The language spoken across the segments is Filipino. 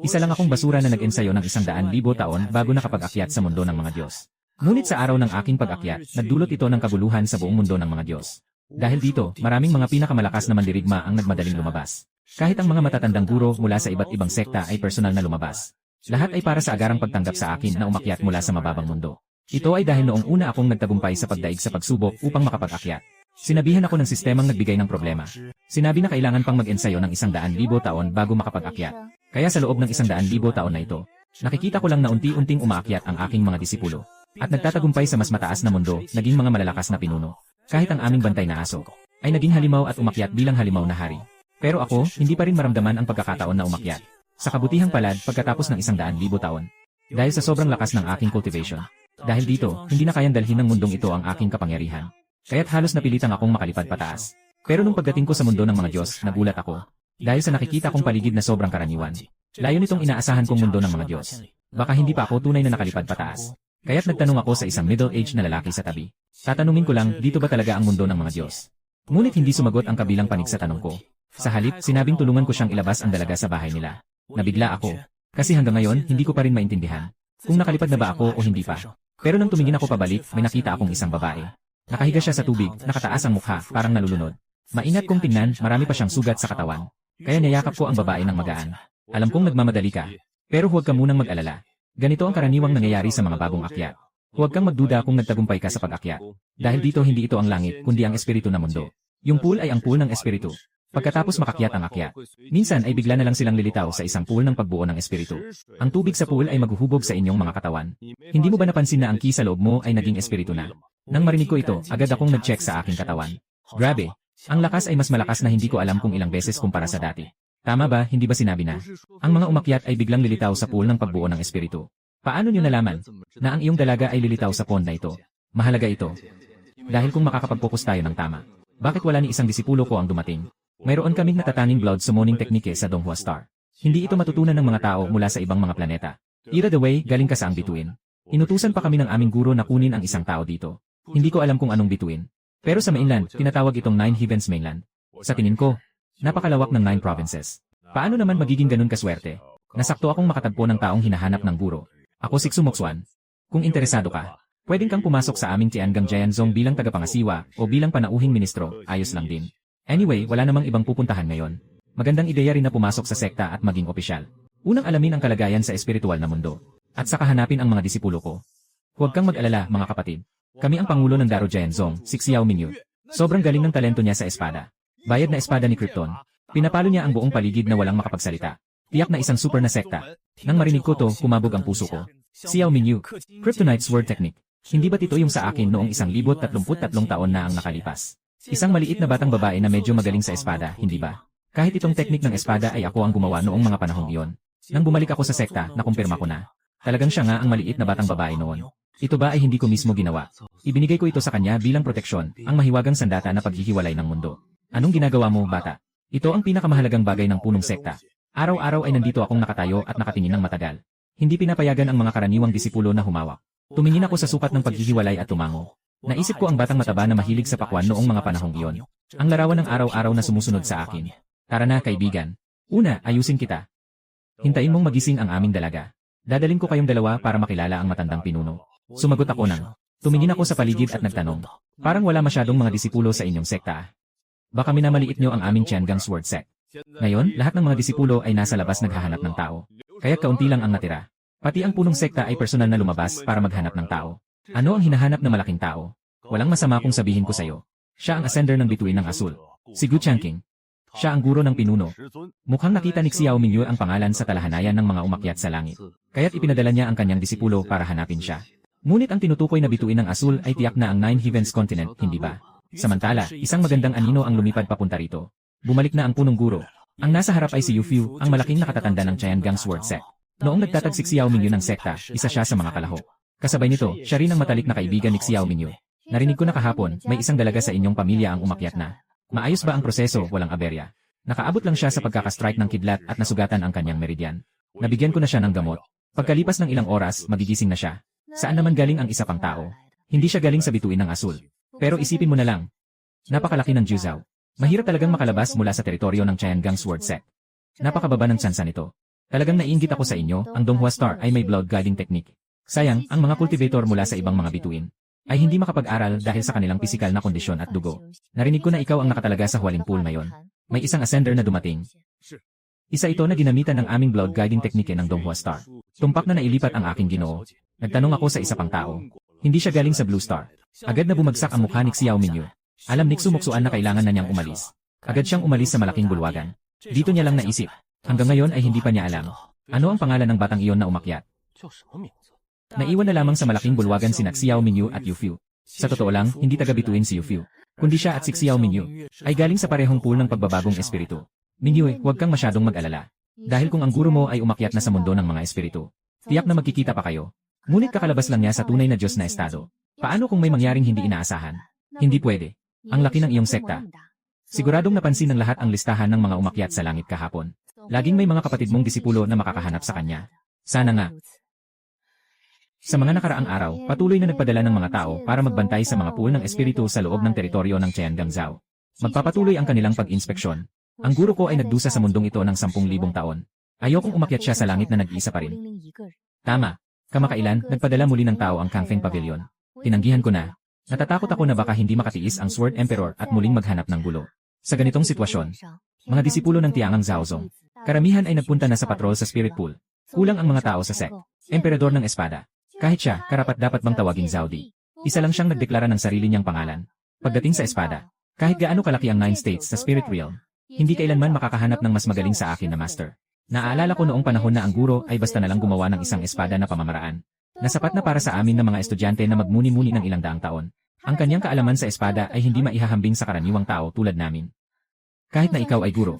Isa lang akong basura na nag-ensayo ng 100,000 taon bago nakapag-akyat sa mundo ng mga Diyos. Ngunit sa araw ng aking pag-akyat, nagdulot ito ng kabuluhan sa buong mundo ng mga Diyos. Dahil dito, maraming mga pinakamalakas na mandirigma ang nagmadaling lumabas. Kahit ang mga matatandang guro mula sa iba't ibang sekta ay personal na lumabas. Lahat ay para sa agarang pagtanggap sa akin na umakyat mula sa mababang mundo. Ito ay dahil noong una akong nagtagumpay sa pagdaig sa pagsubok upang makapag-akyat. Sinabihan ako ng sistemang nagbigay ng problema. Sinabi na kailangan pang mag-ensayo ng 100,000 taon bago makapag-akyat. Kaya sa loob ng 100,000 taon na ito, nakikita ko lang na unti-unting umaakyat ang aking mga disipulo. At nagtatagumpay sa mas mataas na mundo, naging mga malalakas na pinuno. Kahit ang aming bantay na aso, ay naging halimaw at umakyat bilang halimaw na hari. Pero ako, hindi pa rin maramdaman ang pagkakataon na umakyat. Sa kabutihang palad, pagkatapos ng 100,000 taon. Dahil sa sobrang lakas ng aking cultivation. Dahil dito, hindi na kayang dalhin ng mundong ito ang aking kapangyarihan. Kaya't halos napilitang akong makalipad pataas. Pero nung pagdating ko sa mundo ng mga Diyos, nagulat ako. Dahil sa nakikita kong paligid na sobrang karaniwan. Layo nitong inaasahan kong mundo ng mga Diyos. Baka hindi pa ako tunay na nakalipad pataas. Kaya't nagtanong ako sa isang middle-aged na lalaki sa tabi. Tatanungin ko lang, dito ba talaga ang mundo ng mga Diyos? Ngunit hindi sumagot ang kabilang panig sa tanong ko. Sa halip, sinabing tulungan ko siyang ilabas ang dalaga sa bahay nila. Nabigla ako. Kasi hanggang ngayon, hindi ko pa rin maintindihan kung nakalipad na ba ako o hindi pa. Pero nang tumingin ako pabalik, may nakita akong isang babae. Nakahiga siya sa tubig, nakataas ang mukha, parang nalulunod. Maingat kong tingnan, marami pa siyang sugat sa katawan. Kaya niyakap ko ang babae ng magaan. Alam kong nagmamadali ka. Pero huwag ka munang mag-alala. Ganito ang karaniwang nangyayari sa mga bagong akyat. Huwag kang magduda kung nagtagumpay ka sa pag-akyat. Dahil dito hindi ito ang langit, kundi ang espiritu na mundo. Yung pool ay ang pool ng espiritu. Pagkatapos makakyat ang akyat, minsan ay bigla na lang silang lilitaw sa isang pool ng pagbuo ng espiritu. Ang tubig sa pool ay maghuhubog sa inyong mga katawan. Hindi mo ba napansin na ang key sa loob mo ay naging espiritu na? Nang marinig ko ito, agad akong nag-check sa aking katawan. Grabe! Ang lakas ay mas malakas na hindi ko alam kung ilang beses kumpara sa dati. Tama ba, hindi ba sinabi na? Ang mga umakyat ay biglang lilitaw sa pool ng pagbuo ng espiritu. Paano nyo nalaman na ang iyong dalaga ay lilitaw sa pond na ito? Mahalaga ito. Dahil kung makakapag-focus tayo ng tama, bakit wala ni isang disipulo ko ang dumating? Mayroon kaming natatanging blood summoning teknike sa Donghua Star. Hindi ito matutunan ng mga tao mula sa ibang mga planeta. Either the way, galing ka sa ang bituin. Inutusan pa kami ng aming guro na kunin ang isang tao dito. Hindi ko alam kung anong bituin. Pero sa mainland, tinatawag itong Nine Heavens Mainland. Sa tingin ko, napakalawak ng 9 provinces. Paano naman magiging ganun kaswerte? Nasakto akong makatagpo ng taong hinahanap ng guro. Ako si Xumuxuan. Kung interesado ka, pwedeng kang pumasok sa aming Tiangang Jianzong bilang tagapangasiwa o bilang panauhing ministro, ayos lang din. Anyway, wala namang ibang pupuntahan ngayon. Magandang ideya rin na pumasok sa sekta at maging opisyal. Unang alamin ang kalagayan sa espiritual na mundo. At saka hanapin ang mga disipulo ko. Huwag kang mag-alala, mga kapatid. Kami ang pangulo ng Daro Jianzong, si Xiao Mingyu. Sobrang galing ng talento niya sa espada. Bayad na espada ni Krypton. Pinapalo niya ang buong paligid na walang makapagsalita. Tiyak na isang super na sekta. Nang marinig ko to, kumabog ang puso ko. Xiao Mingyu, Kryptonite Sword Technique. Hindi ba't ito yung sa akin noong 1033 taon na ang nakalipas? Isang maliit na batang babae na medyo magaling sa espada, hindi ba? Kahit itong teknik ng espada ay ako ang gumawa noong mga panahong iyon. Nang bumalik ako sa sekta, nakumpirma ko na. Talagang siya nga ang maliit na batang babae noon. Ito ba ay hindi ko mismo ginawa? Ibinigay ko ito sa kanya bilang proteksyon, ang mahiwagang sandata na paghihiwalay ng mundo. Anong ginagawa mo, bata? Ito ang pinakamahalagang bagay ng punong sekta. Araw-araw ay nandito akong nakatayo at nakatingin ng matagal. Hindi pinapayagan ang mga karaniwang disipulo na humawak. Tumingin ako sa sukat ng paghihiwalay at tumango. Naisip ko ang batang mataba na mahilig sa pakwan noong mga panahong iyon. Ang larawan ng araw-araw na sumusunod sa akin. Tara na, kaibigan. Una, ayusin kita. Hintayin mong magising ang aming dalaga. Dadalhin ko kayong dalawa para makilala ang matandang pinuno. Sumagot ako nang. Tumingin ako sa paligid at nagtanong. Parang wala masyadong mga disipulo sa inyong sekta. Baka minamaliit nyo ang aming Tiangang Sword Sect. Ngayon, lahat ng mga disipulo ay nasa labas naghahanap ng tao. Kaya kaunti lang ang natira. Pati ang punong sekta ay personal na lumabas para maghanap ng tao. Ano ang hinahanap na malaking tao? Walang masama kung sabihin ko sa'yo. Siya ang ascender ng bituin ng asul. Si Gu Changqing. Siya ang guro ng pinuno. Mukhang nakita ni Xiao Mingyu ang pangalan sa talahanayan ng mga umakyat sa langit. Kaya't ipinadala niya ang kanyang disipulo para hanapin siya. Ngunit ang tinutukoy na bituin ng asul ay tiyak na ang Nine Heavens Continent, hindi ba? Samantala, isang magandang anino ang lumipad papunta rito. Bumalik na ang punong guro. Ang nasa harap ay si Yu Fiu, ang malaking nakatatanda ng Tiangang Sword Sect. Noong nagtatag si Xiao Mingyu ng sekta, isa siya sa mga kalahok. Kasabay nito, siya rin ang matalik na kaibigan ni Xiao Mingyu. Narinig ko na kahapon, may isang dalaga sa inyong pamilya ang umakyat na. Maayos ba ang proseso, walang aberya? Nakaabot lang siya sa pagkakastrike ng kidlat at nasugatan ang kanyang meridian. Nabigyan ko na siya ng gamot. Pagkalipas ng ilang oras, magigising na siya. Saan naman galing ang isa pang tao? Hindi siya galing sa bituin ng asul. Pero isipin mo na lang. Napakalaki ng Juzhou. Mahirap talagang makalabas mula sa teritoryo ng Tiangang Sword Sect. Napakababa ng tsansa nito. Talagang naiinggit ako sa inyo, ang Donghua Star ay may blood guiding technique. Sayang, ang mga cultivator mula sa ibang mga bituin ay hindi makapag-aral dahil sa kanilang pisikal na kondisyon at dugo. Narinig ko na ikaw ang nakatalaga sa Hualing Pool ngayon. May isang ascender na dumating. Isa ito na ginamitan ng aming blood guiding technique ng Donghua Star. Tumpak na nailipat ang aking Ginoo. Nagtanong ako sa isa pang tao. Hindi siya galing sa Blue Star. Agad na bumagsak ang mukha ni Xiao Mingyu. Alam ni Xumoksuan na kailangan na niyang umalis. Agad siyang umalis sa malaking bulwagan. Dito niya lang naisip. Hanggang ngayon ay hindi pa niya alam. Ano ang pangalan ng batang iyon na umakyat? Naiwan na lamang sa malaking bulwagan sina Xiao Mingyu at Yu Fiu. Sa totoo lang, hindi taga-bituin si Yu Fiu, kundi siya at si Xiao Mingyu ay galing sa parehong pool ng pagbabagong espiritu. Mingyu, huwag kang masyadong mag-alala. Dahil kung ang guro mo ay umakyat na sa mundo ng mga espiritu, tiyak na magkikita pa kayo. Ngunit kakalabas lang niya sa tunay na Diyos na estado. Paano kung may mangyaring hindi inaasahan? Hindi pwede. Ang laki ng iyong sekta. Siguradong napansin ng lahat ang listahan ng mga umakyat sa langit kahapon. Laging may mga kapatid mong disipulo na makakahanap sa kanya. Sana nga. Sa mga nakaraang araw, patuloy na nagpadala ng mga tao para magbantay sa mga pool ng espiritu sa loob ng teritoryo ng Tiangangzhou. Magpapatuloy ang kanilang pag-inspeksyon. Ang guro ko ay nagdusa sa mundong ito ng 10,000 taon. Ayokong umakyat siya sa langit na nag-iisa pa rin. Tama. Kamakailan, nagpadala muli ng tao ang Kangfeng Pavilion. Tinanggihan ko na. Natatakot ako na baka hindi makatiis ang Sword Emperor at muling maghanap ng gulo. Sa ganitong sitwasyon, mga disipulo ng Tiangangzhou Zong, karamihan ay nagpunta na sa patrol sa Spirit Pool. Kulang ang mga tao sa sect. Emperador ng Espada. Kahit siya, karapat-dapat bang tawaging Zaudi? Isa lang siyang nagdeklara ng sarili niyang pangalan. Pagdating sa Espada, kahit gaano kalaki ang 9 states sa Spirit Realm, hindi kailanman makakahanap ng mas magaling sa akin na master. Naaalala ko noong panahon na ang guro ay basta na lang gumawa ng isang espada na pamamaraan, na sapat na para sa amin na mga estudyante na magmuni-muni ng ilang daang taon. Ang kanyang kaalaman sa espada ay hindi maihahambing sa karaniwang tao tulad namin. Kahit na ikaw ay guro,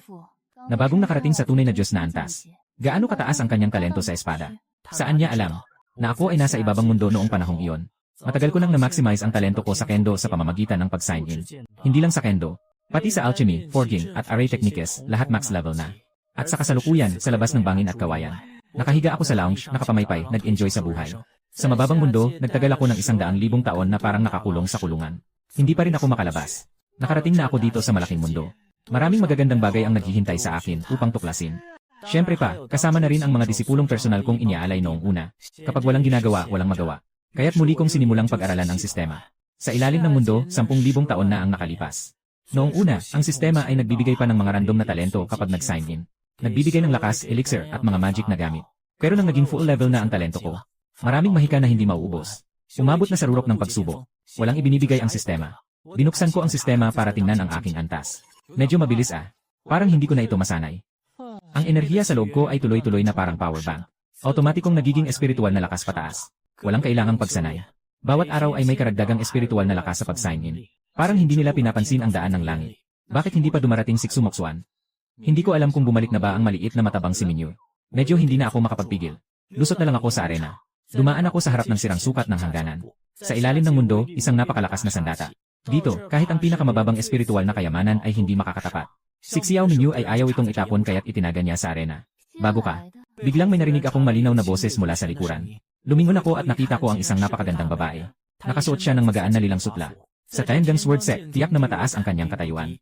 na bagong nakarating sa tunay na Diyos na antas, gaano kataas ang kanyang talento sa espada? Saan niya alam na ako ay nasa ibabang mundo noong panahong iyon? Matagal ko nang na-maximize ang talento ko sa kendo sa pamamagitan ng pag-sign in. Hindi lang sa kendo, pati sa alchemy, forging, at array techniques, lahat max level na. At sa kasalukuyan, sa labas ng bangin at kawayan, nakahiga ako sa lounge, nakapamaypay, nag-enjoy sa buhay. Sa mababang mundo, nagtagal ako ng 100,000 taon na parang nakakulong sa kulungan. Hindi pa rin ako makalabas. Nakarating na ako dito sa malaking mundo. Maraming magagandang bagay ang naghihintay sa akin upang tuklasin. Siyempre pa, kasama na rin ang mga disipulong personal kong iniaalay noong una. Kapag walang ginagawa, walang magawa. Kaya't muli kong sinimulang pag-aralan ang sistema. Sa ilalim ng mundo, 10,000 taon na ang nakalipas. Noong una, ang sistema ay nagbibigay pa ng mga random na talento kapag nag-sign in. Nagbibigay ng lakas, elixir, at mga magic na gamit. Pero nang naging full level na ang talento ko, maraming mahika na hindi mauubos. Umabot na sa rurok ng pagsubok. Walang ibinibigay ang sistema. Binuksan ko ang sistema para tingnan ang aking antas. Medyo mabilis ah. Parang hindi ko na ito masanay. Ang enerhiya sa loob ko ay tuloy-tuloy na parang power bank. Automatikong nagiging espiritual na lakas pataas. Walang kailangang pagsanay. Bawat araw ay may karagdagang espiritual na lakas sa pag-sign in. Parang hindi nila pinapansin ang daan ng langit. Bakit hindi pa dumarating si Xumoksuan? Hindi ko alam kung bumalik na ba ang maliit na matabang si Minyu. Medyo hindi na ako makapagpigil. Lusot na lang ako sa arena. Dumaan ako sa harap ng sirang sukat ng hangganan. Sa ilalim ng mundo, isang napakalakas na sandata. Dito, kahit ang pinakamababang espiritual na kayamanan ay hindi makakatapat. Si Xiao Minyu ay ayaw itong itapon kaya't itinaga niya sa arena. Bago ka, biglang may narinig akong malinaw na boses mula sa likuran. Lumingon ako at nakita ko ang isang napakagandang babae. Nakasuot siya ng magaan na lilang sutla. Sa Tiangang's Sword Sect, tiyak na mataas ang kanyang katayuan.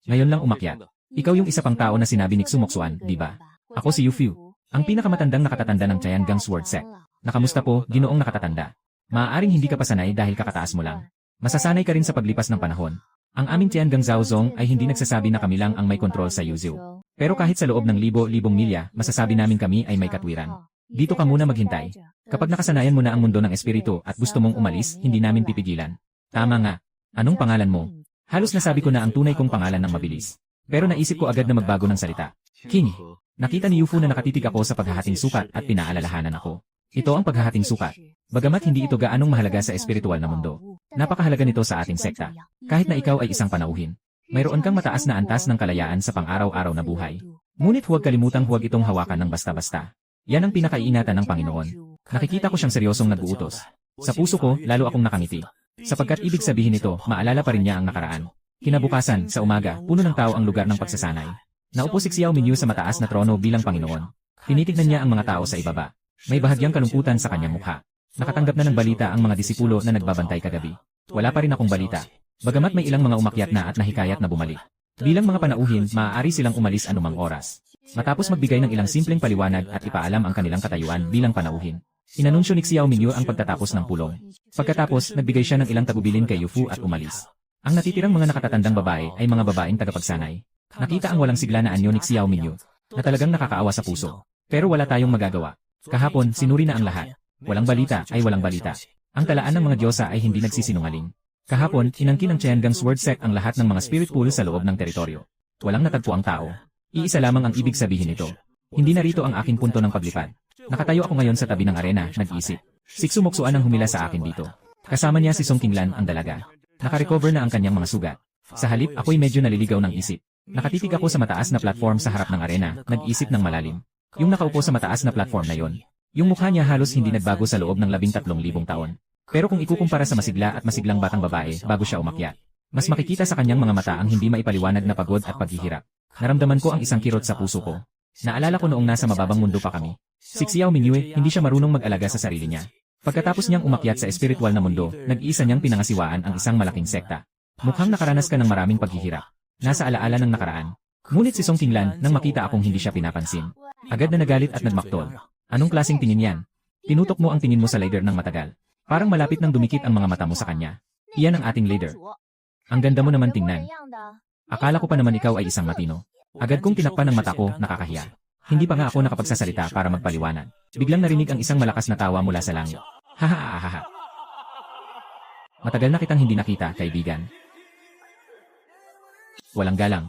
Ngayon lang umakyat. Ikaw yung isa pang tao na sinabi ni Xumoksuan, di ba? Ako si Yu Fiu, ang pinakamatandang nakatatanda ng Tiangang's Sword Sect. Nakamusta po, ginoong nakatatanda? Maaaring hindi ka pasanay dahil kakataas mo lang. Masasanay ka rin sa paglipas ng panahon. Ang aming Tiangangzhou Zong ay hindi nagsasabi na kami lang ang may kontrol sa Yuzhou. Pero kahit sa loob ng libo-libong milya, masasabi namin kami ay may katwiran. Dito ka muna maghintay. Kapag nakasanayan mo na ang mundo ng espiritu at gusto mong umalis, hindi namin pipigilan. Tama nga. Anong pangalan mo? Halos nasabi ko na ang tunay kong pangalan ng mabilis. Pero naisip ko agad na magbago ng salita. King. Nakita ni Yufu na nakatitig ako sa paghahating sukat at pinaalalahanan ako. Ito ang paghahating sukat. Bagamat hindi ito gaanong mahalaga sa espiritual na mundo, napakahalaga nito sa ating sekta. Kahit na ikaw ay isang panauhin, mayroon kang mataas na antas ng kalayaan sa pang-araw-araw na buhay. Ngunit huwag kalimutang huwag itong hawakan ng basta-basta. Yan ang pinakaiingatan ng Panginoon. Nakikita ko siyang seryosong nag-uutos. Sa puso ko, lalo akong nakangiti. Sapagkat ibig sabihin nito, maalala pa rin niya ang nakaraan. Kinabukasan, sa umaga, puno ng tao ang lugar ng pagsasanay. Naupo si Xiao Minyu sa mataas na trono bilang Panginoon. Tinitignan niya ang mga tao sa ibaba. May bahagyang kalungkutan sa kanyang mukha. Nakatanggap na ng balita ang mga disipulo na nagbabantay kagabi. Wala pa rin akong balita. Bagamat may ilang mga umakyat na at nahikayat na bumalik. Bilang mga panauhin, maaari silang umalis anumang oras. Matapos magbigay ng ilang simpleng paliwanag at ipaalam ang kanilang katayuan bilang panauhin, inanunsyo ni Xiao Mingyu ang pagtatapos ng pulong. Pagkatapos, nagbigay siya ng ilang tagubilin kay Yufu at umalis. Ang natitirang mga nakatatandang babae ay mga babaeng tagapagsanay. Nakita ang walang sigla na anyo ni Xiao Mingyu, na talagang nakakaawa sa puso. Pero wala tayong magagawa. Kahapon, sinuri na ang lahat. Walang balita ay walang balita. Ang talaan ng mga diyosa ay hindi nagsisinungaling. Kahapon, inangkin ng Tiangang Sword Sect ang lahat ng mga spirit pool sa loob ng teritoryo. Walang natagpo ang tao. Iisa lamang ang ibig sabihin nito. Hindi narito ang aking punto ng paglipad. Nakatayo ako ngayon sa tabi ng arena, nag-isip. Siksu Moksuan ang humila sa akin dito. Kasama niya si Song Qinglan ang dalaga. Nakarecover na ang kanyang mga sugat. Sa halip, ako'y medyo naliligaw ng isip. Nakatitig ako sa mataas na platform sa harap ng arena, nag-isip ng malalim. Yung nakaupo sa mataas na platform na yon. Yung mukha niya halos hindi nagbago sa loob ng 13,000 taon. Pero kung ikukumpara sa masigla at masiglang batang babae bago siya umakyat, mas makikita sa kanyang mga mata ang hindi maipaliwanag na pagod at paghihirap. Naramdaman ko ang isang kirot sa puso ko. Naalala ko noong nasa mababang mundo pa kami. Si Xiao Mingyu, hindi siya marunong mag-alaga sa sarili niya. Pagkatapos niyang umakyat sa espiritual na mundo, nag-iisa niyang pinangasiwaan ang isang malaking sekta. Mukhang nakaranas ka ng maraming paghihirap. Nasa alaala ng nakaraan. Ngunit si Song Qinglan, nang makita akong hindi siya pinapansin, agad na nagalit at nagmaktol. Anong klaseng tingin yan? Tinutok mo ang tingin mo sa leader ng matagal. Parang malapit nang dumikit ang mga mata mo sa kanya. Iyan ang ating leader. Ang ganda mo naman tingnan. Akala ko pa naman ikaw ay isang matino. Agad kong tinakpan ng mata ko, nakakahiya. Hindi pa nga ako nakapagsasalita para magpaliwanag. Biglang narinig ang isang malakas na tawa mula sa langit. Hahahaha. Matagal na kitang hindi nakita, kaibigan. Walang galang.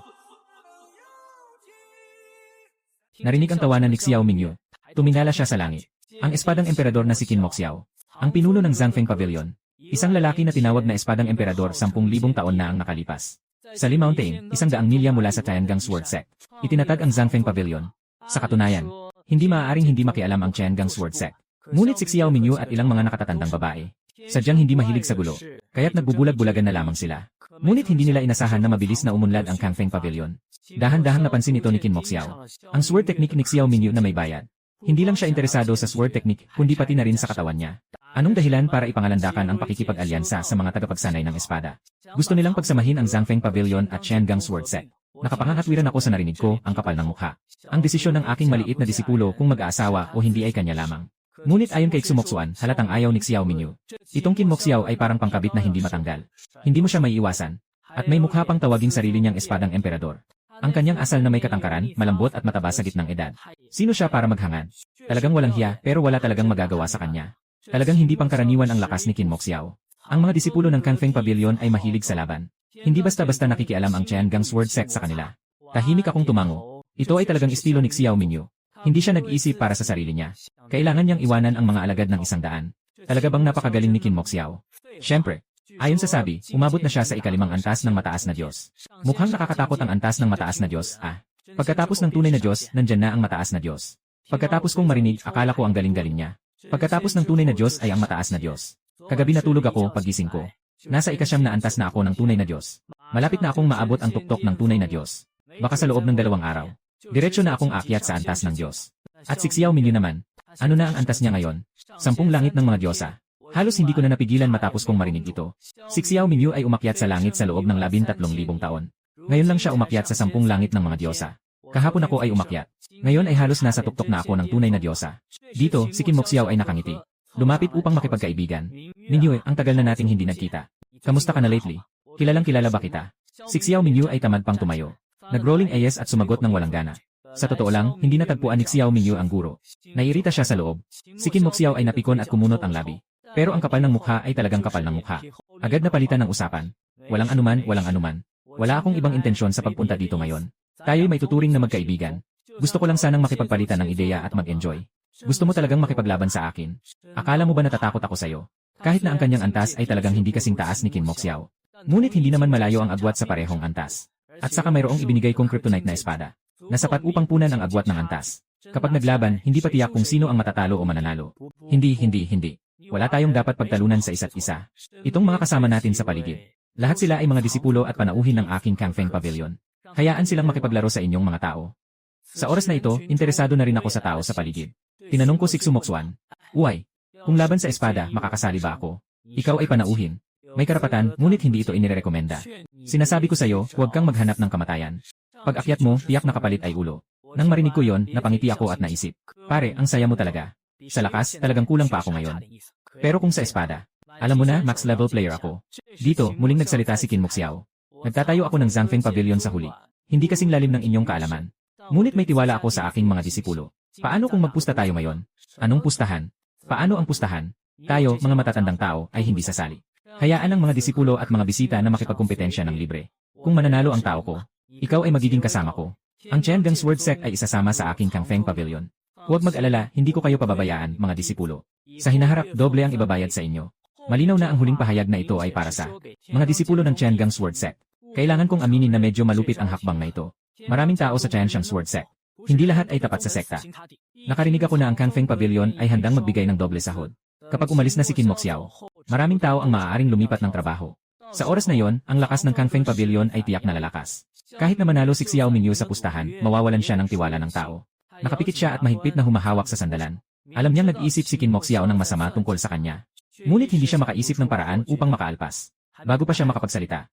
Narinig ang tawanan ni Xiao Mingyu. Tumingala siya sa langit. Ang espadang emperador na si Qin Moxiao. Ang pinuno ng Zhangfeng Pavilion. Isang lalaki na tinawag na espadang emperador 10,000 taon na ang nakalipas. Sa Li Mountain, 100 milya mula sa Tiangang Sword Sect. Itinatag ang Zhangfeng Pavilion. Sa katunayan, hindi maaaring hindi makialam ang Tiangang Sword Sect. Ngunit si Xiao Mingyu at ilang mga nakatatandang babae, sadyang hindi mahilig sa gulo, kaya't nagbubulag-bulagan na lamang sila. Ngunit hindi nila inasahan na mabilis na umunlad ang Kangfeng Pavilion. Dahan-dahang napansin ito ni Qin Moxiao. Ang sword technique ni Xiao Mingyu na may bayad. Hindi lang siya interesado sa sword technique, kundi pati na rin sa katawan niya. Anong dahilan para ipangalandakan ang pakikipag-alyansa sa mga tagapagsanay ng espada? Gusto nilang pagsamahin ang Zhangfeng Pavilion at Tiangang Sword Sect. Nakapangangatwiran ako sa narinig ko, ang kapal ng mukha. Ang desisyon ng aking maliit na disipulo kung mag-aasawa o hindi ay kanya lamang. Ngunit ayon kay Xumoksuan, halatang ayaw ni Xiao Mingyu. Itong Qin Moxiao ay parang pangkabit na hindi matanggal. Hindi mo siya maiiwasan. At may mukha pang tawaging sarili niyang espadang emperador. Ang kanyang asal na may katangkaran, malambot at mataba sa gitnang edad. Sino siya para maghangad? Talagang walang hiya, pero wala talagang magagawa sa kanya. Talagang hindi pangkaraniwan ang lakas ni Qin Moxiao. Ang mga disipulo ng Kangfeng Pavilion ay mahilig sa laban. Hindi basta-basta nakikialam ang Tiangang Sword Sect sa kanila. Tahimik akong tumango. Ito ay talagang estilo ni Xiao Mingyu. Hindi siya nag-isip para sa sarili niya. Kailangan niyang iwanan ang mga alagad ng 100. Talaga bang napakagaling ni Qin Moxiao? Siyempre. Ayon sa sabi, umabot na siya sa ikalimang antas ng mataas na Diyos. Mukhang nakakatakot ang antas ng mataas na Diyos, Pagkatapos ng tunay na Diyos, nandyan na ang mataas na Diyos. Pagkatapos kong marinig, akala ko ang galing-galing niya. Pagkatapos ng tunay na Diyos ay ang mataas na Diyos. Kagabi natulog ako, paggising ko. Nasa ikasyam na antas na ako ng tunay na Diyos. Malapit na akong maabot ang tuktok ng tunay na Diyos. Baka sa loob ng 2 araw. Diretso na akong aakyat sa antas ng Diyos. At si Xiao Mingyu naman, ano na ang antas niya ngayon? 10 langit ng mga Diyosa. Halos hindi ko na napigilan matapos kong marinig ito. Si Xiao Mingyu ay umakyat sa langit sa loob ng 13,000 taon. Ngayon lang siya umakyat sa 10 langit ng mga Diyosa. Kahapon ako ay umakyat. Ngayon ay halos nasa tuktok na ako ng tunay na Diyosa. Dito, si Qin Moxiao ay nakangiti. Lumapit upang makipagkaibigan. Mingyu, ang tagal na nating hindi nagkita. Kamusta ka na lately? Kilalang kilala ba kita? Si Xiao Mingyu ay tamad pang tumayo. Nag-rolling eyes at sumagot ng walang gana. Sa totoo lang, hindi natagpuan ni Xiao Mingyu ang guro. Nairita siya sa loob. Si Qin Moxiao ay napikon at kumunot ang labi. Pero ang kapal ng mukha ay talagang kapal ng mukha. Agad na palitan ng usapan. Walang anuman, walang anuman. Wala akong ibang intensyon sa pagpunta dito ngayon. Tayo'y may tuturing na magkaibigan. Gusto ko lang sanang makipagpalitan ng ideya at mag-enjoy. Gusto mo talagang makipaglaban sa akin? Akala mo ba natatakot ako sa'yo? Kahit na ang kanyang antas ay talagang hindi kasing taas ni Qin Moxiao. Ngunit hindi naman malayo ang agwat sa parehong antas. At saka mayroong ibinigay kong kryptonite na espada. Nasapat upang punan ang agwat ng antas. Kapag naglaban, hindi pa tiyak kung sino ang matatalo o mananalo. Hindi. Wala tayong dapat pagtalunan sa isa't isa. Itong mga kasama natin sa paligid. Lahat sila ay mga disipulo at panauhin ng aking Kangfeng Pavilion. Hayaan silang makipaglaro sa inyong mga tao. Sa oras na ito, interesado na rin ako sa tao sa paligid. Tinanong ko si Xumoksuan. Uy, kung laban sa espada, makakasali ba ako? Ikaw ay panauhin. May karapatan, ngunit hindi ito inirekomenda. Sinasabi ko sa'yo, huwag kang maghanap ng kamatayan. Pag akyat mo, tiyak na kapalit ay ulo. Nang marinig ko yon, napangiti ako at naisip. Pare, ang saya mo talaga. Sa lakas, talagang kulang pa ako ngayon. Pero kung sa espada, alam mo na, max level player ako. Dito, muling nagsalita si Qin Moxiao. Nagtatayo ako ng Zhangfeng Pavilion sa huli. Hindi kasing lalim ng inyong kaalaman. Ngunit may tiwala ako sa aking mga disipulo. Paano kung magpusta tayo ngayon? Anong pustahan? Paano ang pustahan? Tayo, mga matatandang tao, ay hindi sasali. Hayaan ang mga disipulo at mga bisita na makipagkumpetensya ng libre. Kung mananalo ang tao ko, ikaw ay magiging kasama ko. Ang Tiangang Sword Sect ay isasama sa aking Kangfeng Pavilion. Huwag mag-alala, hindi ko kayo pababayaan, mga disipulo. Sa hinaharap, doble ang ibabayad sa inyo. Malinaw na ang huling pahayag na ito ay para sa mga disipulo ng Tiangang Sword Sect. Kailangan kong aminin na medyo malupit ang hakbang na ito. Maraming tao sa Tiangang Sword Sect. Hindi lahat ay tapat sa sekta. Nakarinig ako na ang Kangfeng Pavilion ay handang magbigay ng doble sahod. Kapag umalis na si Qin Moxiao, maraming tao ang maaaring lumipat ng trabaho. Sa oras na yon, ang lakas ng Kangfeng Pavilion ay tiyak na lalakas. Kahit na manalo si Xiao Mingyu sa pustahan, mawawalan siya ng tiwala ng tao. Nakapikit siya at mahigpit na humahawak sa sandalan. Alam niyang nag-iisip si Qin Moxiao ng masama tungkol sa kanya. Ngunit hindi siya makaisip ng paraan upang makaalpas. Bago pa siya makapagsalita,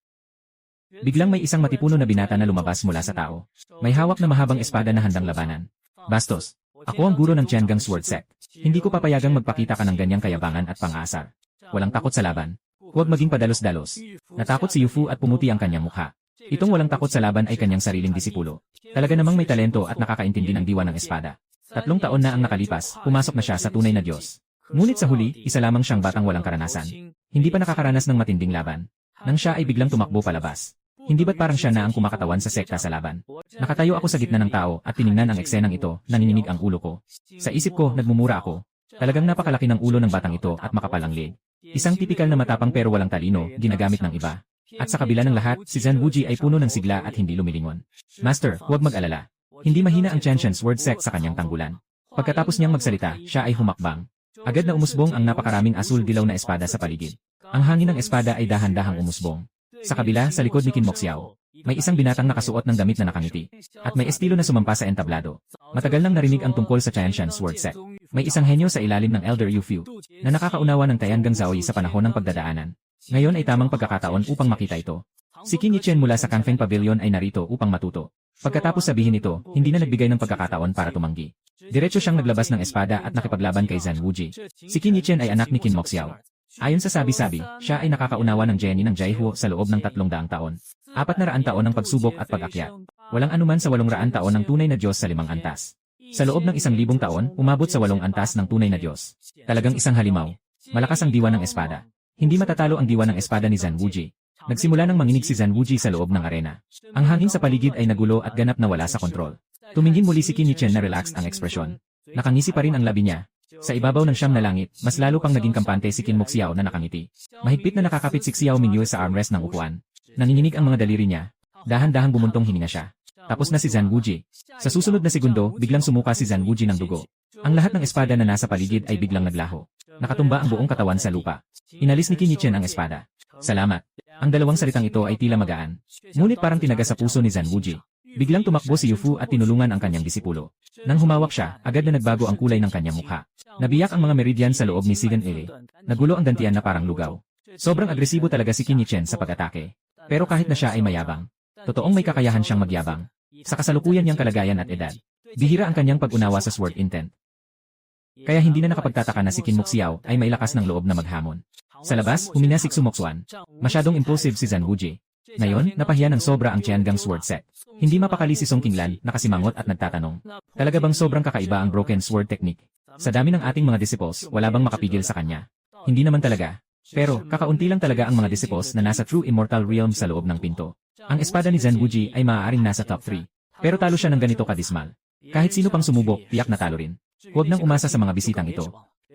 biglang may isang matipuno na binata na lumabas mula sa tao. May hawak na mahabang espada na handang labanan. Bastos, ako ang guro ng Tiangang Sword Sect. Hindi ko papayagang magpakita ka ng ganyang kayabangan at pang-aasar. Walang takot sa laban. Huwag maging padalos-dalos. Natakot si Yufu at pumuti ang kanyang mukha. Itong walang takot sa laban ay kanyang sariling disipulo. Talaga namang may talento at nakakaintindi ng diwa ng espada. 3 taon na ang nakalipas, pumasok na siya sa tunay na Diyos. Ngunit sa huli, isa lamang siyang batang walang karanasan. Hindi pa nakakaranas ng matinding laban. Nang siya ay biglang tumakbo palabas. Hindi ba't parang siya na ang kumakatawan sa sekta sa laban? Nakatayo ako sa gitna ng tao at tiningnan ang eksenang ito, nanginginig ang ulo ko. Sa isip ko, nagmumura ako. Talagang napakalaki ng ulo ng batang ito at makapal ang leeg. Isang tipikal na matapang pero walang talino, ginagamit ng iba. At sa kabila ng lahat, si Zhan Wuji ay puno ng sigla at hindi lumilingon. Master, huwag mag-alala. Hindi mahina ang Tiantian Sword Sect sa kanyang tanggulan. Pagkatapos niyang magsalita, siya ay humakbang. Agad na umusbong ang napakaraming asul-dilaw na espada sa paligid. Ang hangin ng espada ay dahan-dahang umusbong. Sa kabila, sa likod ni Qin Moxiao, may isang binatang nakasuot ng damit na nakangiti. At may estilo na sumampa sa entablado. Matagal nang narinig ang tungkol sa Tiantian Sword Sect. May isang henyo sa ilalim ng Elder Yu Fu na nakakaunawa ng Tiangang Zaoyi sa panahon ng pagdadaanan. Ngayon ay tamang pagkakataon upang makita ito. Si Qin Yichen mula sa Kangfeng Pavilion ay narito upang matuto. Pagkatapos sabihin ito, hindi na nagbigay ng pagkakataon para tumanggi. Diretso siyang naglabas ng espada at nakipaglaban kay Zhan Wuji. Si Qin Yichen ay anak ni Qin Moxiao. Ayon sa sabi-sabi, siya ay nakakaunawa ng geni ng Jaihuo sa loob ng 300 taon. 400 taon ng pagsubok at pag-akyat. Walang anuman sa 800 taon ng tunay na Diyos sa 5 antas. Sa loob ng 1,000 taon, umabot sa 8 antas ng tunay na Diyos. Talagang isang halimaw. Malakas ang diwa ng espada. Hindi matatalo ang diwa ng espada ni Zhan Wuji. Nagsimula nang manginig si Zhan Wuji sa loob ng arena. Ang hangin sa paligid ay nagulo at ganap na wala sa kontrol. Tumingin muli si Qin Yichen na relaxed ang ekspresyon. Nakangisi pa rin ang labi niya. Sa ibabaw ng 9 na langit, mas lalo pang naging kampante si Qin Moxiao na nakangiti. Mahigpit na nakakapit si Xiao Mingyu sa armrest ng upuan. Nanginginig ang mga daliri niya. Dahan-dahang bumuntong hininga siya. Tapos na si Zhan Wuji. Sa susunod na segundo, biglang sumuka si Zhan Wuji ng dugo. Ang lahat ng espada na nasa paligid ay biglang naglaho. Nakatumba ang buong katawan sa lupa. Inalis ni Qin Yichen ang espada. Salamat. Ang dalawang salitang ito ay tila magaan. Ngunit parang tinaga sa puso ni Zhan Wuji. Biglang tumakbo si Yufu at tinulungan ang kanyang disipulo. Nang humawak siya, agad na nagbago ang kulay ng kanyang mukha. Nabiyak ang mga meridian sa loob ni Sigan Ele. Nagulo ang dantian na parang lugaw. Sobrang agresibo talaga si Qin Yichen sa pag-atake. Pero kahit na siya ay mayabang, totoong may kakayahan siyang magyabang. Sa kasalukuyan niyang kalagayan at edad, bihira ang kanyang pag-unawa sa sword intent. Kaya hindi na nakapagtataka na si Qin Moxiao ay may lakas ng loob na maghamon. Sa labas, humina si Xu Moxuan. Masyadong impulsive si Zhan Wuji. Ngayon, napahiya ng sobra ang Tiangang Sword Sect. Hindi mapakali si Song Qinglan, nakasimangot at nagtatanong. Talaga bang sobrang kakaiba ang broken sword technique? Sa dami ng ating mga disciples, wala bang makapigil sa kanya? Hindi naman talaga. Pero, kakaunti lang talaga ang mga disciples na nasa true immortal realm sa loob ng pinto. Ang espada ni Zhan Wuji ay maaaring nasa top 3. Pero talo siya ng ganito kadismal. Kahit sino pang sumubok, tiyak na talo rin. Huwag nang umasa sa mga bisitang ito.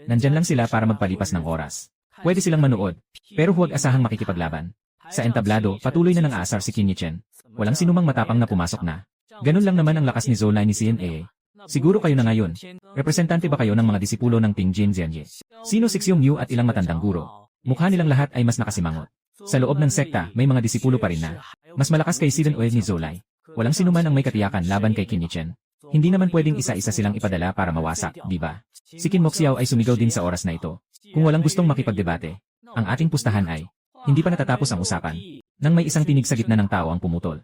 Nandyan lang sila para magpalipas ng oras. Pwede silang manood, pero huwag asahang makikipaglaban. Sa entablado, patuloy na nang-aasar si Qin Yichen. Walang sinumang matapang na pumasok na. Ganun lang naman ang lakas ni Zolai ni CNA. Siguro kayo na ngayon. Representante ba kayo ng mga disipulo ng Tingjin Zhenye? Sino si Xiong Yu at ilang matandang guro? Mukha nilang lahat ay mas nakasimangot. Sa loob ng sekta, may mga disipulo pa rin na mas malakas kay Sidan Oil ni Zolai. Walang sinuman ang may katiyakan laban kay Qin Yichen. Hindi naman pwedeng isa-isa silang ipadala para mawasak, di ba? Si Qin Moxiao ay sumigaw din sa oras na ito. Kung walang gustong makipagdebate, ang ating pustahan ay hindi pa natatapos ang usapan. Nang may isang tinig sa gitna ng tao ang pumutol.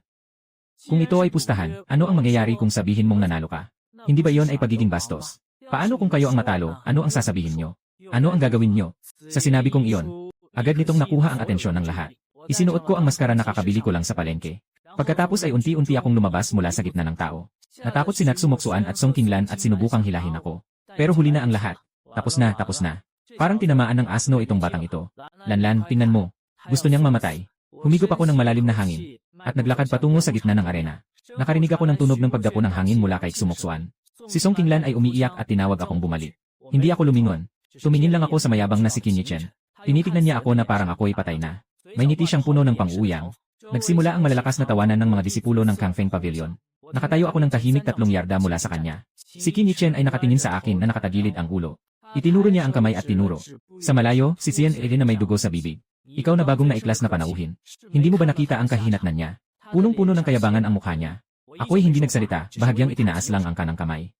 Kung ito ay pustahan, ano ang mangyayari kung sabihin mong nanalo ka? Hindi ba yon ay pagiging bastos? Paano kung kayo ang matalo, ano ang sasabihin nyo? Ano ang gagawin nyo? Sa sinabi kong iyon, agad nitong nakuha ang atensyon ng lahat. Isinuot ko ang maskara na kakabili ko lang sa palengke. Pagkatapos ay unti-unti akong lumabas mula sa gitna ng tao. Natakot si Natsu Moksuan at Song Qinglan at sinubukang hilahin ako. Pero huli na ang lahat. Tapos na, tapos na. Parang tinamaan ng asno itong batang ito. Lanlan, tingnan mo. Gusto niyang mamatay. Humigop ako ng malalim na hangin. At naglakad patungo sa gitna ng arena. Nakarinig ako ng tunog ng pagdapo ng hangin mula kay Sumoksuan. Si Song Qinglan ay umiiyak at tinawag akong bumalik. Hindi ako lumingon. Tumingin lang ako sa mayabang na si Qin Yichen. Tinitignan niya ako na parang ako'y patay na. May ngiti siyang puno ng pang-uuyang. Nagsimula ang malalakas na tawanan ng mga disipulo ng Kangfeng Pavilion. Nakatayo ako ng tahimik 3 yarda mula sa kanya. Si Qin Yichen ay nakatingin sa akin na nakatagilid ang ulo. Itinuro niya ang kamay at tinuro. Sa malayo, si Xian Eri na may dugo sa bibig. Ikaw na bagong naiklas na panauhin. Hindi mo ba nakita ang kahinatnan niya? Punong-puno ng kayabangan ang mukha niya. Ako'y hindi nagsalita, bahagyang itinaas lang ang kanang kamay.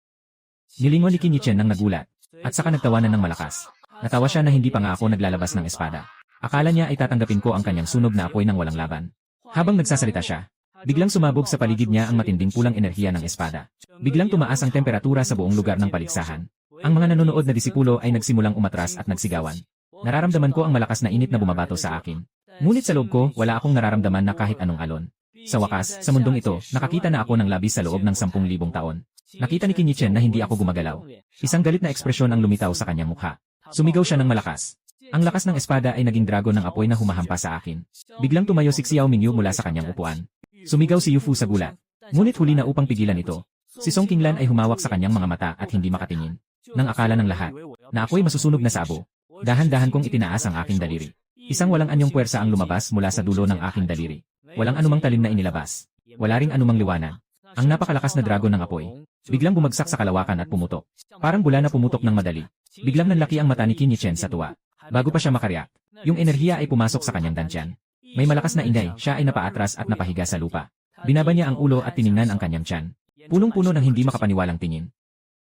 Nilingon ni Qin Yichen nang nagulat. At saka nagtawanan ng malakas. Natawa siya na hindi pa nga ako naglalabas ng espada. Akala niya ay tatanggapin ko ang kanyang sunog na apoy ng walang laban. Habang nagsasalita siya, biglang sumabog sa paligid niya ang matinding pulang enerhiya ng espada. Biglang tumaas ang temperatura sa buong lugar ng paligsahan. Ang mga nanonood na disipulo ay nagsimulang umatras at nagsigawan. Nararamdaman ko ang malakas na init na bumabato sa akin. Ngunit sa loob ko, wala akong nararamdaman na kahit anong alon. Sa wakas, sa mundong ito, nakakita na ako ng labis sa loob ng 10,000 taon. Nakita ni Qin Yichen na hindi ako gumagalaw. Isang galit na ekspresyon ang lumitaw sa kanyang mukha. Sumigaw siya ng malakas. Ang lakas ng espada ay naging dragon ng apoy na humahampas sa akin. Biglang tumayo si Xiao Mingyu mula sa kanyang upuan. Sumigaw si Yufu sa gulat. Ngunit huli na upang pigilan ito. Si Song Qinglan ay humawak sa kanyang mga mata at hindi makatingin. Nang akala ng lahat na ako'y masusunog na sabo. Dahan-dahan kong itinaas ang aking daliri. Isang walang anyong puwersa ang lumabas mula sa dulo ng aking daliri. Walang anumang talim na inilabas. Wala ring anumang liwanag. Ang napakalakas na dragon ng apoy. Biglang bumagsak sa kalawakan at pumutok. Parang bula na pumutok ng madali. Biglang nanlaki ang mata ni Qin Yichen sa tuwa. Bago pa siya makariyak, yung enerhiya ay pumasok sa kanyang tiyan. May malakas na ingay, siya ay napaatras at napahiga sa lupa. Binaba niya ang ulo at tiningnan ang kanyang tiyan. Punong-puno ng hindi makapaniwalang tingin.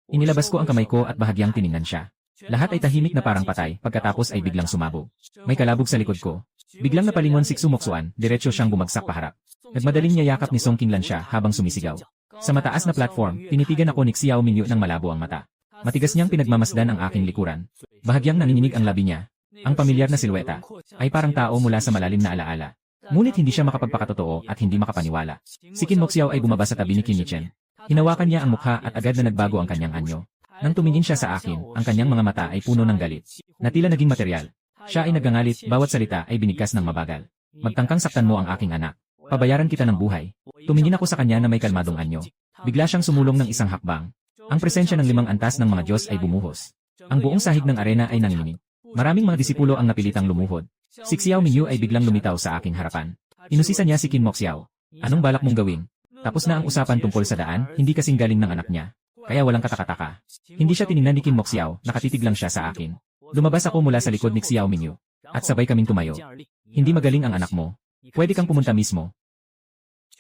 Inilabas ko ang kamay ko at bahagyang tiningnan siya. Lahat ay tahimik na parang patay, pagkatapos ay biglang sumabog. May kalabog sa likod ko. Biglang napalingon si Sumoksuan, diretso siyang bumagsak paharap. Nagmadaling niyayakap ni Song Qinglan siya habang sumisigaw. Sa mataas na platform, tinitigan ako ni Xiao Mingyu ng malabo ang mata. Matigas niyang pinagmamasdan ang aking likuran. Bahagyang nanginginig ang labi niya. Ang pamilyar na silweta ay parang tao mula sa malalim na alaala. Ngunit hindi siya makapagpakatotoo at hindi makapaniwala. Si Qin Moxiao ay bumaba sa tabi ni Qin Yichen. Hinawakan niya ang mukha at agad na nagbago ang kanyang anyo. Nang tumingin siya sa akin, ang kanyang mga mata ay puno ng galit. Na tila naging materyal. Siya ay nagangalit, bawat salita ay binigkas ng mabagal. Magtangkang saktan mo ang aking anak. Pabayaran kita ng buhay. Tumingin ako sa kanya na may kalmadong anyo. Bigla siyang sumulong ng isang hakbang. Ang presensya ng 5 antas ng mga Diyos ay bumuhos. Ang buong sahig ng arena ay nanginginig. Maraming mga disipulo ang napilitang lumuhod. Si Xiao Mingyu ay biglang lumitaw sa aking harapan. Inusisa niya si Qin Moxiao. Anong balak mong gawin? Tapos na ang usapan tungkol sa daan, hindi kasing galing ng anak niya. Kaya walang katakataka. Hindi siya tiningnan ni Qin Moxiao, nakatitig lang siya sa akin. Lumabas ako mula sa likod ni Xiao Mingyu. At sabay kaming tumayo. Hindi magaling ang anak mo. Pwede kang pumunta mismo.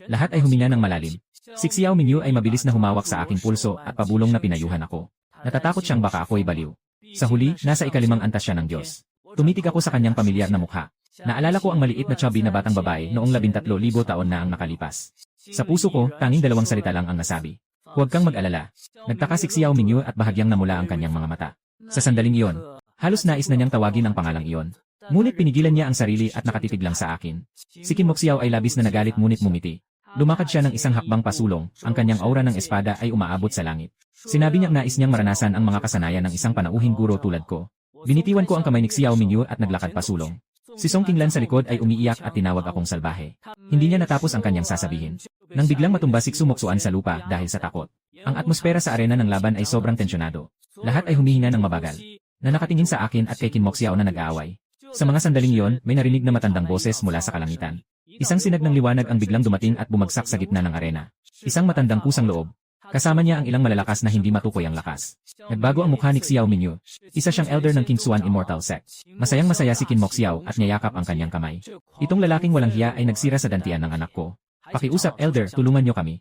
Lahat ay huminga ng malalim. Si Xiao Mingyu ay mabilis na humawak sa aking pulso at pabulong na pinayuhan ako. Natatakot siyang baka ako'y baliw. Sa huli, nasa ika-5 antas siya ng Diyos. Tumitig ako sa kanyang pamilyar na mukha. Naalala ko ang maliit na chubby na batang babae noong 13,000 taon na ang nakalipas. Sa puso ko, tanging 2 salita lang ang nasabi. Huwag kang mag-alala. Nagtaka si Xiao Mingyu at bahagyang namula ang kanyang mga mata. Sa sandaling iyon, halos nais na niyang tawagin ang pangalang iyon. Ngunit pinigilan niya ang sarili at nakatitig lang sa akin. Si Qin Moxiao ay labis na nagalit ngunit mumiti. Lumakad siya ng isang hakbang pasulong, ang kanyang aura ng espada ay umaabot sa langit. Sinabi niyang nais niyang maranasan ang mga kasanayan ng isang panauhing guro tulad ko. Binitiwan ko ang kamay ni Xiao Mingyu at naglakad pasulong. Si Song Qinglan sa likod ay umiiyak at tinawag akong salbahe. Hindi niya natapos ang kanyang sasabihin. Nang biglang matumba si Sumoksuan sa lupa dahil sa takot. Ang atmosfera sa arena ng laban ay sobrang tensyonado. Lahat ay humihinga ng mabagal. Na nakatingin sa akin at kay Qin Moxiao na nag-aaway. Sa mga sandaling iyon, may narinig na matandang boses mula sa kalangitan. Isang sinag ng liwanag ang biglang dumating at bumagsak sa gitna ng arena. Isang matandang kusang loob. Kasama niya ang ilang malalakas na hindi matukoy ang lakas. Nagbago ang mukha ni Xiao Mingyu. Isa siyang elder ng Kingswan Immortal Sect. Masayang-masaya si Qin Moxiao at niyayakap ang kanyang kamay. Itong lalaking walang hiya ay nagsira sa dantian ng anak ko. Pakiusap, elder, tulungan niyo kami.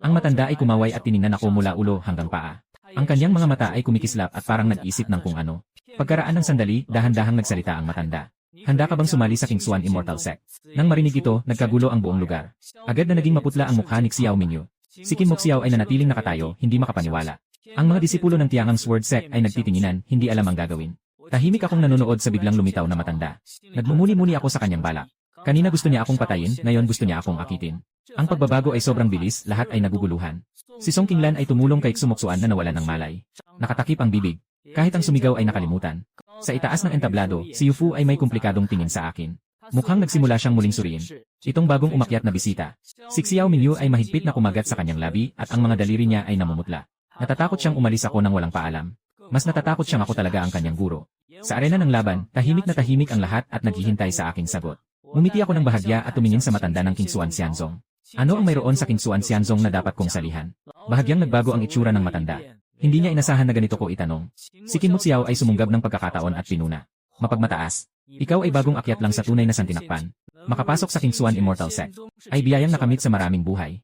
Ang matanda ay kumaway at tiningnan ako mula ulo hanggang paa. Ang kanyang mga mata ay kumikislap at parang nag-isip ng kung ano. Pagkaraan ng sandali, dahan-dahang nagsalita ang matanda. Handa ka bang sumali sa Kingswan Immortal Sect? Nang marinig ito, nagkagulo ang buong lugar. Agad na naging maputla ang mukha ni Xiao Mingyu. Si Qin Moxiao ay nanatiling nakatayo, hindi makapaniwala. Ang mga disipulo ng Tiangang Sword Sect ay nagtitinginan, hindi alam ang gagawin. Tahimik akong nanonood sa biglang lumitaw na matanda. Nagmumuni-muni ako sa kanyang balak. Kanina gusto niya akong patayin, ngayon gusto niya akong akitin. Ang pagbabago ay sobrang bilis, lahat ay naguguluhan. Si Song Qinglan ay tumulong kay Xumoksuan na nawalan ng malay. Nakatakip ang bibig. Kahit ang sumigaw ay nakalimutan. Sa itaas ng entablado, si Yu Fu ay may komplikadong tingin sa akin. Mukhang nagsimula siyang muling suriin. Itong bagong umakyat na bisita. Si Xiao Mingyu ay mahigpit na kumagat sa kanyang labi at ang mga daliri niya ay namumutla. Natatakot siyang umalis ako nang walang paalam. Mas natatakot siyang ako talaga ang kanyang guro. Sa arena ng laban, tahimik na tahimik ang lahat at naghihintay sa aking sagot. Umiti ako ng bahagya at tumingin sa matanda ng Kingswan Xianzong. Ano ang mayroon sa Kingswan Xianzong na dapat kong salihan? Bahagyang nagbago ang itsura ng matanda. Hindi niya inasahan na ganito ko itanong. Si Qin Moxiao ay sumunggab ng pagkakataon at pinuna. Mapagmataas. Ikaw ay bagong akyat lang sa tunay na santinakpan. Makapasok sa Kingswan Immortal Sect. Ay biyayang nakamit sa maraming buhay.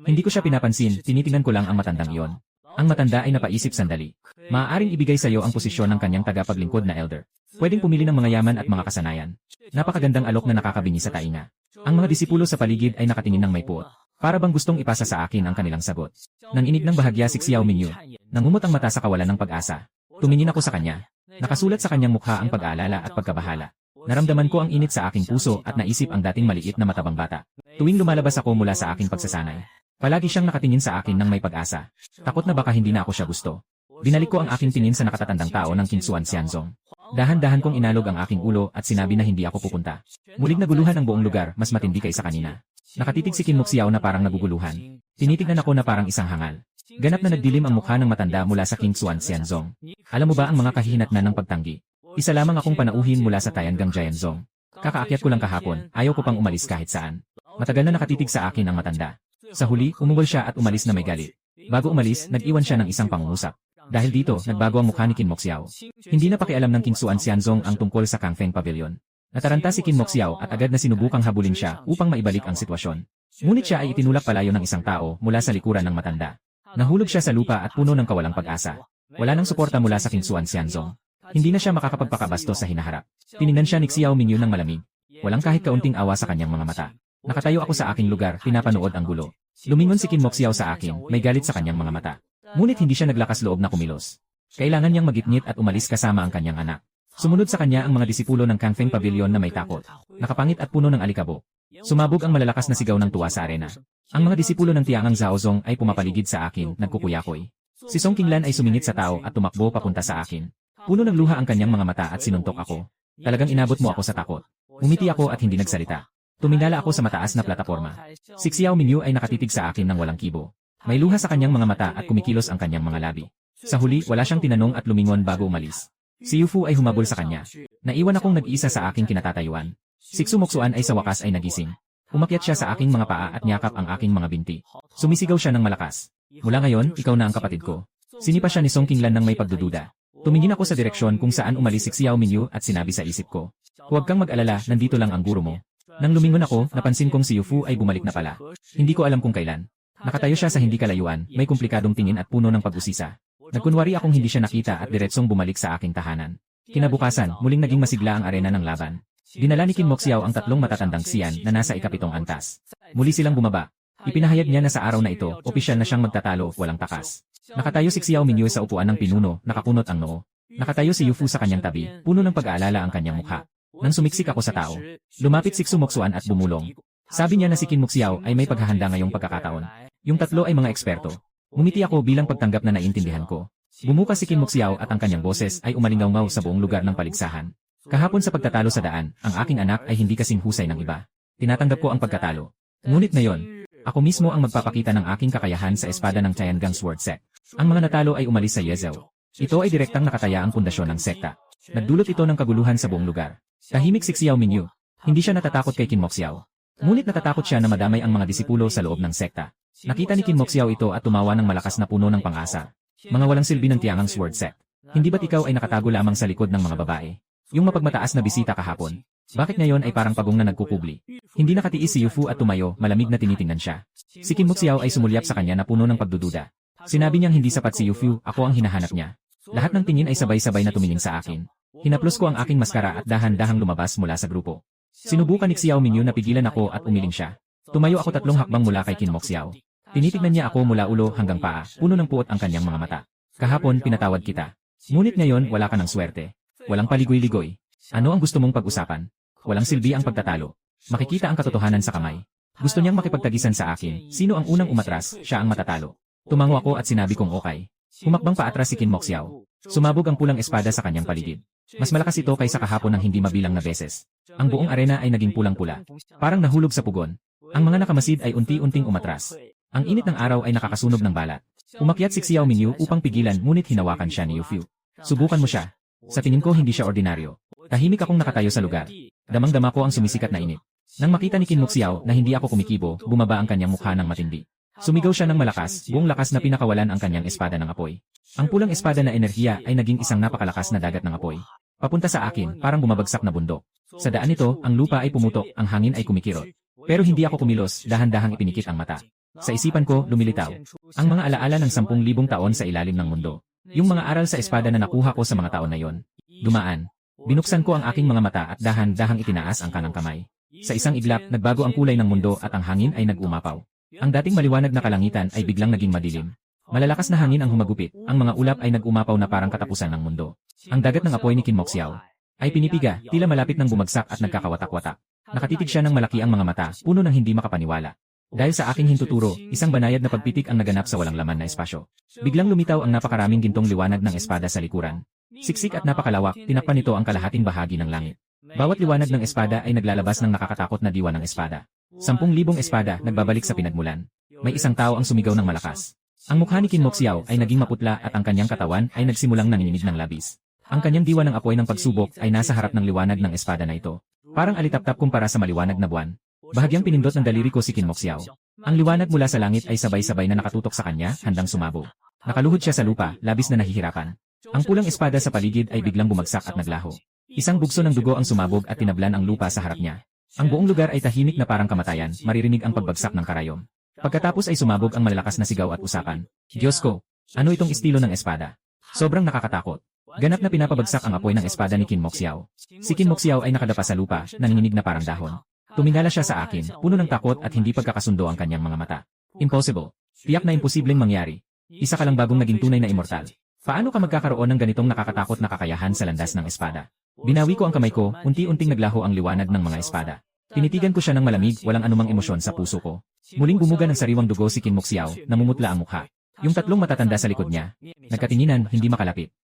Hindi ko siya pinapansin, tinitingnan ko lang ang matandang iyon. Ang matanda ay napaisip sandali. Maaaring ibigay sa iyo ang posisyon ng kanyang tagapaglingkod na elder. Pwedeng pumili ng mga yaman at mga kasanayan. Napakagandang alok na nakakabingi sa tainga. Ang mga disipulo sa paligid ay nakatingin ng may puot. Para bang gustong ipasa sa akin ang kanilang sagot. Nanginig ng bahagya si Xiao Mingyu. Nangumot ang mata sa kawalan ng pag-asa. Tumingin ako sa kanya. Nakasulat sa kanyang mukha ang pag-aalala at pagkabahala. Naramdaman ko ang init sa aking puso at naisip ang dating maliit na matabang bata. Tuwing lumalabas ako mula sa aking pagsasanay, palagi siyang nakatingin sa akin ng may pag-asa. Takot na baka hindi na ako siya gusto. Binalik ko ang aking tingin sa nakatatandang tao ng Kingswan Xianzong. Dahan-dahan kong inalog ang aking ulo at sinabi na hindi ako pupunta. Muling naguluhan ang buong lugar, mas matindi kaysa kanina. Nakatitig si Qin Moxiao na parang naguguluhan. Tinitignan ako na parang isang hangal. Ganap na nagdilim ang mukha ng matanda mula sa Kingswan Xianzong. Alam mo ba ang mga kahihinatnan ng pagtanggi? Isa lamang akong panauhin mula sa Tiangang Jianzong. Kakaakyat ko lang kahapon, ayaw ko pang umalis kahit saan. Matagal na nakatitig sa akin ang matanda. Sa huli, umungol siya at umalis na may galit. Bago umalis, nag-iwan siya ng isang pangungusap. Dahil dito, nagbago ang mukha ni Qin Moxiao. Hindi na pakialam ng Kingswan Xianzong ang tungkol sa Kangfeng Pavilion. Nataranta si Qin Moxiao at agad na sinubukang habulin siya upang maibalik ang sitwasyon. Ngunit siya ay itinulak palayo ng isang tao mula sa likuran ng matanda. Nahulog siya sa lupa at puno ng kawalang pag-asa. Wala nang suporta mula sa Kingswan Xianzong. Hindi na siya makakapagpakabastos sa hinaharap. Tiningnan siya ni Xiao Mingyu ng malamig. Walang kahit kaunting awa sa kanyang mga mata. Nakatayo ako sa aking lugar, pinapanood ang gulo. Lumingon si Qin Moxiao sa akin, may galit sa kanyang mga mata. Ngunit hindi siya naglakas loob na kumilos. Kailangan niyang magitngit at umalis kasama ang kanyang anak. Sumunod sa kanya ang mga disipulo ng Kangfeng Pavilion na may takot. Nakapangit at puno ng alikabok. Sumabog ang malalakas na sigaw ng tuwa sa arena. Ang mga disipulo ng Tiangang Zaozong ay pumapaligid sa akin, nagkukuyakoy. Si Song Qinglan ay sumingit sa tao at tumakbo papunta sa akin. Puno ng luha ang kanyang mga mata at sinuntok ako. Talagang inabot mo ako sa takot. Umiti ako at hindi nagsalita. Tumingala ako sa mataas na plataporma. Si Xiao Mingyu ay nakatitig sa akin ng walang kibo. May luha sa kanyang mga mata at kumikilos ang kanyang mga labi. Sa huli, wala siyang tinanong at lumingon bago umalis. Si Yu Fu ay humabol sa kanya. Naiwan akong nag-iisa sa aking kinatatayuan. Si Xumoksuan ay sa wakas ay nagising. Umakyat siya sa aking mga paa at niyakap ang aking mga binti. Sumisigaw siya ng malakas. Mula ngayon, ikaw na ang kapatid ko. Sinipa siya ni Song Qinglan ng may pagdududa. Tumingin ako sa direksyon kung saan umalis si Xiao Mingyu at sinabi sa isip ko. Huwag kang mag-alala, nandito lang ang guro mo. Nang lumingon ako, napansin kong si Yu Fu ay bumalik na pala. Hindi ko alam kung kailan. Nakatayo siya sa hindi kalayuan, may komplikadong tingin at puno ng pag-usisa. Nagkunwari akong hindi siya nakita at diretsong bumalik sa aking tahanan. Kinabukasan, muling naging masigla ang arena ng laban. Dinala ni Qin Moxiao ang tatlong matatandang siyan na nasa ikapitong antas. Muli silang bumaba. Ipinahayag niya na sa araw na ito, opisyal na siyang magtatalo, walang takas. Nakatayo si Xiao Mingyu sa upuan ng pinuno, nakakunot ang noo. Nakatayo si Yu Fu sa kanyang tabi, puno ng pag-aalala ang kanyang mukha. Nang sumiksik ako sa tao, lumapit si Xumoksuan at bumulong. Sabi niya na si Qin Moxiao ay may paghahanda ngayong pagkakataon. Yung tatlo ay mga eksperto. Ngumiti ako bilang pagtanggap na naiintindihan ko. Bumukas si Qin Moxiao at ang kanyang boses ay umalingaw-ngaw sa buong lugar ng paligsahan. Kahapon sa pagtatalo sa daan, ang aking anak ay hindi kasing husay ng iba. Tinatanggap ko ang pagkatalo. Ngunit ngayon, ako mismo ang magpapakita ng aking kakayahan sa espada ng Tiangang Sword Sect. Ang mga natalo ay umalis sa Yezhou. Ito ay direktang nakataya ang pundasyon ng sekta. Nagdulot ito ng kaguluhan sa buong lugar. Tahimik si Xiao Mingyu. Hindi siya natatakot kay Qin Moxiao. Ngunit natatakot siya na madamay ang mga disipulo sa loob ng sekta. Nakita ni Qin Moxiao ito at tumawa ng malakas na puno ng pang-asa. Mga walang silbi ng Tiangang Sword Sect. Hindi ba't ikaw ay nakatago lamang sa likod ng mga babae? Yung mapagmataas na bisita kahapon. Bakit ngayon ay parang pagong na nagkukubli? Hindi nakatiis si Yu Fu at tumayo, malamig na tinitingnan siya. Si Qin Moxiao ay sumulyap sa kanya na puno ng pagdududa. Sinabi niyang hindi sapat si Yu Fu, ako ang hinahanap niya. Lahat ng tingin ay sabay-sabay na tumingin sa akin. Hinaplos ko ang aking maskara at dahan-dahang lumabas mula sa grupo. Sinubukan ni Xiao Mingyu na pigilan ako at umiling siya. Tumayo ako 3 hakbang mula kay Qin Moxiao. Tinitignan niya ako mula ulo hanggang paa, puno ng puot ang kanyang mga mata. Kahapon pinatawad kita. Ngunit ngayon wala ka ng swerte. Walang paligoy-ligoy. Ano ang gusto mong pag-usapan? Walang silbi ang pagtatalo. Makikita ang katotohanan sa kamay. Gusto niyang makipagtagisan sa akin. Sino ang unang umatras, siya ang matatalo. Tumango ako at sinabi kong okay. Humakbang paatras si Qin Moxiao. Sumabog ang pulang espada sa kanyang paligid. Mas malakas ito kaysa kahapon ng hindi mabilang na beses. Ang buong arena ay naging pulang-pula. Parang nahulog sa pugon. Ang mga nakamasid ay unti-unting umatras. Ang init ng araw ay nakakasunog ng balat. Umakyat si Xiao Mingyu upang pigilan ngunit hinawakan siya ni Yu Fu. Subukan mo siya. Sa tingin ko hindi siya ordinaryo. Tahimik akong nakatayo sa lugar. Damang-dama ko ang sumisikat na init. Nang makita ni Qin Moxiao na hindi ako kumikibo, bumaba ang kanyang mukha ng matindi. Sumigaw siya ng malakas, buong lakas na pinakawalan ang kanyang espada ng apoy. Ang pulang espada na enerhiya ay naging isang napakalakas na dagat ng apoy. Papunta sa akin, parang bumabagsak na bundok. Sa daan nito, ang lupa ay pumutok, ang hangin ay kumikirot. Pero hindi ako kumilos, dahan-dahang ipinikit ang mata. Sa isipan ko, lumilitaw. Ang mga alaala ng 10,000 taon sa ilalim ng mundo. Yung mga aral sa espada na nakuha ko sa mga taon na yon. Dumaan. Binuksan ko ang aking mga mata at dahan-dahang itinaas ang kanang kamay. Sa isang iglap, nagbago ang kulay ng mundo at ang hangin ay nag-umapaw. Ang dating maliwanag na kalangitan ay biglang naging madilim. Malalakas na hangin ang humagupit, ang mga ulap ay nag-umapaw na parang katapusan ng mundo. Ang dagat ng apoy ni Qin Moxiao ay pinipiga, tila malapit ng bumagsak at nagkakawatak-watak. Nakatitig siya ng malaki ang mga mata, puno ng hindi makapaniwala. Dahil sa aking hintuturo, isang banayad na pagpitik ang naganap sa walang laman na espasyo. Biglang lumitaw ang napakaraming gintong liwanag ng espada sa likuran. Siksik at napakalawak, tinakpan nito ang kalahating bahagi ng langit. Bawat liwanag ng espada ay naglalabas ng nakakatakot na diwa ng espada. 10,000 espada nagbabalik sa pinagmulan. May isang tao ang sumigaw ng malakas. Ang mukha ni Qin Moxiao ay naging maputla at ang kanyang katawan ay nagsimulang nanginginig ng labis. Ang kanyang diwa ng apoy ng pagsubok ay nasa harap ng liwanag ng espada na ito. Parang alitap-tap kumpara sa maliwanag na buwan. Bahagyang pinindot ng daliri ko si Qin Moxiao. Ang liwanag mula sa langit ay sabay-sabay na nakatutok sa kanya, handang sumabog. Nakaluhod siya sa lupa, labis na nahihirapan. Ang pulang espada sa paligid ay biglang bumagsak at naglaho. Isang bugso ng dugo ang sumabog at tinablan ang lupa sa harap niya. Ang buong lugar ay tahimik na parang kamatayan, maririnig ang pagbagsak ng karayom. Pagkatapos ay sumabog ang malalakas na sigaw at usapan. Diyos ko! Ano itong estilo ng espada? Sobrang nakakatakot. Ganap na pinapabagsak ang apoy ng espada ni Qin Moxiao. Si Qin Moxiao ay nakadapa sa lupa, nanginginig na parang dahon. Tumingala siya sa akin, puno ng takot at hindi pagkakasundo ang kanyang mga mata. Impossible. Tiyak na imposibleng mangyari. Isa ka lang bagong naging tunay na immortal. Paano ka magkakaroon ng ganitong nakakatakot na kakayahan sa landas ng espada? Binawi ko ang kamay ko, unti-unting naglaho ang liwanag ng mga espada. Tinitigan ko siya ng malamig, walang anumang emosyon sa puso ko. Muling bumuga ng sariwang dugo si Qin Moxiao, namumutla ang mukha. Yung 3 matatanda sa likod niya, nagkatinginan, hindi makalapit.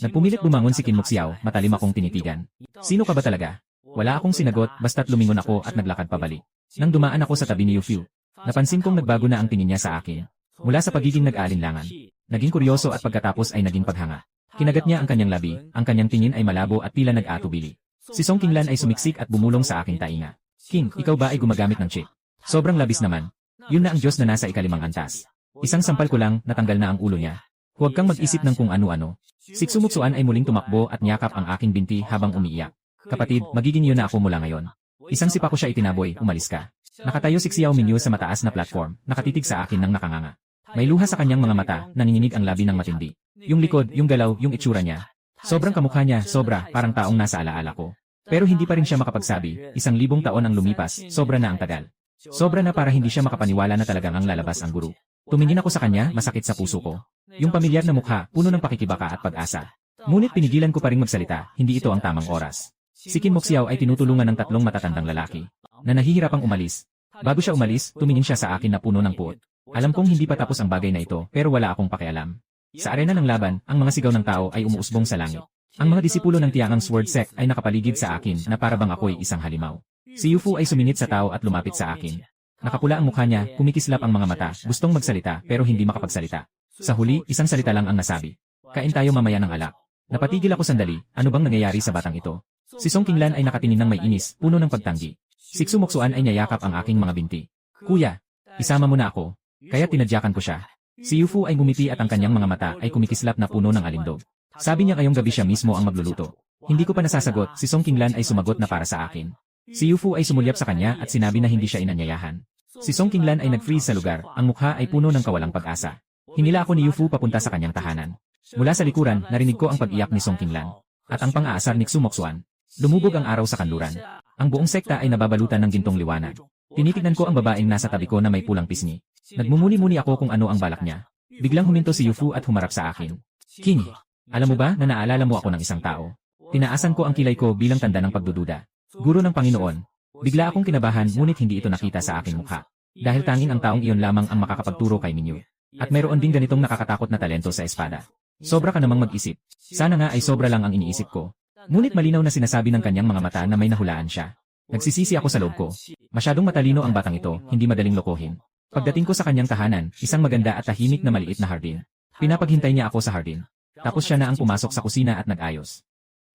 Nagpumilit bumangon si Qin Moxiao, matalim akong tinitigan. Sino ka ba talaga? Wala akong sinagot, basta't lumingon ako at naglakad pabalik. Nang dumaan ako sa tabi ni Yu Fu, napansin kong nagbago na ang tingin niya sa akin. Mula sa pagiging nag-aalinlangan, naging kuryoso at pagkatapos ay naging paghanga. Kinagat niya ang kanyang labi, ang kanyang tingin ay malabo at tila nag-atubili. Si Song Qinglan ay sumiksik at bumulong sa aking tainga. King, ikaw ba ay gumagamit ng chip? Sobrang labis naman. Yun na ang Diyos na nasa ikalimang antas. Isang sampal ko lang, natanggal na ang ulo niya. Huwag kang mag-isip ng kung ano-ano. Si Sumuksuan ay muling tumakbo at niyakap ang aking binti habang umiiyak. Kapatid, magiging yun na ako mula ngayon. Isang sipa ko siya itinaboy, umalis ka. Nakatayo si Xiao Mingyu sa mataas na platform, nakatitig sa akin ng nakanganga. May luha sa kanyang mga mata, nanginginig ang labi ng matindi. Yung likod, yung galaw, yung itsura niya. Sobrang kamukha niya, sobra, parang taong nasa alaala ko. Pero hindi pa rin siya makapagsabi, 1,000 taon ang lumipas, sobra na ang tagal. Sobra na para hindi siya makapaniwala na talagang ang lalabas ang guru. Tumingin ako sa kanya, masakit sa puso ko. Yung pamilyar na mukha, puno ng pakikibaka at pag-asa. Ngunit pinigilan ko pa ring magsalita, hindi ito ang tamang oras. Si Qin Moxiao ay tinutulungan ng 3 matatandang lalaki, na nahihirapang umalis. Bago siya umalis, tumingin siya sa akin na puno ng puot. Alam kong hindi pa tapos ang bagay na ito, pero wala akong pakialam. Sa arena ng laban, ang mga sigaw ng tao ay umuusbong sa langit. Ang mga disipulo ng tiyangang sword sect ay nakapaligid sa akin na para bang ako'y isang halimaw. Si Yu Fu ay sumingit sa tao at lumapit sa akin. Nakapula ang mukha niya, kumikislap ang mga mata, gustong magsalita pero hindi makapagsalita. Sa huli, isang salita lang ang nasabi. Kain tayo mamaya ng alak. Napatigil ako sandali, ano bang nangyayari sa batang ito? Si Song Qinglan ay nakatingin ng may inis, puno ng pagtanggi. Si Sumuksuan ay niyayakap ang aking mga binti. Kuya, isama mo na ako. Kaya tinadyakan ko siya. Si Yu Fu ay ngumiti at ang kanyang mga mata ay kumikislap na puno ng alindog. Sabi niya ngayong gabi siya mismo ang magluluto. Hindi ko pa nasasagot, si Song Qinglan ay sumagot na para sa akin. Si Yu Fu ay sumulyap sa kanya at sinabi na hindi siya inanyayahan. Si Song Qinglan ay nag-freeze sa lugar, ang mukha ay puno ng kawalang pag-asa. Hinila ako ni Yu Fu papunta sa kanyang tahanan. Mula sa likuran, narinig ko ang pag-iyak ni Song Qinglan. At ang pang-aasar ni Xumoksuan. Lumubog ang araw sa kanluran. Ang buong sekta ay nababalutan ng gintong liwanag. Tinitignan ko ang babaeng nasa tabi ko na may pulang pisngi. Nagmumuni-muni ako kung ano ang balak niya. Biglang huminto si Yufu at humarap sa akin. King, alam mo ba na naalala mo ako ng isang tao? Tinaasan ko ang kilay ko bilang tanda ng pagdududa. Guro ng Panginoon. Bigla akong kinabahan ngunit hindi ito nakita sa aking mukha. Dahil tanging ang taong iyon lamang ang makakapagturo kay Minyu. At mayroon din ganitong nakakatakot na talento sa espada. Sobra ka namang mag-isip. Sana nga ay sobra lang ang iniisip ko. Ngunit malinaw na sinasabi ng kanyang mga mata na may nahulaan siya. Nagsisisi ako sa loob ko. Masyadong matalino ang batang ito, hindi madaling lokohin. Pagdating ko sa kanyang tahanan, isang maganda at tahimik na maliit na hardin. Pinapaghintay niya ako sa hardin. Tapos siya na ang pumasok sa kusina at nag-ayos.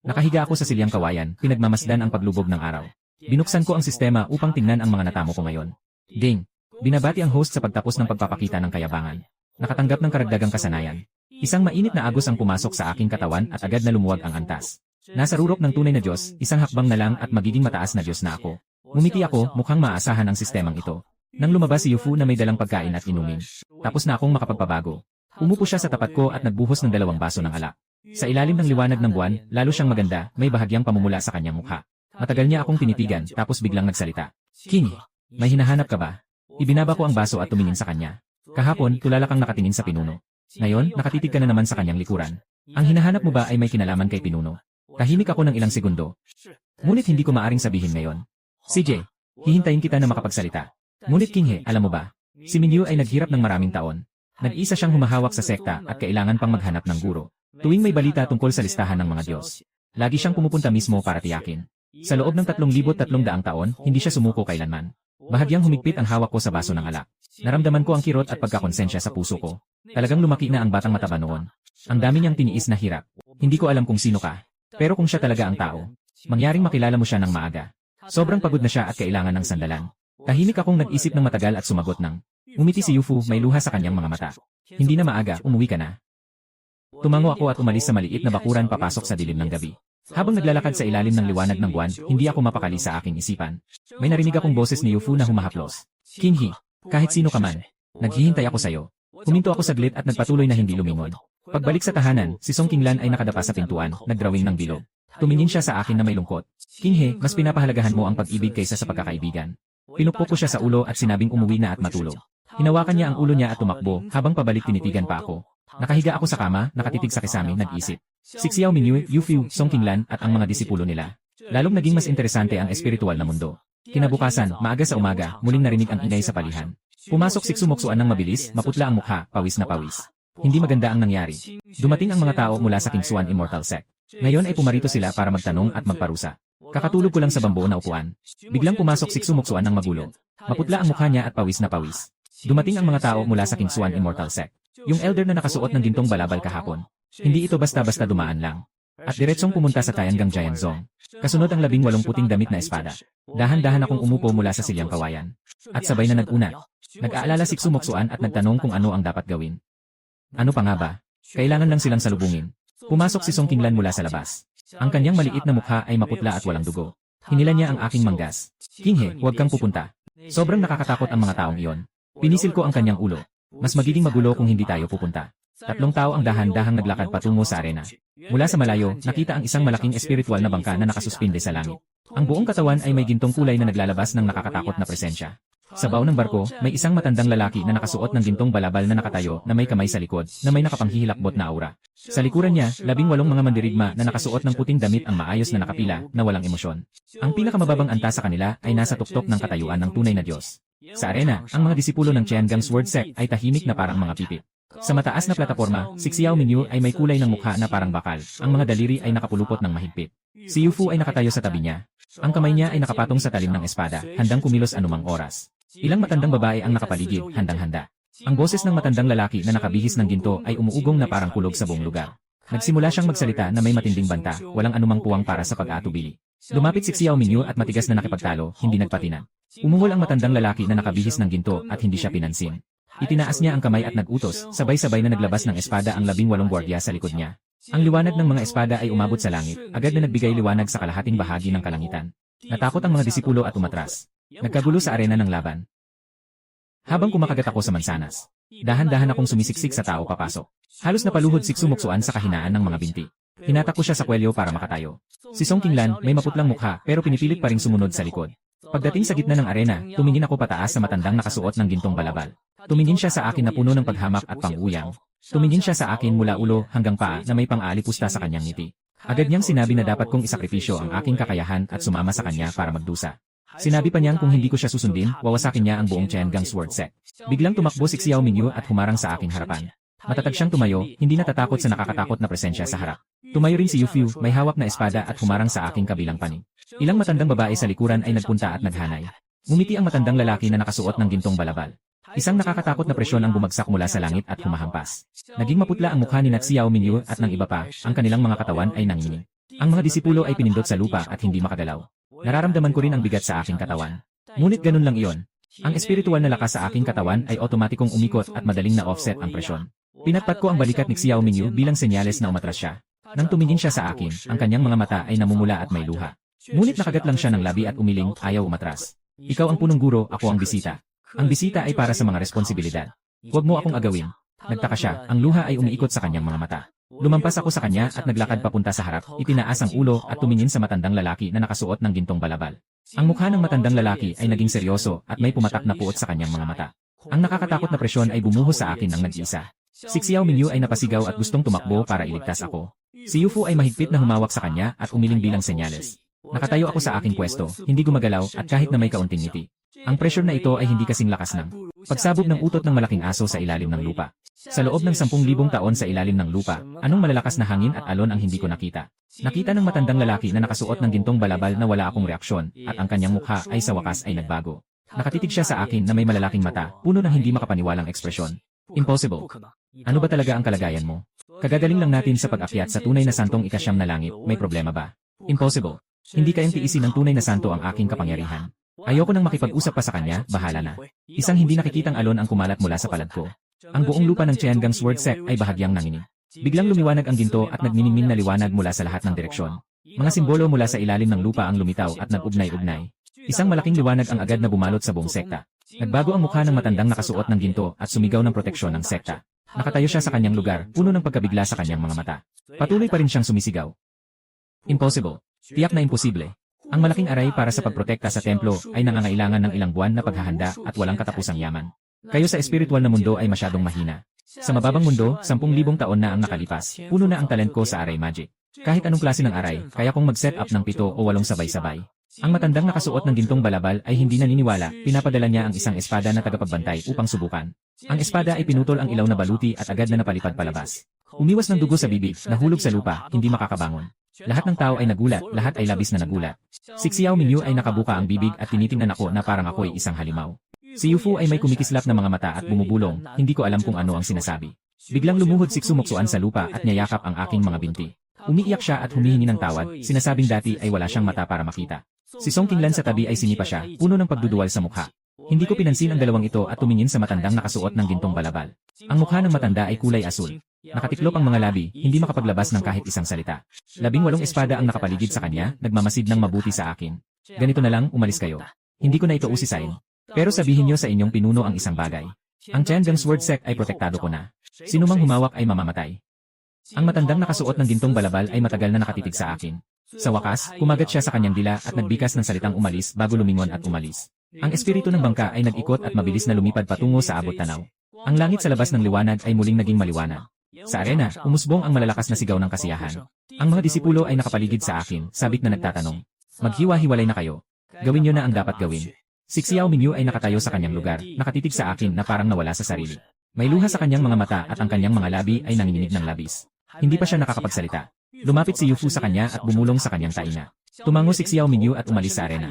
Nakahiga ako sa silyang kawayan, pinagmamasdan ang paglubog ng araw. Binuksan ko ang sistema upang tingnan ang mga natamo ko ngayon. Ding! Binabati ang host sa pagtapos ng pagpapakita ng kayabangan. Nakatanggap ng karagdagang kasanayan. Isang mainit na agos ang pumasok sa aking katawan at agad na lumuwag ang antas. Nasa rurok ng tunay na Diyos, isang hakbang na lang at magiging mataas na Diyos na ako. Ngumiti ako, mukhang maaasahan ang sistemang ito. Nang lumabas si Yufu na may dalang pagkain at inumin. Tapos na akong makapagpabago. Umupo siya sa tapat ko at nagbuhos ng 2 baso ng alak. Sa ilalim ng liwanag ng buwan, lalo siyang maganda, may bahagyang pamumula sa kanyang mukha. Matagal niya akong tinitigan, tapos biglang nagsalita. King, may hinahanap ka ba? Ibinaba ko ang baso at tumingin sa kanya. Kahapon, tulala kang nakatingin sa pinuno. Ngayon, nakatitig ka na naman sa kanyang likuran. Ang hinahanap mo ba ay may kinalaman kay pinuno? Tahimik ako ng ilang segundo. Ngunit hindi ko maaring sabihin ngayon. CJ, hihintayin kita na makapagsalita. Ngunit Kinghe, alam mo ba? Si Minyu ay naghirap ng maraming taon. Nag-isa siyang humahawak sa sekta at kailangan pang maghanap ng guro. Tuwing may balita tungkol sa listahan ng mga Diyos, lagi siyang pumupunta mismo para tiyakin. Sa loob ng 3,300 taon, hindi siya sumuko kailanman. Bahagyang humigpit ang hawak ko sa baso ng alak. Naramdaman ko ang kirot at pagkakonsensya sa puso ko. Talagang lumaki na ang batang mataba noon. Ang dami niyang tiniis na hirap. Hindi ko alam kung sino ka. Pero kung siya talaga ang tao, mangyaring makilala mo siya ng maaga. Sobrang pagod na siya at kailangan ng sandalan. Tahimik akong nag-isip ng matagal at sumagot ng, umiti si Yufu, may luha sa kanyang mga mata. Hindi na maaga, umuwi ka na. Tumango ako at umalis sa maliit na bakuran papasok sa dilim ng gabi. Habang naglalakad sa ilalim ng liwanag ng buwan, hindi ako mapakali sa aking isipan. May narinig akong boses ni Yufu na humahaplos. Kinghe, kahit sino ka man, naghihintay ako sa'yo. Huminto ako saglit at nagpatuloy na hindi lumingon. Pagbalik sa tahanan, si Song Qinglan ay nakadapa sa pintuan, nagdrawing ng bilog. Tumingin siya sa akin na may lungkot. Kinghe, mas pinapahalagahan mo ang pag-ibig kaysa sa pagkakaibigan. Pinukpok ko siya sa ulo at sinabing umuwi na at matulog. Hinawakan niya ang ulo niya at tumakbo, habang pabalik tinitigan pa ako. Nakahiga ako sa kama, nakatitig sa kisame, nag-isip. Si Xiao Minyu, Yufu, Song Qinglan at ang mga disipulo nila. Lalong naging mas interesante ang espiritual na mundo. Kinabukasan, maaga sa umaga, muling narinig ang ingay sa palihan. Pumasok si Xumoksuan ng mabilis, maputla ang mukha, pawis na pawis. Hindi maganda ang nangyari. Dumating ang mga tao mula sa Kingsuan Immortal Sect. Ngayon ay pumarito sila para magtanong at magparusa. Kakatulog ko lang sa bambuo na upuan. Biglang pumasok si Xumoksuan ng magulo. Maputla ang mukha niya at pawis na pawis. Dumating ang mga tao mula sa Kingsuan Immortal Sect. Yung elder na nakasuot ng gintong balabal kahapon. Hindi ito basta-basta dumaan lang. At diretsong pumunta sa Tayangang Giant Zong. Kasunod ang 18 puting damit na espada. Dahan-dahan akong umupo mula sa silyang kawayan. At sabay na nag-una. Nag-aalala si Xumoksuan at nagtanong kung ano ang dapat gawin. Ano pa nga ba? Kailangan lang silang salubungin. Pumasok si Song Qinglan mula sa labas. Ang kanyang maliit na mukha ay maputla at walang dugo. Hinila niya ang aking manggas. Kinghe, huwag kang pupunta. Sobrang nakakatakot ang mga taong iyon. Pinisil ko ang kanyang ulo. Mas magiging magulo kung hindi tayo pupunta. 3 tao ang dahan-dahang naglakad patungo sa arena. Mula sa malayo, nakita ang isang malaking espiritual na bangka na nakasuspinde sa langit. Ang buong katawan ay may gintong kulay na naglalabas ng nakakatakot na presensya. Sa baw ng barko, may isang matandang lalaki na nakasuot ng gintong balabal na nakatayo na may kamay sa likod na may nakapanghihilakbot na aura. Sa likuran niya, 18 mga mandirigma na nakasuot ng puting damit ang maayos na nakapila na walang emosyon. Ang pinakamababang antas sa kanila ay nasa tuktok ng katayuan ng tunay na Diyos. Sa arena, ang mga disipulo ng Tiangang Sword Sect ay tahimik na parang mga pipit. Sa mataas na plataporma, si Xiao Minyu ay may kulay ng mukha na parang bakal. Ang mga daliri ay nakapulupot ng mahigpit. Si Yufu ay nakatayo sa tabi niya. Ang kamay niya ay nakapatong sa talim ng espada, handang kumilos anumang oras. Ilang matandang babae ang nakapaligid, handang-handa. Ang boses ng matandang lalaki na nakabihis ng ginto ay umuugong na parang kulog sa buong lugar. Nagsimula siyang magsalita na may matinding banta, walang anumang puwang para sa pag-aatubili. Lumapit si Xiao Minyu at matigas na nakipagtalo, hindi nagpatinan. Umungol ang matandang lalaki na nakabihis ng ginto at hindi siya pinansin. Itinaas niya ang kamay at nagutos, sabay-sabay na naglabas ng espada ang 18 gwardiya sa likod niya. Ang liwanag ng mga espada ay umabot sa langit, agad na nagbigay liwanag sa kalahating bahagi ng kalangitan. Natakot ang mga disipulo at umatras. Nagkagulo sa arena ng laban. Habang kumakagat ako sa mansanas, dahan-dahan akong sumisiksik sa tao papasok. Halos napaluhod si Xumoksuan sa kahinaan ng mga binti. Hinatak ko siya sa kwelyo para makatayo. Si Song Qinglan may maputlang mukha pero pinipilit pa ring sumunod sa likod. Pagdating sa gitna ng arena, tumingin ako pataas sa matandang nakasuot ng gintong balabal. Tumingin siya sa akin na puno ng paghamak at pang-uyang. Tumingin siya sa akin mula ulo hanggang paa na may pang-aalipusta sa kanyang ngiti. Agad niyang sinabi na dapat kong isakripisyo ang aking kakayahan at sumama sa kanya para magdusa. Sinabi pa niyang kung hindi ko siya susundin, wawasakin niya ang buong Tiangang Sword Sect. Biglang tumakbo si Xiao Mingyu at humarang sa aking harapan. Matatag siyang tumayo, hindi natatakot sa nakakatakot na presensya sa harap. Tumayo rin si Yu Fu, may hawak na espada at humarang sa aking kabilang panig. Ilang matandang babae sa likuran ay nagpunta at naghanay. Ngumiti ang matandang lalaki na nakasuot ng gintong balabal. Isang nakakatakot na presyon ang bumagsak mula sa langit at humahampas. Naging maputla ang mukha ni Xiao Mingyu at ng iba pa, ang kanilang mga katawan ay nanginginig. Ang mga disipulo ay pinindot sa lupa at hindi makagalaw. Nararamdaman ko rin ang bigat sa aking katawan. Ngunit ganun lang iyon. Ang espiritual na lakas sa aking katawan ay otomatikong umikot at madaling na-offset ang presyon. Pinatpat ko ang balikat ni Xiao Mingyu bilang senyales na umatras siya. Nang tumingin siya sa akin, ang kanyang mga mata ay namumula at may luha. Ngunit nakagat lang siya ng labi at umiling, ayaw umatras. Ikaw ang punong guro, ako ang bisita. Ang bisita ay para sa mga responsibilidad. Huwag mo akong agawin. Nagtaka siya, ang luha ay umiikot sa kanyang mga mata. Lumampas ako sa kanya at naglakad papunta sa harap, itinaas ang ulo at tumingin sa matandang lalaki na nakasuot ng gintong balabal. Ang mukha ng matandang lalaki ay naging seryoso at may pumatak na puot sa kanyang mga mata. Ang nakakatakot na presyon ay bumuhos sa akin ng nag-isa. Si Xiao Mingyu ay napasigaw at gustong tumakbo para iligtas ako. Si Yu Fu ay mahigpit na humawak sa kanya at umiling bilang senyales. Nakatayo ako sa aking pwesto, hindi gumagalaw at kahit na may kaunting ngiti. Ang pressure na ito ay hindi kasing lakas ng pagsabog ng utot ng malaking aso sa ilalim ng lupa. Sa loob ng 10,000 taon sa ilalim ng lupa, anong malalakas na hangin at alon ang hindi ko nakita? Nakita ng matandang lalaki na nakasuot ng gintong balabal na wala akong reaksyon at ang kanyang mukha ay sa wakas ay nagbago. Nakatitig siya sa akin na may malalaking mata, puno ng hindi makapaniwalang ekspresyon. Impossible. Ano ba talaga ang kalagayan mo? Kagagaling lang natin sa pag-akyat sa tunay na santong ikasyam na langit, may problema ba? Impossible. Hindi kayang tiisin ng tunay na santo ang aking kapangyarihan. Ayoko nang makipag-usap pa sa kanya, bahala na. Isang hindi nakikitang alon ang kumalat mula sa palad ko. Ang buong lupa ng Tiangang Sword Sect ay bahagyang nanginig. Biglang lumiwanag ang ginto at nagniningning na liwanag mula sa lahat ng direksyon. Mga simbolo mula sa ilalim ng lupa ang lumitaw at nag-ugnay-ugnay. Isang malaking liwanag ang agad na bumalot sa buong sekta. Nagbago ang mukha ng matandang nakasuot ng ginto at sumigaw ng proteksyon ng sekta. Nakatayo siya sa kanyang lugar, puno ng pagkabigla sa kanyang mga mata. Patuloy pa rin siyang sumisigaw. Impossible. Tiyak na imposible. Ang malaking aray para sa pagprotekta sa templo ay nangangailangan ng ilang buwan na paghahanda at walang katapusang yaman. Kayo sa espiritual na mundo ay masyadong mahina. Sa mababang mundo, 10,000 taon na ang nakalipas, puno na ang talent ko sa aray magic. Kahit anong klase ng aray, kaya kong mag-set up ng 7 o 8 sabay-sabay. Ang matandang nakasuot ng gintong balabal ay hindi naniniwala, pinapadala niya ang isang espada na tagapagbantay upang subukan. Ang espada ay pinutol ang ilaw na baluti at agad na napalipad palabas. Umiwas ng dugo sa bibig, nahulog sa lupa, hindi makakabangon. Lahat ng tao ay nagulat, lahat ay labis na nagulat. Si Xiao Mingyu ay nakabuka ang bibig at tinitingnan ako na parang ako ay isang halimaw. Si Yu Fu ay may kumikislap na mga mata at bumubulong, hindi ko alam kung ano ang sinasabi. Biglang lumuhod si Sumoksoan sa lupa at niyayakap ang aking mga binti. Umiiyak siya at humihingi ng tawad, sinasabing dati ay wala siyang mata para makita. Si Song Qinglan sa tabi ay sinipa siya, puno ng pagduduwal sa mukha. Hindi ko pinansin ang dalawang ito at tumingin sa matandang nakasuot ng gintong balabal. Ang mukha ng matanda ay kulay asul. Nakatiklop ang mga labi, hindi makapaglabas ng kahit isang salita. 18 espada ang nakapaligid sa kanya, nagmamasid ng mabuti sa akin. Ganito na lang, umalis kayo. Hindi ko na ito usisain. Pero sabihin niyo sa inyong pinuno ang isang bagay. Ang Tiangang Sword Sect ay protektado ko na. Sinumang humawak ay mamamatay. Ang matandang nakasuot ng gintong balabal ay matagal na nakatitig sa akin. Sa wakas, kumagat siya sa kanyang dila at nagbikas ng salitang umalis bago lumingon at umalis. Ang espiritu ng bangka ay nag-ikot at mabilis na lumipad patungo sa abot tanaw. Ang langit sa labas ng liwanag ay muling naging maliwanag. Sa arena, umusbong ang malalakas na sigaw ng kasiyahan. Ang mga disipulo ay nakapaligid sa akin, sabik na nagtatanong. Maghiwa-hiwalay na kayo. Gawin niyo na ang dapat gawin. Si Xiao Mingyu ay nakatayo sa kanyang lugar, nakatitig sa akin na parang nawala sa sarili. May luha sa kanyang mga mata at ang kanyang mga labi ay nanginginig ng labis. Hindi pa siya nakakapagsalita. Lumapit si Yu Fu sa kanya at bumulong sa kanyang taina. Tumango si Xiao Mingyu at umalis sa arena.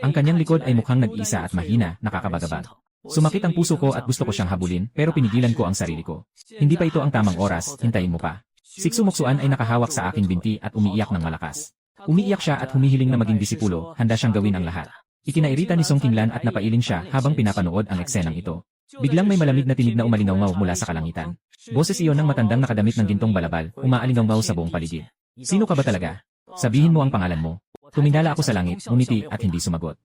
Ang kanyang likod ay mukhang nag-iisa at mahina, nakakabagabag. Sumakit ang puso ko at gusto ko siyang habulin pero pinigilan ko ang sarili ko. Hindi pa ito ang tamang oras, hintayin mo pa. Si Sumoksoan ay nakahawak sa aking binti at umiiyak ng malakas. Umiiyak siya at humihiling na maging disipulo, handa siyang gawin ang lahat. Ikinairita ni Song Qinglan at napailing siya habang pinapanood ang eksenang ito. Biglang may malamig na tinig na umalingaw mula sa kalangitan. Boses iyon ng matandang nakadamit ng gintong balabal, umaalingaw sa buong paligid. Sino ka ba talaga? Sabihin mo ang pangalan mo. Tumingala ako sa langit, ngumiti at hindi sumagot.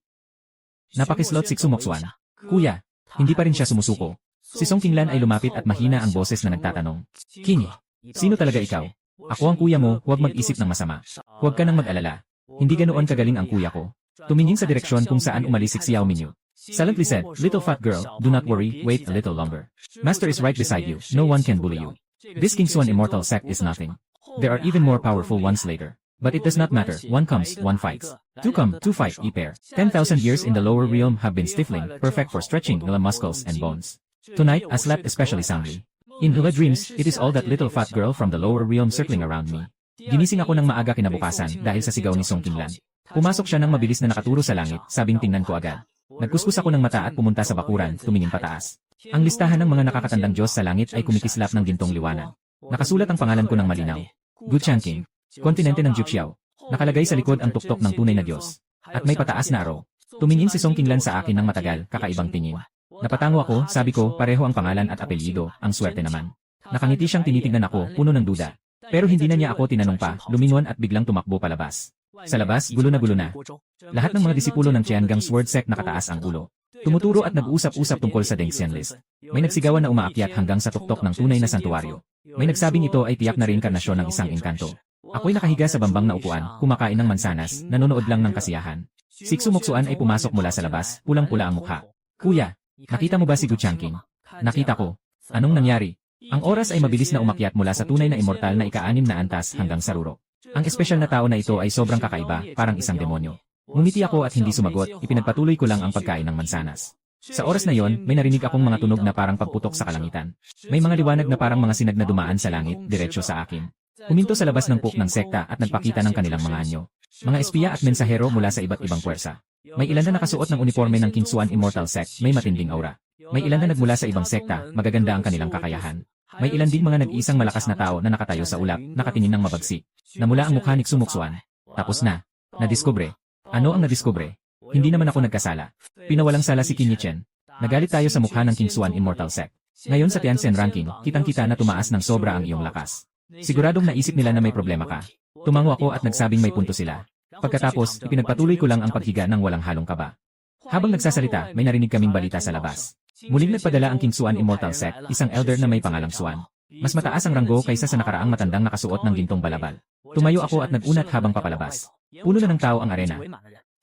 Napakislot si Sumoksoan. Kuya, hindi pa rin siya sumusuko. Si Song Qinglan ay lumapit at mahina ang boses na nagtatanong. King, sino talaga ikaw? Ako ang kuya mo, huwag mag-isip ng masama. Huwag ka nang mag-alala. Hindi ganoon kagaling ang kuya ko. Tumingin sa direksyon kung saan umalis si Xiao Mingyu. Silently said, "Little fat girl, do not worry, wait a little longer. Master is right beside you, no one can bully you. This Kingsuan immortal sect is nothing. There are even more powerful ones later. But it does not matter, one comes, one fights. Two come, two fight, e-pair. 10,000 years in the lower realm have been stifling, perfect for stretching the muscles and bones. Tonight, I slept especially soundly. In Hula dreams, it is all that little fat girl from the lower realm circling around me." Ginising ako ng maaga kinabukasan dahil sa sigaw ni Song Qinglan. Pumasok siya ng mabilis na nakaturo sa langit, sabing tingnan ko agad. Nagkuskus ako ng mata at pumunta sa bakuran, tumingin pataas. Ang listahan ng mga nakakatandang Diyos sa langit ay kumikislap ng gintong liwanag. Nakasulat ang pangalan ko ng malinaw. Gu Changqing. Kontinente ng Juxiao. Nakalagay sa likod ang tuktok ng tunay na Diyos. At may pataas na araw. Tumingin si Song Qinglan sa akin ng matagal, kakaibang tingin. Napatango ako, sabi ko, pareho ang pangalan at apelyido, ang swerte naman. Nakangiti siyang tinitignan ako, puno ng duda. Pero hindi na niya ako tinanong pa, lumingon at biglang tumakbo palabas. Sa labas, gulo na gulo na. Lahat ng mga disipulo ng Tiangang Sword Sect nakataas ang ulo. Tumuturo at nag-uusap-usap tungkol sa Dengxian List. May nagsigawan na umaakyat hanggang sa tuktok ng tunay na santuwaryo. May nagsabing ito ay tiyak na reinkarnasyon ng isang engkanto. Ako'y nakahiga sa bambang na upuan, kumakain ng mansanas, nanonood lang ng kasiyahan. Si Xumoksuan ay pumasok mula sa labas, pulang-pula ang mukha. "Kuya, nakita mo ba si Gu Changqing?" "Nakita ko." "Anong nangyari?" Ang oras ay mabilis na umakyat mula sa tunay na immortal na ika-6 na antas hanggang sa ruro. Ang espesyal na tao na ito ay sobrang kakaiba, parang isang demonyo. Ngumiti ako at hindi sumagot, ipinagpatuloy ko lang ang pagkain ng mansanas. Sa oras na yon, may narinig akong mga tunog na parang pagputok sa kalangitan. May mga liwanag na parang mga sinag na dumaan sa langit, diretsyo sa akin. Huminto sa labas ng puk ng sekta at nagpakita ng kanilang mga anyo. Mga espiya at mensahero mula sa iba't ibang puwersa. May ilan na nakasuot ng uniforme ng Kingsuan Immortal Sect, may matinding aura. May ilan na nagmula sa ibang sekta, magaganda ang kanilang kakayahan. May ilan din mga nag-iisang malakas na tao na nakatayo sa ulap, nakatingin ng mabagsik. Namula ang mukha ni Xumoksuan. Tapos na. Nadiskubre. Ano ang nadiskubre? Hindi naman ako nagkasala. Pinawalang sala si Qin Yichen. Nagalit tayo sa mukha ng Kingsuan Immortal Sect. Ngayon sa Tiansen ranking, kitang-kita na tumaas ng sobra ang iyong lakas. Siguradong naisip nila na may problema ka. Tumango ako at nagsabing may punto sila. Pagkatapos, ipinagpatuloy ko lang ang paghiga ng walang halong kaba. Habang nagsasalita, may narinig kaming balita sa labas. Muling nagpadala ang Kingsuan Immortal Sect, isang elder na may pangalang Suan. Mas mataas ang ranggo kaysa sa nakaraang matandang nakasuot ng gintong balabal. Tumayo ako at nag-unat habang papalabas. Puno na ng tao ang arena.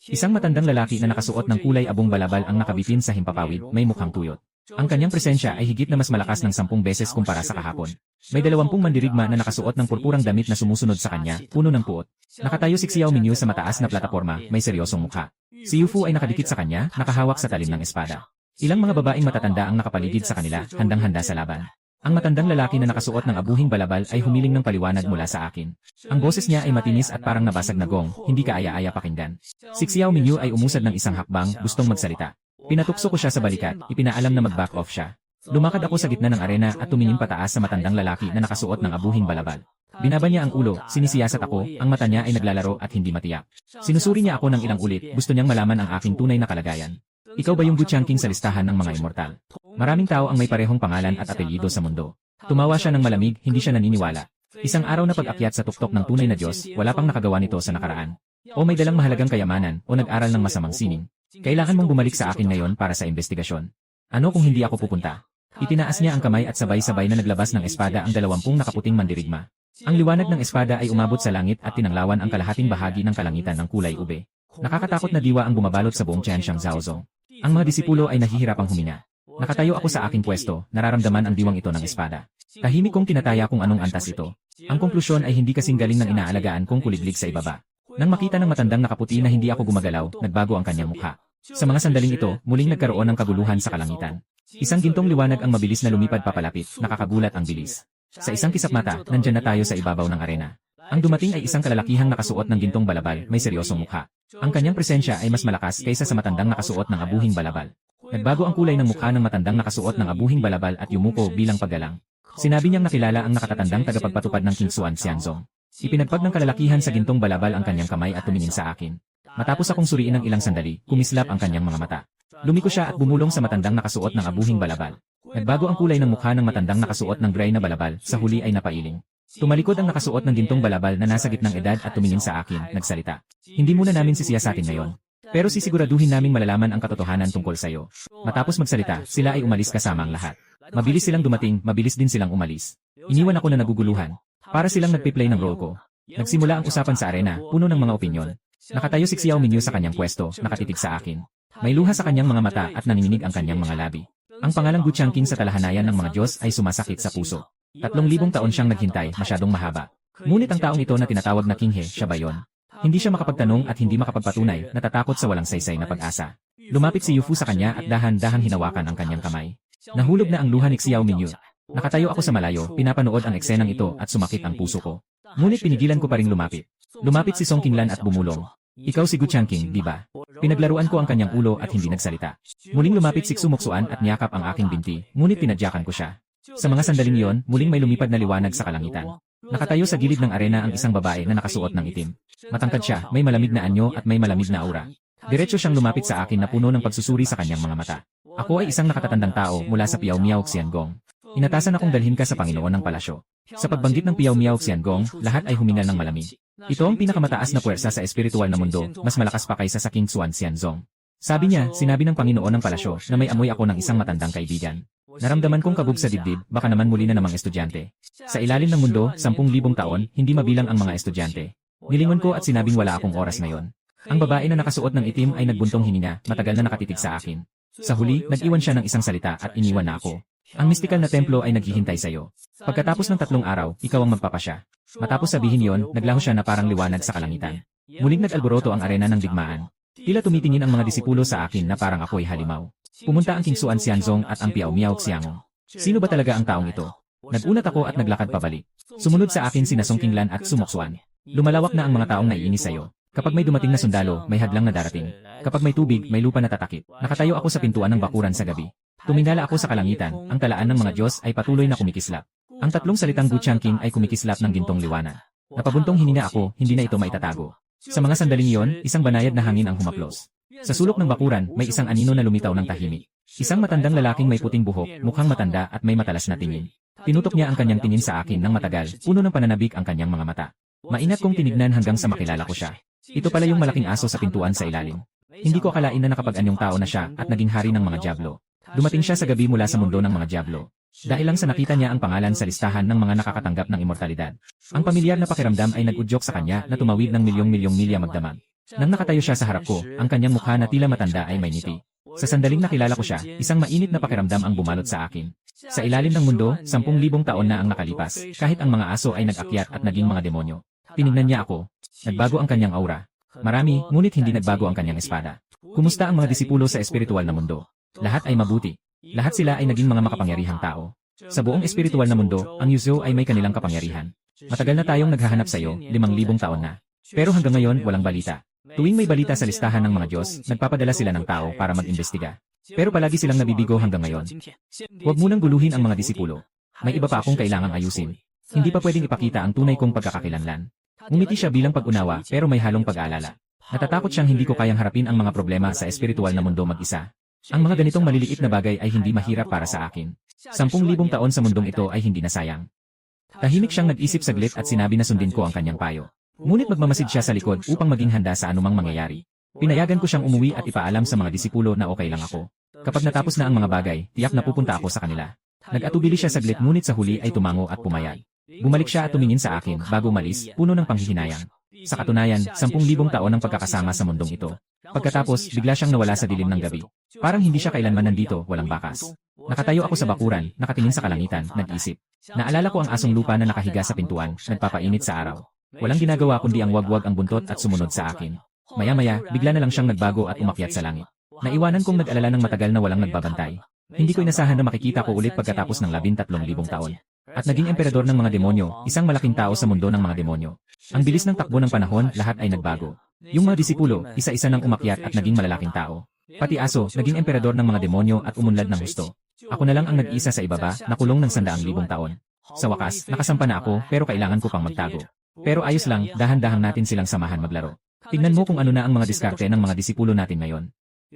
Isang matandang lalaki na nakasuot ng kulay abong balabal ang nakabitin sa himpapawid, may mukhang tuyot. Ang kanyang presensya ay higit na mas malakas ng 10 beses kumpara sa kahapon. May 20 mandirigma na nakasuot ng purpurang damit na sumusunod sa kanya, puno ng puot. Nakatayo si Xiao Mingyu sa mataas na plataporma, may seryosong mukha. Si Yufu ay nakadikit sa kanya, nakahawak sa talim ng espada. Ilang mga babaeng matatanda ang nakapaligid sa kanila, handang-handa sa laban. Ang matandang lalaki na nakasuot ng abuhing balabal ay humiling ng paliwanag mula sa akin. Ang boses niya ay matinis at parang nabasag na gong, hindi kaaya-aya pakinggan. Si Xiao Mingyu ay umusad ng isang hakbang, gustong magsalita. Pinatukso ko siya sa balikat, ipinaalam na mag-back off siya. Lumakad ako sa gitna ng arena at tumingin pataas sa matandang lalaki na nakasuot ng abuhing balabal. Binaba niya ang ulo, sinisiyasat ako, ang mata niya ay naglalaro at hindi matiyak. Sinusuri niya ako ng ilang ulit, gusto niyang malaman ang aking tunay na kalagayan. Ikaw ba yung Gu Changqing sa listahan ng mga immortal? Maraming tao ang may parehong pangalan at apelyido sa mundo. Tumawa siya ng malamig, hindi siya naniniwala. Isang araw na pag-akyat sa tuktok ng tunay na Diyos, wala pang nakagawa nito sa nakaraan. O may dalang mahalagang kayamanan, o nag-aral ng masamang sining. Kailangan mong bumalik sa akin ngayon para sa investigasyon. Ano kung hindi ako pupunta? Itinaas niya ang kamay at sabay-sabay na naglabas ng espada ang 20 nakaputing mandirigma. Ang liwanag ng espada ay umabot sa langit at tinanglawan ang kalahating bahagi ng kalangitan ng kulay ube. Nakakatakot na diwa ang bumabalot sa buong Tianxiang Zhaozong. Ang mga disipulo ay nahihirapang huminga. Nakatayo ako sa aking pwesto, nararamdaman ang diwang ito ng espada. Tahimik kong tinataya kung anong antas ito. Ang konklusyon ay hindi kasing galing ng inaalagaan kong kuliglig sa ibaba. Nang makita ng matandang nakaputi na hindi ako gumagalaw, nagbago ang kanyang mukha. Sa mga sandaling ito, muling nagkaroon ng kaguluhan sa kalangitan. Isang gintong liwanag ang mabilis na lumipad papalapit, nakakagulat ang bilis. Sa isang kisap mata, nandyan na tayo sa ibabaw ng arena. Ang dumating ay isang kalalakihang nakasuot ng gintong balabal, may seryosong mukha. Ang kanyang presensya ay mas malakas kaysa sa matandang nakasuot ng abuhing balabal. Nagbago ang kulay ng mukha ng matandang nakasuot ng abuhing balabal at yumuko bilang paggalang. Sinabi niyang nakilala ang nakatatandang tagapagpatupad ng Kingsuan Xianzong. Ipinagpag ng kalalakihan sa gintong balabal ang kanyang kamay at tumingin sa akin. Matapos akong suriin ng ilang sandali, kumislap ang kanyang mga mata. Lumiko siya at bumulong sa matandang nakasuot ng abuhing balabal. Nagbago ang kulay ng mukha ng matandang nakasuot ng gray na balabal, sa huli ay napailing. Tumalikod ang nakasuot ng gintong balabal na nasa gitnang edad at tumingin sa akin, nagsalita. Hindi muna namin sisiyasatin ngayon. Pero sisiguraduhin naming malalaman ang katotohanan tungkol sa iyo. Matapos magsalita, sila ay umalis kasama ang lahat. Mabilis silang dumating, mabilis din silang umalis. Iniwan ako na naguguluhan. Para silang nagpi-play ng role ko. Nagsimula ang usapan sa arena, puno ng mga opinyon. Nakatayo si Xiao Mingyu sa kanyang pwesto, nakatitig sa akin. May luha sa kanyang mga mata at nanginginig ang kanyang mga labi. Ang pangalang Gu Changqing sa talahanayan ng mga Diyos ay sumasakit sa puso. 3,000 taon siyang naghintay, masyadong mahaba. Ngunit ang taong ito na tinatawag na King He, siya ba yon? Hindi siya makapagtanong at hindi makapagpatunay, natatakot sa walang saysay na pag-asa. Lumapit si Yufu sa kanya at dahan-dahang hinawakan ang kanyang kamay. Nahulog na ang luha ni Xiao Mingyu. Nakatayo ako sa malayo, pinapanood ang eksenang ito at sumakit ang puso ko. Ngunit pinigilan ko pa ring lumapit. Lumapit si Song Qinglan at bumulong. Ikaw si Gu Changqing, di ba? Pinaglaruan ko ang kanyang ulo at hindi nagsalita. Muling lumapit si Sumuksuan at niyakap ang aking binti, ngunit pinadyakan ko siya. Sa mga sandaling iyon, muling may lumipad na liwanag sa kalangitan. Nakatayo sa gilid ng arena ang isang babae na nakasuot ng itim. Matangkad siya, may malamig na anyo at may malamig na aura. Diretso siyang lumapit sa akin na puno ng pagsusuri sa kanyang mga mata. Ako ay isang nakatatandang tao mula sa Piao Miao Xiangong. Inatasan akong dalhin ka sa Panginoon ng palasyo. Sa pagbanggit ng Piao Miao Xiangong, lahat ay humingal ng malamig. Ito ang pinakamataas na puwersa sa espiritual na mundo, mas malakas pa kaysa sa King Xuan Xianzong. Sabi niya, sinabi ng Panginoon ng palasyo na may amoy ako ng isang matandang kaibigan. Naramdaman kong kabog sa dibdib, baka naman muli na namang estudyante. Sa ilalim ng mundo, 10,000 taon, hindi mabilang ang mga estudyante. Nilingon ko at sinabing wala akong oras ngayon. Ang babae na nakasuot ng itim ay nagbuntong hininga, matagal na nakatitig sa akin. Sa huli, nag-iwan siya ng isang salita at iniwan na ako. Ang mistikal na templo ay naghihintay sa iyo. Pagkatapos ng 3 araw, ikaw ang magpapasya. Matapos sabihin yon, naglaho siya na parang liwanag sa kalangitan. Muling nag-alboroto ang arena ng digmaan. Tila tumitingin ang mga disipulo sa akin na parang ako'y halimaw. Pumunta ang King Xuan Xianzong at ang Piao Miao Xiangong. Sino ba talaga ang taong ito? Nagunat ako at naglakad pabalik. Sumunod sa akin sina Song Qinglan at Sumuksuan. Lumalawak na ang mga taong naiinis sa iyo. Kapag may dumating na sundalo, may hadlang na darating. Kapag may tubig, may lupa na tatakip. Nakatayo ako sa pintuan ng bakuran sa gabi. Tumingala ako sa kalangitan, ang talaan ng mga Diyos ay patuloy na kumikislap. Ang 3 salitang Gu Changqing ay kumikislap ng gintong liwanag. Napabuntong hininga ako, hindi na ito maitatago. Sa mga sandaling iyon, isang banayad na hangin ang humaplos. Sa sulok ng bakuran, may isang anino na lumitaw ng tahimik. Isang matandang lalaking may puting buhok, mukhang matanda at may matalas na tingin. Tinutok niya ang kanyang tingin sa akin ng matagal, puno ng pananabik ang kanyang mga mata. Mainat kong tinignan hanggang sa makilala ko siya. Ito pala yung malaking aso sa pintuan sa ilalim. Hindi ko akalain na nakapag-anyong tao na siya at naging hari ng mga dyablo. Dumating siya sa gabi mula sa mundo ng mga dyablo. Dahil lang sa nakita niya ang pangalan sa listahan ng mga nakakatanggap ng immortalidad. Ang pamilyar na pakiramdam ay nag-udyok sa kanya na tumawid ng milyong-milyong milya magdamag. Nang nakatayo siya sa harap ko, ang kanyang mukha na tila matanda ay may ngiti. Sa sandaling nakilala ko siya, isang mainit na pakiramdam ang bumalot sa akin. Sa ilalim ng mundo, 10,000 taon na ang nakalipas, kahit ang mga aso ay nag-akyat at naging mga demonyo. Tinignan niya ako. Nagbago ang kanyang aura. Marami, ngunit hindi nagbago ang kanyang espada. Kumusta ang mga disipulo sa espiritual na mundo? Lahat ay mabuti. Lahat sila ay naging mga makapangyarihang tao. Sa buong espiritual na mundo, ang Yuzo ay may kanilang kapangyarihan. Matagal na tayong naghahanap sa iyo, 5,000 taon na. Pero hanggang ngayon, walang balita. Tuwing may balita sa listahan ng mga Diyos, nagpapadala sila ng tao para mag-imbestiga. Pero palagi silang nabibigo hanggang ngayon. Huwag munang guluhin ang mga disipulo. May iba pa akong kailangang ayusin. Hindi pa pwedeng ipakita ang tunay kong pagkakakilanlan. Ngumiti siya bilang pag-unawa pero may halong pag-aalala. Natatakot siyang hindi ko kayang harapin ang mga problema sa espiritual na mundo mag-isa. Ang mga ganitong maliliit na bagay ay hindi mahirap para sa akin. 10,000 taon sa mundong ito ay hindi nasayang. Tahimik siyang nag-isip saglit at sinabi na sundin ko ang kanyang payo. Ngunit magmamasid siya sa likod upang maging handa sa anumang mangyayari. Pinayagan ko siyang umuwi at ipaalam sa mga disipulo na okay lang ako. Kapag natapos na ang mga bagay, tiyak na pupunta ako sa kanila. Nag-atubili siya saglit ngunit sa huli ay tumango at pumayag. Bumalik siya at tumingin sa akin bago umalis, puno ng panghihinayang. Sa katunayan, 10,000 taon ang pagkakasama sa mundong ito. Pagkatapos, bigla siyang nawala sa dilim ng gabi. Parang hindi siya kailanman nandito, walang bakas. Nakatayo ako sa bakuran, nakatingin sa kalangitan, nag-isip. Naalala ko ang asong lupa na nakahiga sa pintuan, nagpapainit sa araw. Walang ginagawa kundi ang wagwag ang buntot at sumunod sa akin. Maya-maya, bigla na lang siyang nagbago at umakyat sa langit. Naiwanan kong nag-alala ng matagal na walang nagbabantay. Hindi ko inasahan na makikita ko ulit pagkatapos ng 13,000 taon. At naging emperador ng mga demonyo, isang malaking tao sa mundo ng mga demonyo. Ang bilis ng takbo ng panahon, lahat ay nagbago. Yung mga disipulo, isa-isa nang umakyat at naging malalaking tao. Pati aso, naging emperador ng mga demonyo at umunlad ng husto. Ako na lang ang nag-isa sa ibaba, nakulong ng 100,000 taon. Sa wakas, nakasampa na ako pero kailangan ko pang magtago. Pero ayos lang, dahan-dahan natin silang samahan maglaro. Tingnan mo kung ano na ang mga diskarte ng mga disipulo natin ngayon.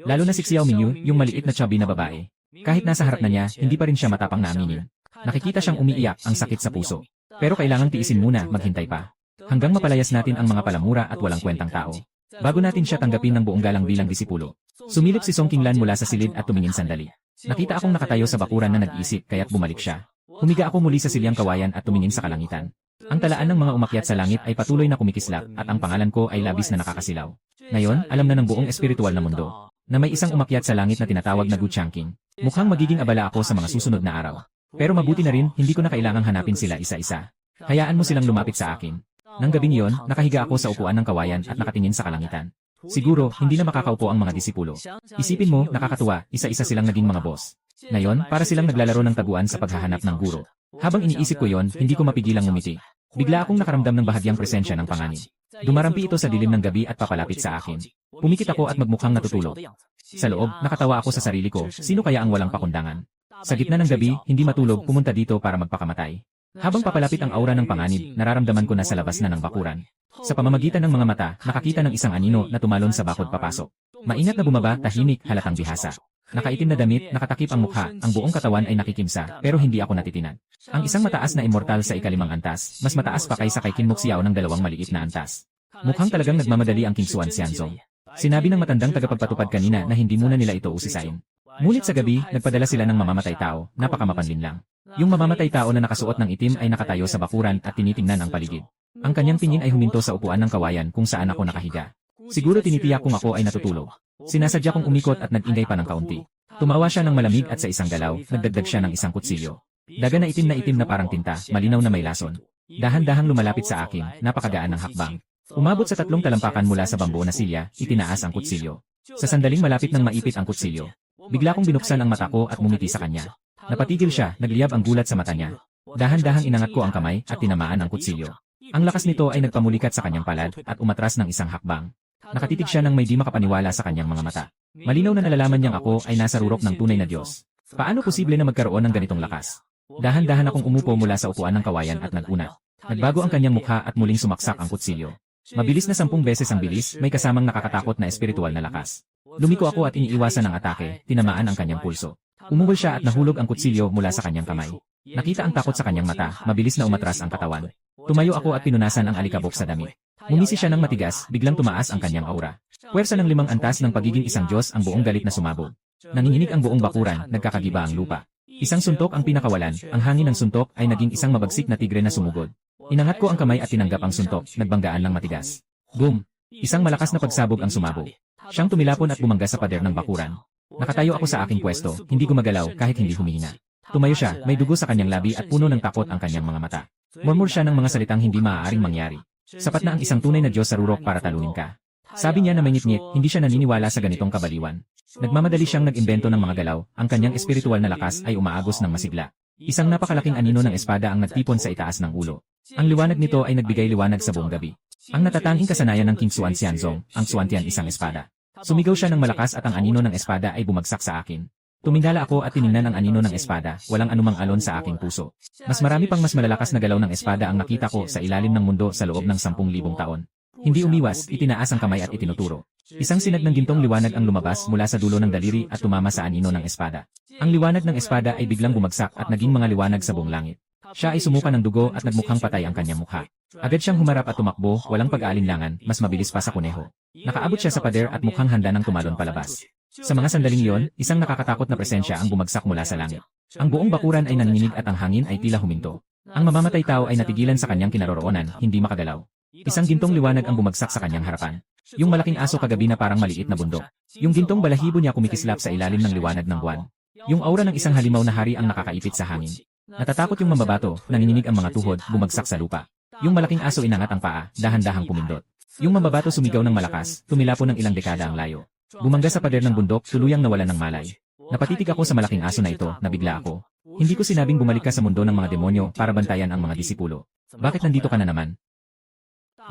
Lalo na si Xiao Mingyu, yung maliit na chubby na babae. Kahit nasa harap na niya, hindi pa rin siya matapang na aminin. Nakikita siyang umiiyak, ang sakit sa puso. Pero kailangang tiisin muna, maghintay pa. Hanggang mapalayas natin ang mga palamura at walang kwentang tao. Bago natin siya tanggapin ng buong galang bilang disipulo. Sumilip si Song Qinglan mula sa silid at tumingin sandali. Nakita akong nakatayo sa bakuran na nag-isip kaya't bumalik siya. Humiga ako muli sa silyang kawayan at tumingin sa kalangitan. Ang talaan ng mga umakyat sa langit ay patuloy na kumikislap at ang pangalan ko ay labis na nakakasilaw. Ngayon, alam na ng buong espiritual na mundo na may isang umakyat sa langit na tinatawag na Gu Changqing. Mukhang magiging abala ako sa mga susunod na araw. Pero mabuti na rin, hindi ko na kailangang hanapin sila isa-isa. Hayaan mo silang lumapit sa akin. Nang gabing iyon, nakahiga ako sa upuan ng kawayan at nakatingin sa kalangitan. Siguro, hindi na makakaupo ang mga disipulo. Isipin mo, nakakatuwa, isa-isa silang naging mga boss. Ngayon, para silang naglalaro ng taguan sa paghahanap ng guro. Habang iniisip ko yon, hindi ko mapigilang ngumiti. Bigla akong nakaramdam ng bahagyang presensya ng panganib. Dumarampi ito sa dilim ng gabi at papalapit sa akin. Pumikit ako at magmukhang natutulog. Sa loob, nakatawa ako sa sarili ko, sino kaya ang walang pakundangan? Sa gitna ng gabi, hindi matulog, pumunta dito para magpakamatay. Habang papalapit ang aura ng panganib, nararamdaman ko na sa labas na ng bakuran. Sa pamamagitan ng mga mata, nakakita ng isang anino na tumalon sa bakod papasok. Maingat na bumaba, tahimik, halatang bihasa. Nakaitim na damit, nakatakip ang mukha, ang buong katawan ay nakikimsa, pero hindi ako natitinag. Ang isang mataas na immortal sa ikalimang antas, mas mataas pa kaysa kay Qin Moxiao ng dalawang maliit na antas. Mukhang talagang nagmamadali ang King Xuan Xianzong. Sinabi ng matandang tagapagpatupad kanina na hindi muna nila ito usisain. Ngunit sa gabi, nagpadala sila ng mamamatay tao, napakamapanlin lang. Yung mamamatay tao na nakasuot ng itim ay nakatayo sa bakuran at tinitingnan ang paligid. Ang kanyang tingin ay huminto sa upuan ng kawayan kung saan ako nakahiga. Siguro tinitiyak kung ako ay natutulog. Sinasadya kong umikot at nag-ingay pa ng kaunti. Tumawa siya ng malamig at sa isang galaw, nagdagdag siya ng isang kutsilyo. Daga na itim na parang tinta, malinaw na may lason. Dahan-dahang lumalapit sa akin, napakagaan ng hakbang. Umabot sa 3 talampakan mula sa bambu na silya, itinaas ang kutsilyo. Sa sandaling malapit nang maipit ang kutsilyo, bigla kong binuksan ang mata ko at ngumiti sa kanya. Napatigil siya, nagliyab ang gulat sa mata niya. Dahan-dahang inangat ko ang kamay at tinamaan ang kutsilyo. Ang lakas nito ay nagpamulikat sa kanyang palad at umatras ng isang hakbang. Nakatitig siya nang may di makapaniwala sa kanyang mga mata. Malinaw na nalalaman niyang ako ay nasa rurok ng tunay na Diyos. Paano posible na magkaroon ng ganitong lakas? Dahan-dahan akong umupo mula sa upuan ng kawayan at nagunat. Nagbago ang kanyang mukha at muling sumaksak ang kutsilyo. Mabilis na 10 beses ang bilis, may kasamang nakakatakot na espiritual na lakas. Lumiko ako at iniiwasan ang atake, tinamaan ang kanyang pulso. Umungol siya at nahulog ang kutsilyo mula sa kanyang kamay. Nakita ang takot sa kanyang mata, mabilis na umatras ang katawan. Tumayo ako at pinunasan ang alikabok sa damit. Ngumisi siya ng matigas, biglang tumaas ang kanyang aura. Puwersa ng 5 antas ng pagiging isang Diyos ang buong galit na sumabog. Nanginginig ang buong bakuran, nagkakagiba ang lupa. Isang suntok ang pinakawalan, ang hangin ng suntok ay naging isang mabagsik na tigre na sumugod. Inangat ko ang kamay at tinanggap ang suntok, nagbanggaan ng matigas. Boom! Isang malakas na pagsabog ang sumabog. Siyang tumilapon at bumangga sa pader ng bakuran. Nakatayo ako sa aking pwesto, hindi gumagalaw kahit hindi humihina. Tumayo siya, may dugo sa kanyang labi at puno ng takot ang kanyang mga mata. Murmur siya ng mga salitang hindi maaaring mangyari. Sapat na ang isang tunay na Diyos sa rurok para talunin ka. Sabi niya na may ngit-ngit, hindi siya naniniwala sa ganitong kabaliwan. Nagmamadali siyang nag-imbento ng mga galaw, ang kanyang espiritual na lakas ay umaagos ng masigla. Isang napakalaking anino ng espada ang nagtipon sa itaas ng ulo. Ang liwanag nito ay nagbigay liwanag sa buong gabi. Ang natatanging kasanayan ng King Xuan Xianzong, ang Xuantian isang espada. Sumigaw siya ng malakas at ang anino ng espada ay bumagsak sa akin. Tumingala ako at tiningnan ang anino ng espada, walang anumang alon sa aking puso. Mas marami pang mas malalakas na galaw ng espada ang nakita ko sa ilalim ng mundo sa loob ng 10,000 taon. Hindi umiwas, itinaas ang kamay at itinuturo. Isang sinag ng gintong liwanag ang lumabas mula sa dulo ng daliri at tumama sa anino ng espada. Ang liwanag ng espada ay biglang bumagsak at naging mga liwanag sa buong langit. Siya ay sumuka ng dugo at nagmukhang patay ang kanyang mukha. Agad siyang humarap at tumakbo, walang pag-aalinlangan, mas mabilis pa sa kuneho. Nakaabot siya sa pader at mukhang handa ng tumalon palabas. Sa mga sandaling iyon, isang nakakatakot na presensya ang bumagsak mula sa langit. Ang buong bakuran ay nanginginig at ang hangin ay tila huminto. Ang mamamatay tao ay natigilan sa kanyang kinaroroonan, hindi makagalaw. Isang gintong liwanag ang bumagsak sa kanyang harapan. Yung malaking aso kagabi na parang maliit na bundok. Yung gintong balahibo niya kumikislap sa ilalim ng liwanag ng buwan. Yung aura ng isang halimaw na hari ang nakakaipit sa hangin. Natatakot yung mambabato, nanginginig ang mga tuhod, bumagsak sa lupa. Yung malaking aso inangat ang paa, dahan-dahang pumindot. Yung mambabato sumigaw ng malakas, tumilapon ng ilang dekada ang layo. Bumangga sa pader ng bundok, tuluyang nawalan ng malay. Napatitig ako sa malaking aso na ito, nabigla ako. Hindi ko sinabing bumalik ka sa mundo ng mga demonyo para bantayan ang mga disipulo. Bakit nandito ka na naman?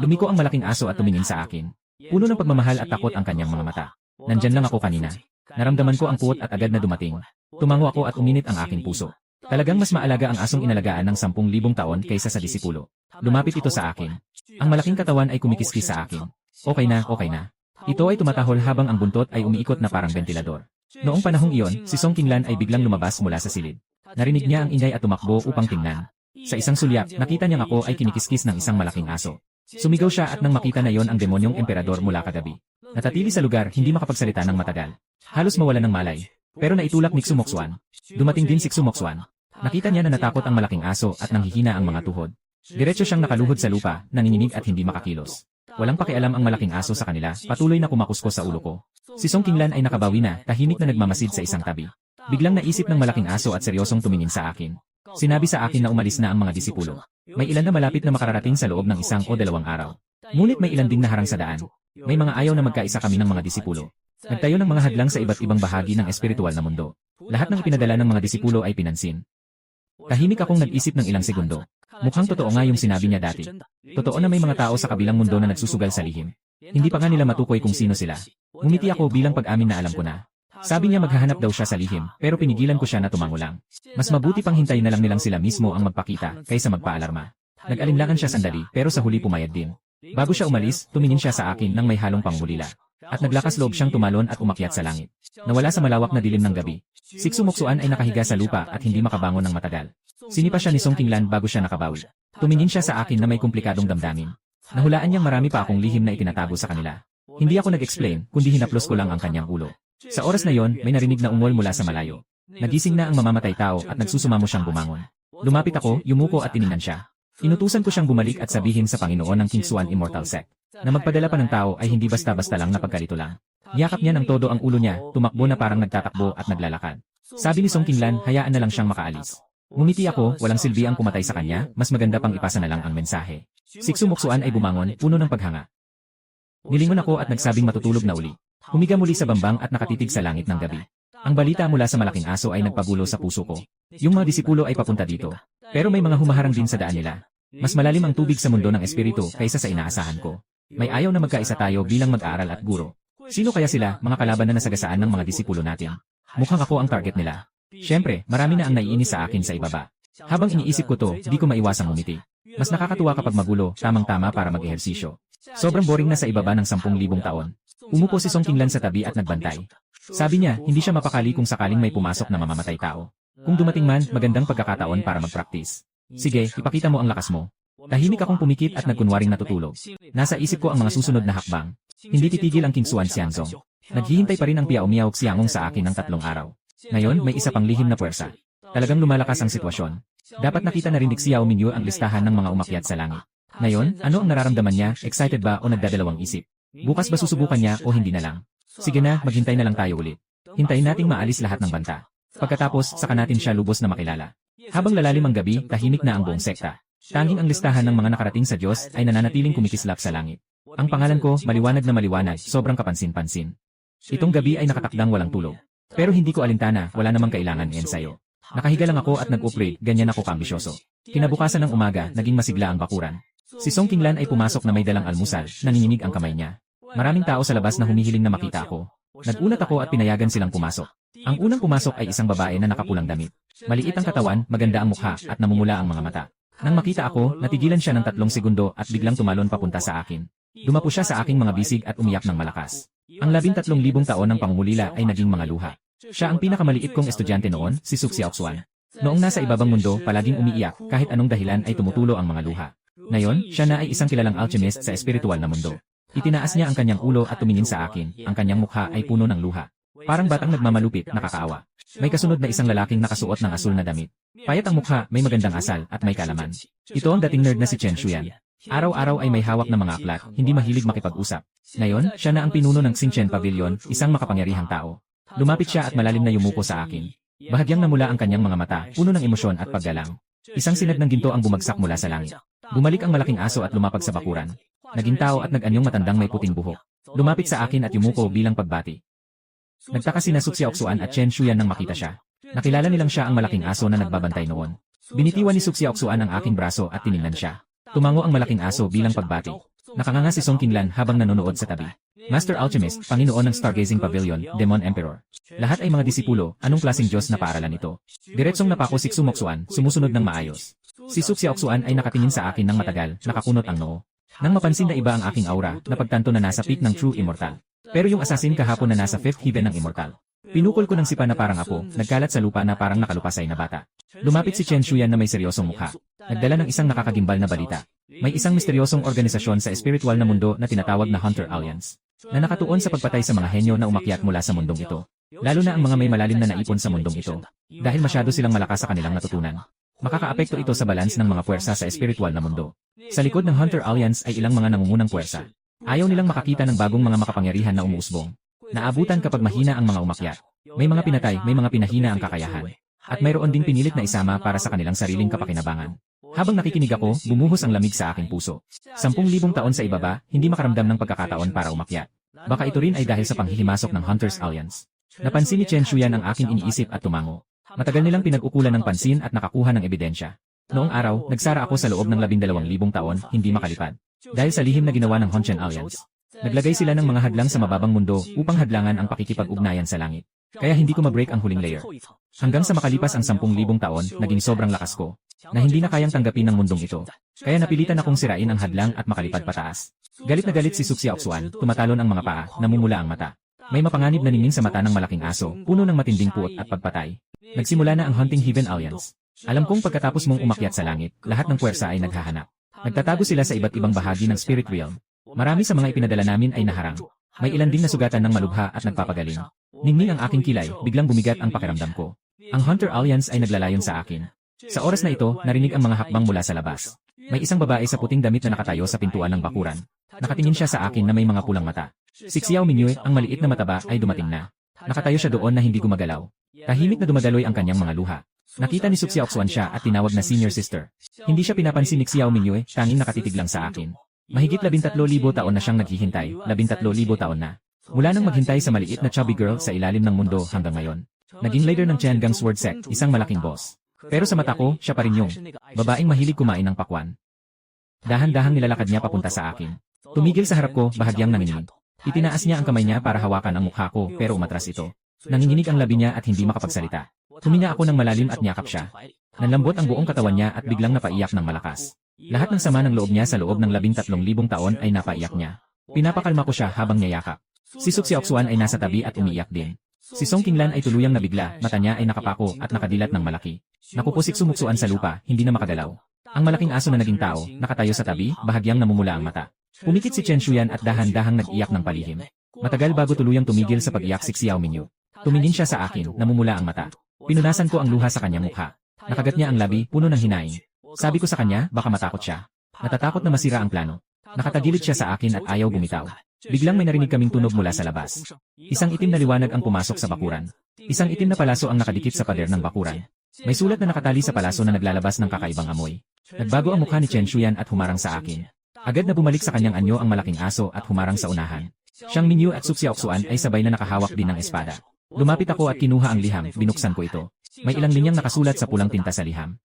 Lumiko ang malaking aso at tumingin sa akin. Puno ng pagmamahal at takot ang kanyang mga mata. Nandyan lang ako kanina. Naramdaman ko ang puot at agad na dumating. Tumango ako at uminit ang aking puso. Talagang mas maalaga ang asong inalagaan ng 10,000 taon kaysa sa disipulo. Lumapit ito sa akin. Ang malaking katawan ay kumikiskis sa akin. Okay na, okay na. Ito ay tumatahol habang ang buntot ay umiikot na parang ventilador. Noong panahong iyon, si Song Qinglan ay biglang lumabas mula sa silid. Narinig niya ang ingay at tumakbo upang tingnan. Sa isang sulyap, nakita niyang ako ay kinikiskis ng isang malaking aso. Sumigaw siya at nang makita na yon ang demonyong emperador mula kagabi. Natatili sa lugar, hindi makapagsalita ng matagal. Halos mawalan ng malay. Pero naitulak ni Xu Moxuan. Dumating din si Xu Moxuan. Nakita niya na natakot ang malaking aso at nanghihina ang mga tuhod. Diretso siyang nakaluhod sa lupa, nanginginig at hindi makakilos. Walang pakialam ang malaking aso sa kanila, patuloy na kumakuskos sa ulo ko. Si Song Qinglan ay nakabawi na, tahimik na nagmamasid sa isang tabi. Biglang naisip ng malaking aso at seryosong tumingin sa akin. Sinabi sa akin na umalis na ang mga disipulo. May ilan na malapit na makararating sa loob ng 1 o 2 araw. Ngunit may ilan ding naharang sa daan. May mga ayaw na magkaisa kami ng mga disipulo. Nagtayo ng mga hadlang sa iba't ibang bahagi ng espiritual na mundo. Lahat ng ipinadala ng mga disipulo ay pinansin. Tahimik akong nag-isip ng ilang segundo. Mukhang totoo nga yung sinabi niya dati. Totoo na may mga tao sa kabilang mundo na nagsusugal sa lihim. Hindi pa nga nila matukoy kung sino sila. Ngumiti ako bilang pag-amin na alam ko na. Sabi niya maghahanap daw siya sa lihim, pero pinigilan ko siya na tumango lang. Mas mabuti pang hintayin na lang nilang sila mismo ang magpakita, kaysa magpaalarma. Nag-alinlangan siya sandali, pero sa huli pumayag din. Bago siya umalis, tumingin siya sa akin nang may halong pangulila. At naglakas loob siyang tumalon at umakyat sa langit. Nawala sa malawak na dilim ng gabi. Si Moksuan ay nakahiga sa lupa at hindi makabangon ng matagal. Sinipa siya ni Song Qinglan bago siya nakabawi. Tumingin siya sa akin na may komplikadong damdamin. Nahulaan niyang marami pa akong lihim na itinatago sa kanila. Hindi ako nag-explain, kundi hinaplos ko lang ang kanyang ulo. Sa oras na yon, may narinig na ungol mula sa malayo. Nagising na ang mamamatay tao at nagsusumamo siyang bumangon. Lumapit ako, yumuko at tiningnan siya. Inutusan ko siyang bumalik at sabihin sa Panginoon ng Qingsuan Immortal Sect na magpadala pa ng tao ay hindi basta-basta lang na pagkalito lang. Yakap niya ng todo ang ulo niya, tumakbo na parang nagtatakbo at naglalakad. Sabi ni Song Qinglan, hayaan na lang siyang makaalis. Ngumiti ako, walang silbi ang pumatay sa kanya, mas maganda pang ipasa na lang ang mensahe. Si Moksuan ay bumangon, puno ng paghanga. Nilingon ako at nagsabing matutulog na uli. Humiga muli sa bambang at nakatitig sa langit ng gabi. Ang balita mula sa malaking aso ay nagpabulo sa puso ko. Yung mga disipulo ay papunta dito. Pero may mga humaharang din sa daan nila. Mas malalim ang tubig sa mundo ng espiritu kaysa sa inaasahan ko. May ayaw na magkaisa tayo bilang mag-aaral at guro. Sino kaya sila, mga kalaban na nasagasaan ng mga disipulo natin? Mukhang ako ang target nila. Siyempre, marami na ang naiinis sa akin sa ibaba. Habang iniisip ko to, di ko maiwasang ngumiti. Mas nakakatuwa kapag magulo, tamang-tama para mag-ehersisyo. Sobrang boring na sa ibaba ng 10,000 taon. Umupo si Song Qinglan sa tabi at nagbantay. Sabi niya, hindi siya mapakali kung sakaling may pumasok na mamamatay tao. Kung dumating man, magandang pagkakataon para mag-practice. Sige, ipakita mo ang lakas mo. Tahimik akong pumikit at nagkunwaring natutulog. Nasa isip ko ang mga susunod na hakbang. Hindi titigil ang Qingsuan Xiangzong. Naghihintay pa rin ang Piao Miao Xiangong sa akin ng 3 araw. Ngayon, may isa pang lihim na puwersa. Talagang lumalakas ang sitwasyon. Dapat nakita na rin ni Xiao Mingyu ang listahan ng mga umakyat sa langit. Ngayon, ano ang nararamdaman niya, excited ba o nagdadalawang isip? Bukas ba susubukan niya o hindi na lang? Sige na, maghintay na lang tayo ulit. Hintayin nating maalis lahat ng banta. Pagkatapos, saka natin siya lubos na makilala. Habang lalalim ang gabi, tahimik na ang buong sekta. Tanging ang listahan ng mga nakarating sa Diyos ay nananatiling kumikislap sa langit. Ang pangalan ko, maliwanag na maliwanag, sobrang kapansin-pansin. Itong gabi ay nakatakdang walang tulog. Pero hindi ko alintana, wala namang kailangan ensayo. Nakahiga lang ako at nag-upgrade, ganyan ako kaambisyoso. Kinabukasan ng umaga, naging masigla ang bakuran. Si Song Qinglan ay pumasok na may dalang almusal, nanginginig ang kamay niya. Maraming tao sa labas na humihiling na makita ako. Nagulat ako at pinayagan silang pumasok. Ang unang pumasok ay isang babae na nakapulang damit. Maliit ang katawan, maganda ang mukha, at namumula ang mga mata. Nang makita ako, natigilan siya ng 3 segundo at biglang tumalon papunta sa akin. Dumapo siya sa aking mga bisig at umiyak ng malakas. Ang 13,000 taon ng pangungulila ay naging mga luha. Siya ang pinakamaliit kong estudyante noon, si Xiaoxuan. Noong nasa ibabang mundo, palaging umiiyak, kahit anong dahilan ay tumutulo ang mga luha. Ngayon, siya na ay isang kilalang alchemist sa espiritual na mundo. Itinaas niya ang kanyang ulo at tumingin sa akin, ang kanyang mukha ay puno ng luha. Parang batang nagmamalupit, nakakaawa. May kasunod na isang lalaking nakasuot ng asul na damit. Payat ang mukha, may magandang asal, at may kalaman. Ito ang dating nerd na si Chen Shuyan. Araw-araw ay may hawak na mga aklat, hindi mahilig makipag-usap. Ngayon, siya na ang pinuno ng Xinchen Pavilion, isang makapangyarihang tao. Lumapit siya at malalim na yumuko sa akin. Bahagyang namula ang kanyang mga mata, puno ng emosyon at paggalang. Isang sinag ng ginto ang bumagsak mula sa langit. Bumalik ang malaking aso at lumapag sa bakuran. Naging tao at nag-anyong matandang may puting buhok. Lumapit sa akin at yumuko bilang pagbati. Nagtaka sina Xiaoxuan at Chen Shuyan nang makita siya. Nakilala nilang siya ang malaking aso na nagbabantay noon. Binitiwan ni Xiaoxuan ang aking braso at tiningnan siya. Tumango ang malaking aso bilang pagbati. Nakanganga si Song Qinglan habang nanonood sa tabi. Master Alchemist, Panginoon ng Stargazing Pavilion, Demon Emperor. Lahat ay mga disipulo, anong klaseng Diyos na paaralan ito? Diretsong napako si Moksuan, sumusunod ng maayos. Si Xiaoxuan ay nakatingin sa akin ng matagal, nakakunot ang noo. Nang mapansin na iba ang aking aura, napagtanto na nasa peak ng True Immortal. Pero yung assassin kahapon na nasa 5th heaven ng Immortal. Pinukol ko ng sipa na parang apo, nagkalat sa lupa na parang nakalupasay na bata. Lumapit si Chen Shuyan na may seryosong mukha. Nagdala ng isang nakakagimbal na balita. May isang misteryosong organisasyon sa espiritual na mundo na tinatawag na Hunter Alliance, na nakatuon sa pagpatay sa mga henyo na umakyat mula sa mundong ito. Lalo na ang mga may malalim na naipon sa mundong ito. Dahil masyado silang malakas sa kanilang natutunan. Makakaapekto ito sa balance ng mga puwersa sa espiritual na mundo. Sa likod ng Hunter Alliance ay ilang mga nangungunang puwersa. Ayaw nilang makakita ng bagong mga makapangyarihan na umuusbong. Naabutan kapag mahina ang mga umakyat. May mga pinatay, may mga pinahina ang kakayahan. At mayroon ding pinilit na isama para sa kanilang sariling kapakinabangan. Habang nakikinig ako, bumuhos ang lamig sa aking puso. 10,000 taon sa ibaba, hindi makaramdam ng pagkakataon para umakyat. Baka ito rin ay dahil sa panghihimasok ng Hunters Alliance. Napansin ni Chen Shuyan ang aking iniisip at tumango. Matagal nilang pinag-ukulan ng pansin at nakakuha ng ebidensya. Noong araw, nagsara ako sa loob ng 12,000 taon, hindi makalipad. Dahil sa lihim na ginawa ng Hunchen Alliance. Naglagay sila ng mga hadlang sa mababang mundo upang hadlangan ang pakikipag-ugnayan sa langit. Kaya hindi ko ma-break ang huling layer. Hanggang sa makalipas ang 10,000 taon, naging sobrang lakas ko, na hindi na kayang tanggapin ng mundong ito. Kaya napilitan akong sirain ang hadlang at makalipad pataas. Galit na galit si Suxiaoxuan, tumatalon ang mga paa, namumula ang mata. May mapanganib na ningning sa mata ng malaking aso, puno ng matinding puot at pagpatay. Nagsimula na ang Hunting Heaven Alliance. Alam kong pagkatapos mong umakyat sa langit, lahat ng puwersa ay naghahanap. Nagtatago sila sa iba't ibang bahagi ng spirit realm. Marami sa mga ipinadala namin ay naharang. May ilan ding nasugatan ng malubha at nagpapagaling. Ningning ang aking kilay, biglang bumigat ang pakiramdam ko. Ang Hunter Alliance ay naglalayon sa akin. Sa oras na ito, narinig ang mga hakbang mula sa labas. May isang babae sa puting damit na nakatayo sa pintuan ng bakuran. Nakatingin siya sa akin na may mga pulang mata. Si Xiao Mingyue, ang maliit na mataba, ay dumating na. Nakatayo siya doon na hindi gumagalaw. Tahimik na dumadaloy ang kanyang mga luha. Nakita ni Suxiaoxuan siya at tinawag na senior sister. Hindi siya pinapansin ni Xiao Mingyue, tanging nakatitig lang sa akin. Mahigit 13,000 taon na siyang naghihintay, 13,000 taon na. Mula nang maghintay sa maliit na chubby girl sa ilalim ng mundo hanggang ngayon. Naging leader ng Tiangang Sword Sect, isang malaking boss. Pero sa mata ko, siya pa rin yung babaeng mahilig kumain ng pakwan. Dahan-dahang nilalakad niya papunta sa akin. Tumigil sa harap ko, bahagyang nanginginig. Itinaas niya ang kamay niya para hawakan ang mukha ko, pero umatras ito. Nanginginig ang labi niya at hindi makapagsalita. Huminga ako ng malalim at niyakap siya. Nanlambot ang buong katawan niya at biglang napaiyak ng malakas. Lahat ng sama ng loob niya sa loob ng 13,000 taon ay napaiyak niya. Pinapakalma ko siya habang niyayakap. Si Suxiaoxuan ay nasa tabi at umiiyak din. Si Song Qinglan ay tuluyang nabigla, mata niya ay nakapako at nakadilat ng malaki. Napupusik sumuksuan sa lupa, hindi na makagalaw. Ang malaking aso na naging tao, nakatayo sa tabi, bahagyang namumula ang mata. Pumikit si Chen Shuyan at dahan-dahang nag-iyak ng palihim. Matagal bago tuluyang tumigil sa pag-iyak si Xiao Mingyue. Tumingin siya sa akin, namumula ang mata. Pinunasan ko ang luha sa kanyang mukha. Nakagat niya ang labi, puno ng hinaing. Sabi ko sa kanya, baka matakot siya. Natatakot na masira ang plano. Nakatagilid siya sa akin at ayaw bumitaw. Biglang may narinig kaming tunog mula sa labas. Isang itim na liwanag ang pumasok sa bakuran. Isang itim na palaso ang nakadikit sa pader ng bakuran. May sulat na nakatali sa palaso na naglalabas ng kakaibang amoy. Nagbago ang mukha ni Chen Shuyan at humarang sa akin. Agad na bumalik sa kanyang anyo ang malaking aso at humarang sa unahan. Xiang Mingyue at Suxiaoxuan ay sabay na nakahawak din ng espada. Lumapit ako at kinuha ang liham, binuksan ko ito. May ilang linyang nakasulat sa pulang tinta sa liham.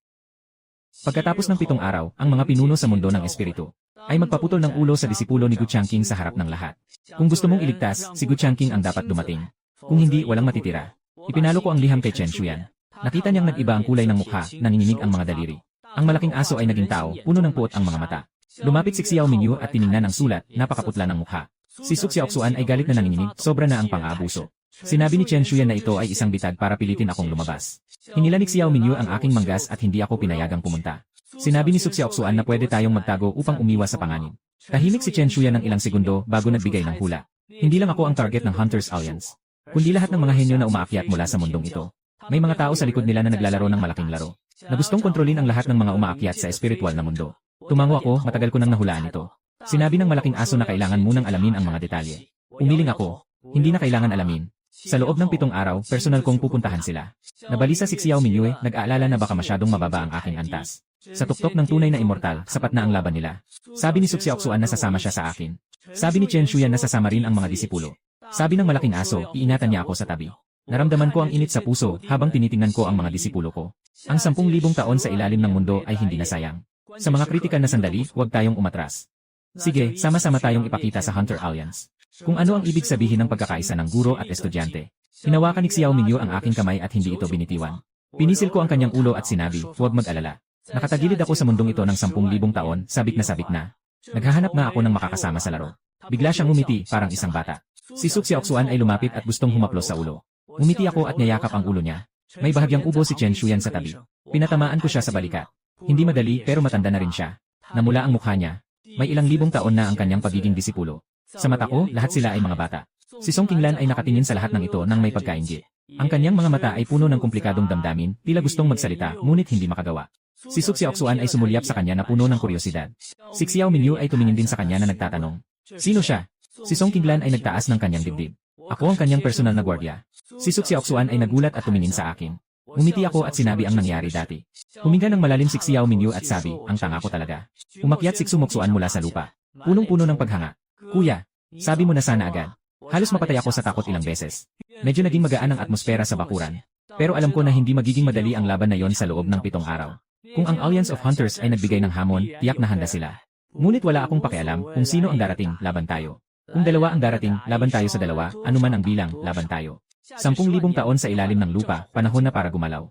Pagkatapos ng 7 araw, ang mga pinuno sa mundo ng espiritu ay magpaputol ng ulo sa disipulo ni Gu Changqing sa harap ng lahat. Kung gusto mong iligtas, si Gu Changqing ang dapat dumating. Kung hindi, walang matitira. Ipinalo ko ang liham kay Chen Shuyan. Nakita niyang nag-iba ang kulay ng mukha, nanginginig ang mga daliri. Ang malaking aso ay naging tao, puno ng puot ang mga mata. Lumapit si Xiao Mingyue at tiningnan ang sulat, napakaputla ng mukha. Si Suxiaoxuan ay galit na nanginginig, sobra na ang pang-aabuso. Sinabi ni Chen Shuyan na ito ay isang bitag para pilitin akong lumabas. Hinila ni Xiao Mingyue ang aking manggas at hindi ako pinayagang pumunta. Sinabi ni Suxiaoxuan na pwede tayong magtago upang umiwas sa panganib. Tahimik si Chen Shuyan ng ilang segundo bago nagbigay ng hula. Hindi lang ako ang target ng Hunters Alliance, kundi lahat ng mga henyo na umaakyat mula sa mundong ito. May mga tao sa likod nila na naglalaro ng malaking laro, na gustong kontrolin ang lahat ng mga umaakyat sa espiritual na mundo. Tumango ako, matagal ko nang nahulaan ito. Sinabi ng malaking aso na kailangan munang alamin ang mga detalye. Umiling ako, hindi na kailangan alamin. Sa loob ng 7 araw, personal kong pupuntahan sila. Nabalisa si Xiao Mingyue, nag-aalala na baka masyadong mababa ang aking antas. Sa tuktok ng tunay na immortal, sapat na ang laban nila. Sabi ni Suxiaoxuan na sasama siya sa akin. Sabi ni Chen Shuyan na sasama rin ang mga disipulo. Sabi ng malaking aso, iingatan niya ako sa tabi. Naramdaman ko ang init sa puso habang tinitingnan ko ang mga disipulo ko. Ang 10,000 taon sa ilalim ng mundo ay hindi nasayang. Sa mga kritikal na sandali, huwag tayong umatras. Sige, sama-sama tayong ipakita sa Hunter Alliance kung ano ang ibig sabihin ng pagkakaisa ng guro at estudyante. Hinawakan ni Xiao Mingyue ang aking kamay at hindi ito binitiwan. Pinisil ko ang kanyang ulo at sinabi, huwag mag-alala. Nakatagilid ako sa mundong ito ng 10,000 taon, sabik na sabik na. Naghahanap na ako ng makakasama sa laro. Bigla siyang umiti, parang isang bata. Si Suxiaoxuan ay lumapit at gustong humaplos sa ulo. Umiti ako at niyayakap ang ulo niya. May bahagyang ubo si Chen Shuyan sa tabi. Pinatamaan ko siya sa balikat. Hindi madali pero matanda na rin siya. Namula ang mukha niya. May ilang libong taon na ang kanyang pagiging disipulo. Sa mata ko, lahat sila ay mga bata. Si Song Qinglan ay nakatingin sa lahat ng ito nang may pagkaingit. Ang kanyang mga mata ay puno ng komplikadong damdamin, tila gustong magsalita, ngunit hindi makagawa. Si Su Xiaoxuan ay sumulyap sa kanya na puno ng kuryosidad. Si Xiao Mingyu ay tumingin din sa kanya na nagtatanong. Sino siya? Si Song Qinglan ay nagtaas ng kanyang dibdib. Ako ang kanyang personal na gwardiya. Si Su Xiaoxuan ay nagulat at tumingin sa akin. Umiti ako at sinabi ang nangyari dati. Huminga ng malalim si Xiao Mingyu at sabi, ang tanga ko talaga. Umakyat si Su Moxuan mula sa lupa. Punong-puno ng paghanga. Kuya, sabi mo na sana agad. Halos mapatay ako sa takot ilang beses. Medyo naging magaan ang atmosfera sa bakuran. Pero alam ko na hindi magiging madali ang laban na yon sa loob ng 7 araw. Kung ang Alliance of Hunters ay nagbigay ng hamon, tiyak na handa sila. Ngunit wala akong pakialam kung sino ang darating, laban tayo. Kung dalawa ang darating, laban tayo sa dalawa, anuman ang bilang, laban tayo. 10,000 taon sa ilalim ng lupa, panahon na para gumalaw.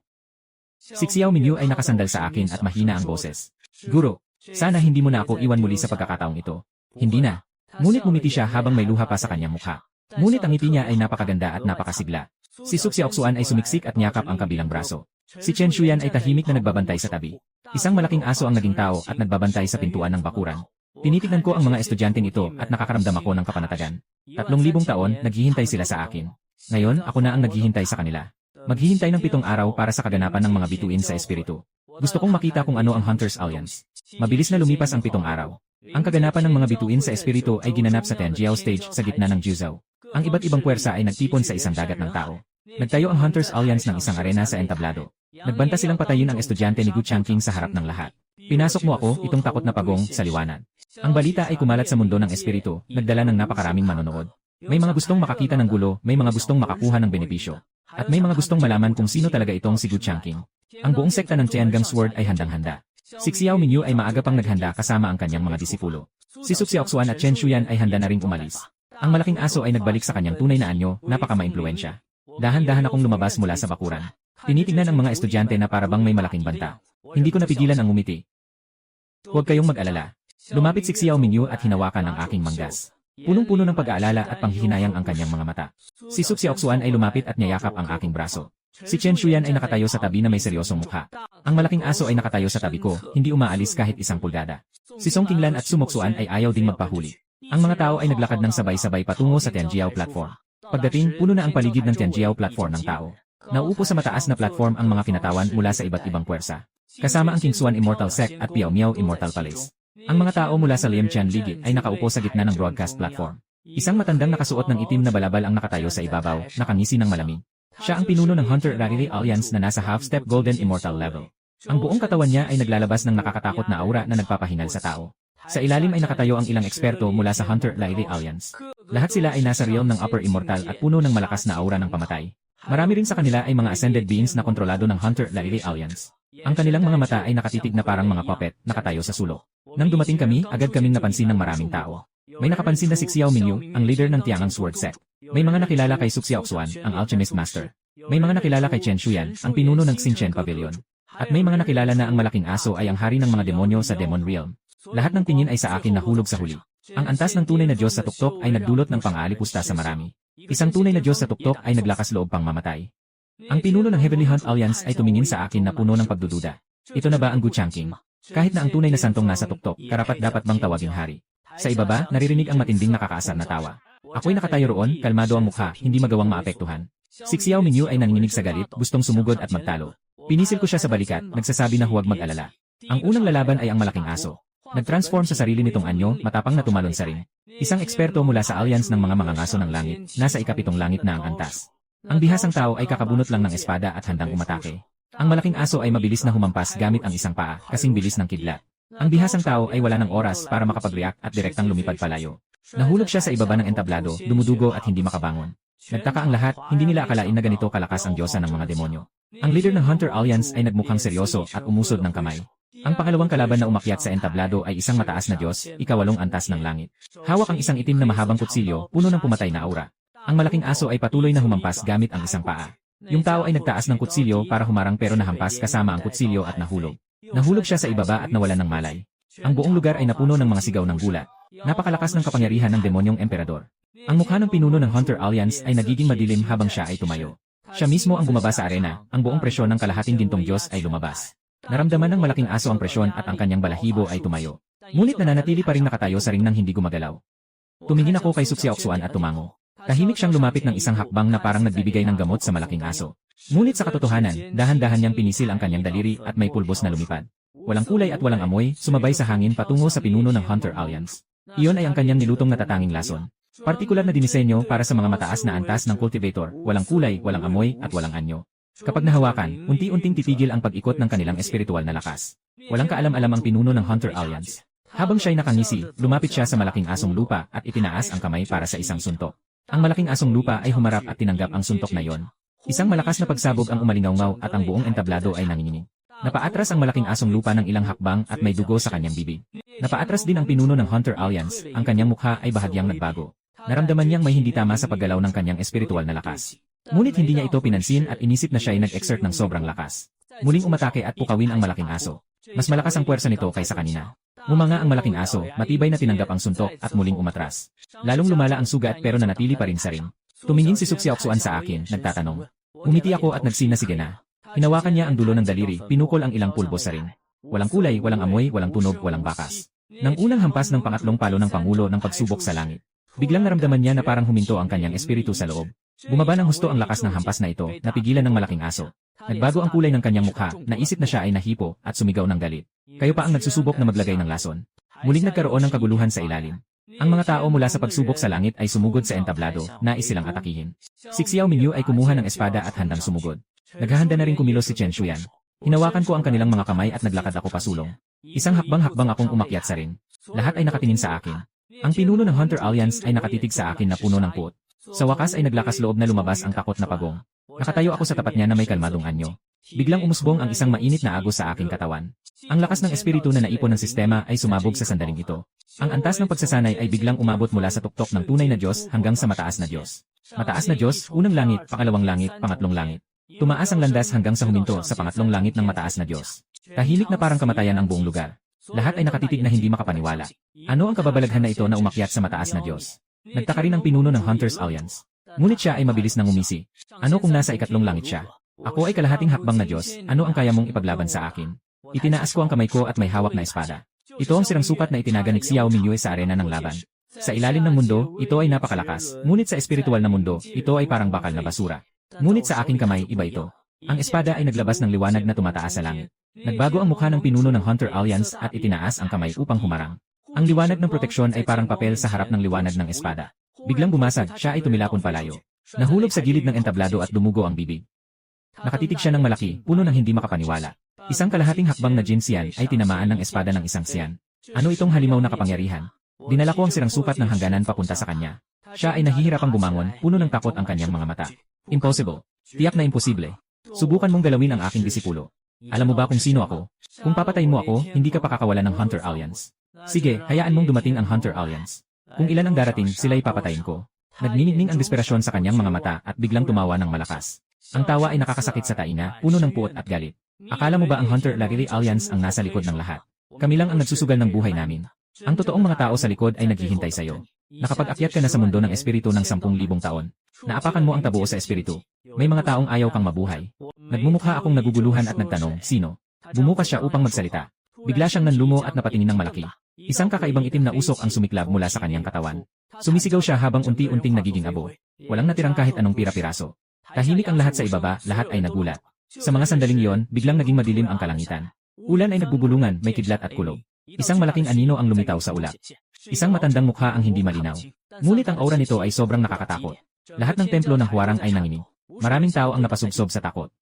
Si Xiao Mingyu ay nakasandal sa akin at mahina ang boses. Guro, sana hindi mo na ako iwan muli sa pagkakataong ito. Hindi na. Ngunit ngumiti siya habang may luha pa sa kanyang mukha. Ngunit ang ngiti niya ay napakaganda at napakasigla. Si Su Xiaoxuan ay sumiksik at niyakap ang kabilang braso. Si Chen Shuyan ay tahimik na nagbabantay sa tabi. Isang malaking aso ang naging tao at nagbabantay sa pintuan ng bakuran. Tinitignan ko ang mga estudyanteng ito at nakakaramdam ako ng kapanatagan. 3,000 taon, naghihintay sila sa akin. Ngayon, ako na ang naghihintay sa kanila. Maghihintay ng 7 araw para sa kaganapan ng mga bituin sa espiritu. Gusto kong makita kung ano ang Hunters Alliance. Mabilis na lumipas ang 7 araw. Ang kaganapan ng mga bituin sa espiritu ay ginanap sa Tenjiao Stage sa gitna ng Juzhou. Ang iba't ibang puwersa ay nagtipon sa isang dagat ng tao. Nagtayo ang Hunters Alliance ng isang arena sa entablado. Nagbanta silang patayin ang estudyante ni Gu Changqing sa harap ng lahat. Pinasok mo ako, itong takot na pagong, sa liwanag. Ang balita ay kumalat sa mundo ng espiritu, nagdala ng napakaraming manonood. May mga gustong makakita ng gulo, may mga gustong makakuha ng benepisyo. At may mga gustong malaman kung sino talaga itong si Gu Changqing. Ang buong sekta ng Tiangang Sword ay handang-handa. Si Xiao Mingyu ay maaga pang naghanda kasama ang kanyang mga disipulo. Si Su Xiaoxuan at Chen Shuyan ay handa na ring umalis. Ang malaking aso ay nagbalik sa kanyang tunay na anyo, napaka-maimpluwensya. Dahan-dahan akong lumabas mula sa bakuran. Tinitingnan ang mga estudyante na parabang may malaking banta. Hindi ko napigilan ang ngumiti. Huwag kayong mag-alala. Lumapit si Xiao Mingyu at hinawakan ang aking manggas. Punong-puno ng pag-aalala at panghihinayang ang kanyang mga mata. Si Su Xiaoxuan ay lumapit at niyayakap ang aking braso. Si Chen Shuyan ay nakatayo sa tabi na may seryosong mukha. Ang malaking aso ay nakatayo sa tabi ko, hindi umaalis kahit 1 pulgada. Si Song Qinglan at Su Moxuan ay ayaw ding magpahuli. Ang mga tao ay naglakad ng sabay-sabay patungo sa Tianjiao platform. Pagdating, puno na ang paligid ng Tianjiao platform ng tao. Nauupo sa mataas na platform ang mga kinatawan mula sa iba't ibang puwersa. Kasama ang Qingxuan Immortal Sect at Piao Miao Immortal Palace. Ang mga tao mula sa Liemtian League ay nakaupo sa gitna ng broadcast platform. Isang matandang nakasuot ng itim na balabal ang nakatayo sa ibabaw, nakangisi ng malamig. Siya ang pinuno ng Hunter Rarely Alliance na nasa half-step Golden Immortal level. Ang buong katawan niya ay naglalabas ng nakakatakot na aura na nagpapahingal sa tao. Sa ilalim ay nakatayo ang ilang eksperto mula sa Hunter Rarely Alliance. Lahat sila ay nasa realm ng Upper Immortal at puno ng malakas na aura ng pamatay. Marami rin sa kanila ay mga ascended beings na kontrolado ng Hunter Rarely Alliance. Ang kanilang mga mata ay nakatitig na parang mga puppet, nakatayo sa sulok. Nang dumating kami, agad kaming napansin ng maraming tao. May nakapansin na si Xiao Mingyu, ang leader ng Tiangang Sword Sect. May mga nakilala kay Su Xiaoxuan, ang Alchemist Master. May mga nakilala kay Chen Shuyan, ang pinuno ng Xinchen Pavilion. At may mga nakilala na ang malaking aso ay ang hari ng mga demonyo sa Demon Realm. Lahat ng tingin ay sa akin nahulog sa huli. Ang antas ng tunay na Diyos sa tuktok ay nagdulot ng pang-aalipusta sa marami. Isang tunay na Diyos sa tuktok ay naglakas loob pang mamatay. Ang pinuno ng Heavenly Hunt Alliance ay tumingin sa akin na puno ng pagdududa. Ito na ba ang Gu Changqing? Kahit na ang tunay na santong nasa tuktok, karapat-dapat bang tawaging hari? Sa ibaba, naririnig ang matinding nakakaasar na tawa. Ako'y nakatayo roon, kalmado ang mukha, hindi magawang maapektuhan. Si Xiao Mingyu ay nanginginig sa galit, gustong sumugod at magtalo. Pinisil ko siya sa balikat, nagsasabi na huwag mag-alala. Ang unang lalaban ay ang malaking aso. Nag-transform sa sarili nitong anyo, matapang na tumalon sa ring. Isang eksperto mula sa alliance ng mga mangangaso ng langit, nasa ikapitong langit na ang antas. Ang bihasang tao ay kakabunot lang ng espada at handang umatake. Ang malaking aso ay mabilis na humampas gamit ang isang paa, kasing bilis ng kidlat. Ang bihasang tao ay wala ng oras para makapag-react at direktang lumipad palayo. Nahulog siya sa ibaba ng entablado, dumudugo at hindi makabangon. Nagtaka ang lahat, hindi nila akalain na ganito kalakas ang diyosa ng mga demonyo. Ang leader ng Hunter Alliance ay nagmukhang seryoso at umusod ng kamay. Ang pangalawang kalaban na umakyat sa entablado ay isang mataas na Diyos, ikawalong antas ng langit. Hawak ang isang itim na mahabang kutsilyo, puno ng pumatay na aura. Ang malaking aso ay patuloy na humampas gamit ang isang paa. Yung tao ay nagtaas ng kutsilyo para humarang pero nahampas kasama ang kutsilyo at nahulog. Nahulog siya sa ibaba at nawalan ng malay. Ang buong lugar ay napuno ng mga sigaw ng gulat. Napakalakas ng kapangyarihan ng demonyong emperador. Ang mukha ng pinuno ng Hunter Alliance ay nagiging madilim habang siya ay tumayo. Siya mismo ang bumaba sa arena, ang buong presyon ng kalahating gintong Diyos ay lumabas. Naramdaman ng malaking aso ang presyon at ang kanyang balahibo ay tumayo. Ngunit nananatili pa rin nakatayo sa ring nang hindi gumagalaw. Tumingin ako kay Su Xiaoxuan at tumango. Tahimik siyang lumapit ng isang hakbang na parang nagbibigay ng gamot sa malaking aso. Ngunit sa katotohanan, dahan-dahan niyang pinisil ang kanyang daliri at may pulbos na lumipad. Walang kulay at walang amoy, sumabay sa hangin patungo sa pinuno ng Hunter Alliance. Iyon ay ang kanyang nilutong natatanging lason. Partikular na dinisenyo para sa mga mataas na antas ng cultivator, walang kulay, walang amoy, at walang anyo. Kapag nahawakan, unti-unting titigil ang pag-ikot ng kanilang espiritual na lakas. Walang kaalam-alam ang pinuno ng Hunter Alliance. Habang siya'y nakangisi, lumapit siya sa malaking asong lupa at itinaas ang kamay para sa isang suntok. Ang malaking asong lupa ay humarap at tinanggap ang suntok na iyon. Isang malakas na pagsabog ang umalingaw-ngaw at ang buong entablado ay nanginginig. Napaatras ang malaking asong lupa ng ilang hakbang at may dugo sa kanyang bibig. Napaatras din ang pinuno ng Hunter Alliance, ang kanyang mukha ay bahagyang nagbago. Naramdaman niyang may hindi tama sa paggalaw ng kanyang espiritual na lakas. Ngunit hindi niya ito pinansin at inisip na siya ay nag-exert ng sobrang lakas. Muling umatake at pukawin ang malaking aso. Mas malakas ang puwersa nito kaysa kanina. Ngumanga ang malaking aso, matibay na tinanggap ang suntok at muling umatras. Lalong lumala ang sugat pero nanatili pa rin sa ring. Tumingin si Suksiyoksuan sa akin, nagtatanong. Umiti ako at nagsina sige na. Hinawakan niya ang dulo ng daliri, pinukol ang ilang pulbo sa ring. Walang kulay, walang amoy, walang tunog, walang bakas. Nang unang hampas ng pangatlong palo ng Pangulo ng pagsubok sa langit. Biglang naramdaman niya na parang huminto ang kanyang espiritu sa loob. Bumaba ng husto ang lakas ng hampas na ito, napigilan ng malaking aso. Nagbago ang kulay ng kanyang mukha, naisip na siya ay nahipo, at sumigaw ng galit. Kayo pa ang nagsusubok na maglagay ng lason. Muling nagkaroon ng kaguluhan sa ilalim. Ang mga tao mula sa pagsubok sa langit ay sumugod sa entablado, nais silang atakihin. Si Xiao Mingyu ay kumuha ng espada at handang sumugod. Naghahanda na rin kumilos si Chen Shuyan. Hinawakan ko ang kanilang mga kamay at naglakad ako pasulong. Isang hakbang-hakbang akong umakyat sa ring. Lahat ay nakatingin sa akin. Ang pinuno ng Hunter Alliance ay nakatitig sa akin na puno ng puot. Sa wakas ay naglakas loob na lumabas ang takot na pagong. Nakatayo ako sa tapat niya na may kalmadong anyo. Biglang umusbong ang isang mainit na agos sa aking katawan. Ang lakas ng espiritu na naipon ng sistema ay sumabog sa sandaling ito. Ang antas ng pagsasanay ay biglang umabot mula sa tuktok ng tunay na Diyos hanggang sa mataas na Diyos. Mataas na Diyos, unang langit, pangalawang langit, pangatlong langit. Tumaas ang landas hanggang sa huminto sa pangatlong langit ng mataas na Diyos. Tahimik na parang kamatayan ang buong lugar. Lahat ay nakatitig na hindi makapaniwala. Ano ang kababalaghan na ito na umakyat sa mataas na Diyos? Nagtaka rin ang pinuno ng Hunters Alliance. Ngunit siya ay mabilis nang umisi. Ano kung nasa ikatlong langit siya? Ako ay kalahating hakbang na Diyos, ano ang kaya mong ipaglaban sa akin? Itinaas ko ang kamay ko at may hawak na espada. Ito ang sirang sukat na itinaga ni Xiao Mingyu sa arena ng laban. Sa ilalim ng mundo, ito ay napakalakas. Ngunit sa espiritual na mundo, ito ay parang bakal na basura. Ngunit sa aking kamay, iba ito. Ang espada ay naglabas ng liwanag na tumataas sa langit. Nagbago ang mukha ng pinuno ng Hunter Alliance at itinaas ang kamay upang humarang. Ang liwanag ng proteksyon ay parang papel sa harap ng liwanag ng espada. Biglang bumasag, siya ay tumilapon palayo. Nahulog sa gilid ng entablado at dumugo ang bibig. Nakatitig siya ng malaki, puno ng hindi makapaniwala. Isang kalahating hakbang na Jin Xian ay tinamaan ng espada ng isang Xian. Ano itong halimaw na kapangyarihan? Dinala ko ang sirang supat ng hangganan papunta sa kanya. Siya ay nahihirapang bumangon, puno ng takot ang kanyang mga mata. Impossible. Tiyak na imposible. Subukan mong galawin ang aking disipulo. Alam mo ba kung sino ako? Kung papatayin mo ako, hindi ka pakakawalan ng Hunter Alliance. Sige, hayaan mong dumating ang Hunter Alliance. Kung ilan ang darating, sila'y papatayin ko. Nagniningning ang desperasyon sa kanyang mga mata at biglang tumawa ng malakas. Ang tawa ay nakakasakit sa taina, puno ng puot at galit. Akala mo ba ang Hunter Alliance ang nasa likod ng lahat? Kami lang ang nagsusugal ng buhay namin. Ang totoong mga tao sa likod ay naghihintay sa'yo. Nakapag-akyat ka na sa mundo ng espiritu ng 10,000 taon. Naapakan mo ang tabuo sa espiritu. May mga taong ayaw kang mabuhay. Nagmumukha akong naguguluhan at nagtanong, sino? Bumukas siya upang magsalita. Bigla siyang nanlumo at napatingin ng malaki. Isang kakaibang itim na usok ang sumiklab mula sa kanyang katawan. Sumisigaw siya habang unti-unting nagiging abo. Walang natirang kahit anong pira-piraso. Tahimik ang lahat sa ibaba, lahat ay nagulat. Sa mga sandaling iyon, biglang naging madilim ang kalangitan. Ulan ay nagbubulungan, may kidlat at kulog. Isang malaking anino ang lumitaw sa ulap. Isang matandang mukha ang hindi malinaw. Ngunit ang aura nito ay sobrang nakakatakot. Lahat ng templo ng Huarang ay nanginig. Maraming tao ang napasubsob sa takot.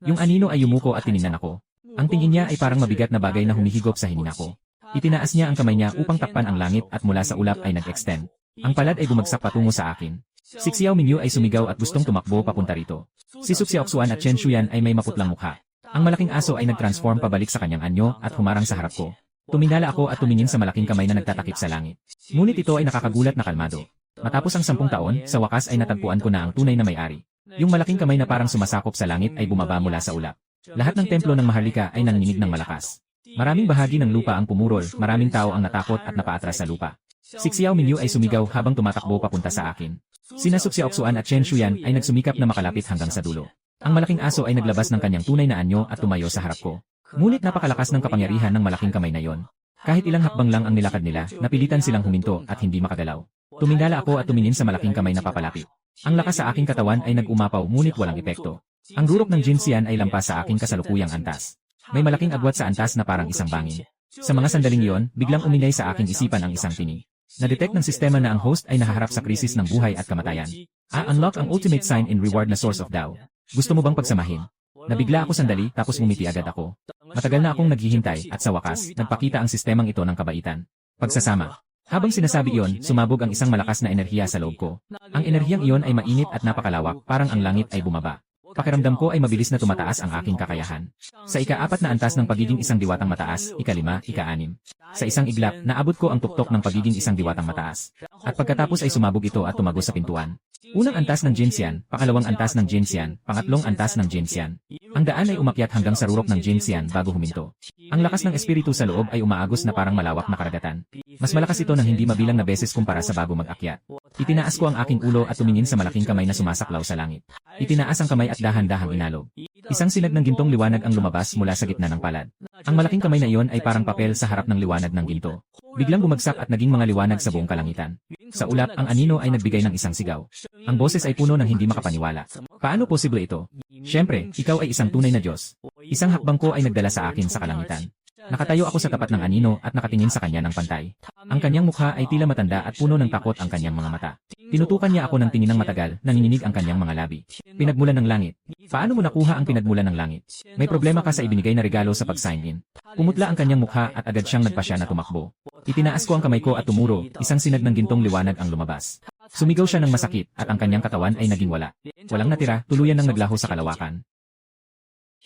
Yung anino ay yumuko at tiningnan ako. Ang tingin niya ay parang mabigat na bagay na humihigop sa hininga ko. Itinaas niya ang kamay niya upang takpan ang langit at mula sa ulap ay nag-extend. Ang palad ay bumagsak patungo sa akin. Si Xiao Mingyu ay sumigaw at gustong tumakbo papunta rito. Si Suksiyoksuan at Chen Shuyan ay may maputlang mukha. Ang malaking aso ay nag-transform pabalik sa kanyang anyo at humarang sa harap ko. Tumingala ako at tumingin sa malaking kamay na nagtatakip sa langit. Ngunit ito ay nakakagulat na kalmado. Matapos ang 10 taon, sa wakas ay natagpuan ko na ang tunay na may-ari. Yung malaking kamay na parang sumasakop sa langit ay bumaba mula sa ulap. Lahat ng templo ng Maharlika ay nanginginig ng malakas. Maraming bahagi ng lupa ang pumurol, maraming tao ang natakot at napaatras sa lupa. Si Xiao Mingyu ay sumigaw habang tumatakbo papunta sa akin. Sina Suksiyoksuan at Chen Shuyan ay nagsumikap na makalapit hanggang sa dulo. Ang malaking aso ay naglabas ng kanyang tunay na anyo at tumayo sa harap ko. Ngunit napakalakas ng kapangyarihan ng malaking kamay na yon. Kahit ilang hakbang lang ang nilakad nila, napilitan silang huminto at hindi makagalaw. Tumingala ako at tumingin sa malaking kamay na papalapit. Ang lakas sa aking katawan ay nag-umapaw ngunit walang epekto. Ang rurok ng Jin Xian ay lampas sa aking kasalukuyang antas. May malaking agwat sa antas na parang isang bangin. Sa mga sandaling iyon, biglang umingay sa aking isipan ang isang tinig. Na-detect ng sistema na ang host ay nahaharap sa krisis ng buhay at kamatayan. Unlock ang ultimate sign in reward na source of Tao. Gusto mo bang pagsamahin? Nabigla ako sandali tapos ngumiti agad ako. Matagal na akong naghihintay at sa wakas, nagpakita ang sistemang ito ng kabaitan. Pagsasama. Habang sinasabi iyon, sumabog ang isang malakas na enerhiya sa loob ko. Ang enerhiyang iyon ay mainit at napakalawak, parang ang langit ay bumaba. Pakiramdam ko ay mabilis na tumataas ang aking kakayahan. Sa ika-4 na antas ng pagiging isang diwatang mataas, ika-5, ika-6. Sa isang iglap, naabot ko ang tuktok ng pagiging isang diwatang mataas. At pagkatapos ay sumabog ito at tumago sa pintuan. Unang antas ng Jinxian, pakalawang antas ng Jinxian, pangatlong antas ng Jinxian. Ang daan ay umakyat hanggang sa rurok ng Jinxian bago huminto. Ang lakas ng espiritu sa loob ay umaagos na parang malawak na karagatan. Mas malakas ito ng hindi mabilang na beses kumpara sa bago mag-akyat. Itinaas ko ang aking ulo at tumingin sa malaking kamay na sumasaklaw sa langit. Itinaas ang kamay at dahan-dahang inalog. Isang sinag ng gintong liwanag ang lumabas mula sa gitna ng palad. Ang malaking kamay na iyon ay parang papel sa harap ng liwanag ng ginto. Biglang bumagsak at naging mga liwanag sa buong kalangitan. Sa ulap, ang anino ay nagbigay ng isang sigaw. Ang boses ay puno ng hindi makapaniwala. Paano posible ito? Siyempre, ikaw ay isang tunay na Diyos. Isang hakbang ko ay nagdala sa akin sa kalangitan. Nakatayo ako sa tapat ng anino at nakatingin sa kanya ng pantay. Ang kanyang mukha ay tila matanda at puno ng takot ang kanyang mga mata. Tinutukan niya ako ng tingin ng matagal, nanginginig ang kanyang mga labi. Pinagmulan ng langit. Paano mo nakuha ang pinagmulan ng langit? May problema ka sa ibinigay na regalo sa pag-sign in. Pumutla ang kanyang mukha at agad siyang nagpasya na tumakbo. Itinaas ko ang kamay ko at tumuro, isang sinag ng gintong liwanag ang lumabas. Sumigaw siya ng masakit at ang kanyang katawan ay naging wala. Walang natira, tuluyan ng naglaho sa kalawakan.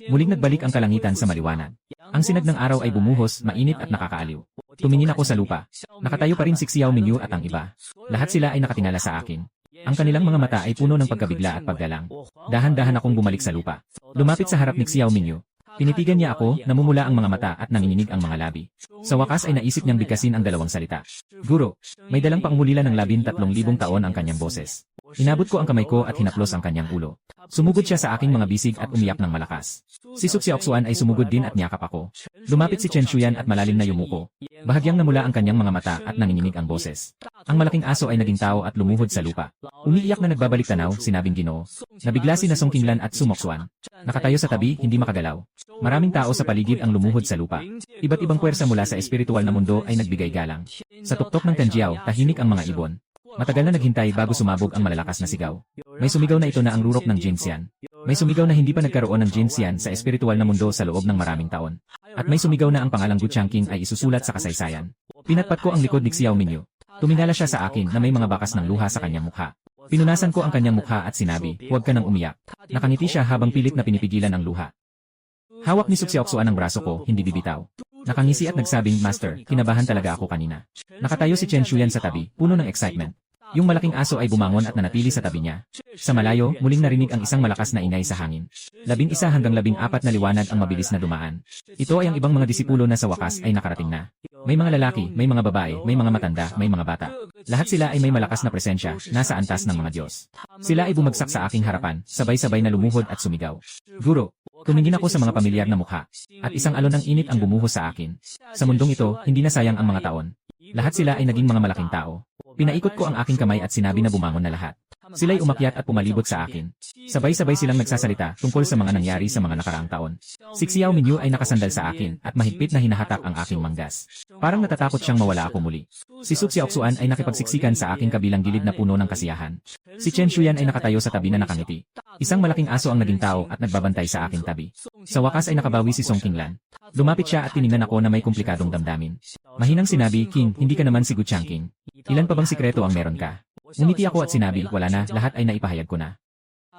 Muling nagbalik ang kalangitan sa maliwanag. Ang sinag ng araw ay bumuhos, mainit at nakakaaliw. Tumingin ako sa lupa. Nakatayo pa rin si Xiao Mingyu at ang iba. Lahat sila ay nakatingala sa akin. Ang kanilang mga mata ay puno ng pagkabigla at paggalang. Dahan-dahan akong bumalik sa lupa. Lumapit sa harap ni Xiao Mingyu. Tinitigan niya ako, namumula ang mga mata at nanginginig ang mga labi. Sa wakas ay naisip niyang bigkasin ang dalawang salita. Guro, may dalang pangungulila ng 13,000 taon ang kanyang boses. Inabot ko ang kamay ko at hinaplos ang kanyang ulo. Sumugod siya sa aking mga bisig at umiyak ng malakas. Si Suxiaoxuan ay sumugod din at niyakap ako. Lumapit si Chen Shuyan at malalim na yumuko. Bahagyang namula ang kanyang mga mata at nanginginig ang boses. Ang malaking aso ay naging tao at lumuhod sa lupa. Umiiyak na nagbabalik tanaw, sinabing Ginoo. Nabigla si Song Qinglan at Sumoxuan. Nakatayo sa tabi, hindi makagalaw. Maraming tao sa paligid ang lumuhod sa lupa. Iba't ibang puwersa mula sa espiritual na mundo ay nagbigay galang. Sa tuktok ng Kanjiao, tahimik ang mga ibon. Matagal na naghintay bago sumabog ang malalakas na sigaw. May sumigaw na ito na ang rurok ng Jinxian. May sumigaw na hindi pa nagkaroon ng Jinxian sa espiritual na mundo sa loob ng maraming taon. At may sumigaw na ang pangalang Gu Changqing ay isusulat sa kasaysayan. Pinatpat ko ang likod ni Xiao Mingyu. Tumingala siya sa akin na may mga bakas ng luha sa kanyang mukha. Pinunasan ko ang kanyang mukha at sinabi, huwag ka nang umiyak. Nakangiti siya habang pilit na pinipigilan ang luha. Hawak ni Suxiaoxuan ang braso ko, hindi bibitaw. Nakangisi at nagsabing, Master, kinabahan talaga ako kanina. Nakatayo si Chen Shuyan sa tabi, puno ng excitement. Yung malaking aso ay bumangon at nanatili sa tabi niya. Sa malayo, muling narinig ang isang malakas na ingay sa hangin. 11 hanggang 14 na liwanag ang mabilis na dumaan. Ito ay ang ibang mga disipulo na sa wakas ay nakarating na. May mga lalaki, may mga babae, may mga matanda, may mga bata. Lahat sila ay may malakas na presensya, nasa antas ng mga Diyos. Sila ay bumagsak sa aking harapan, sabay-sabay na lumuhod at sumigaw. Guro, tumingin ako sa mga pamilyar na mukha. At isang alon ng init ang bumuhos sa akin. Sa mundong ito, hindi na sayang ang mga taon. Lahat sila ay naging mga malaking tao. Pinaikot ko ang aking kamay at sinabi na bumangon na lahat. Sila'y umakyat at pumalibot sa akin. Sabay-sabay silang nagsasalita tungkol sa mga nangyari sa mga nakaraang taon. Si Xiao Mingyu ay nakasandal sa akin at mahigpit na hinahatak ang aking manggas. Parang natatakot siyang mawala ako muli. Si Suxiaoxuan ay nakipagsiksikan sa aking kabilang gilid na puno ng kasiyahan. Si Chen Shuyan ay nakatayo sa tabi na nakangiti. Isang malaking aso ang naging tao at nagbabantay sa aking tabi. Sa wakas ay nakabawi si Song Qinglan. Lumapit siya at tiningnan ako na may komplikadong damdamin. Mahinang sinabi, King, hindi ka naman si Gu Changqing. Ilan pa bang sikreto ang meron ka? Ngumiti ako at sinabi, wala na, lahat ay naipahayag ko na.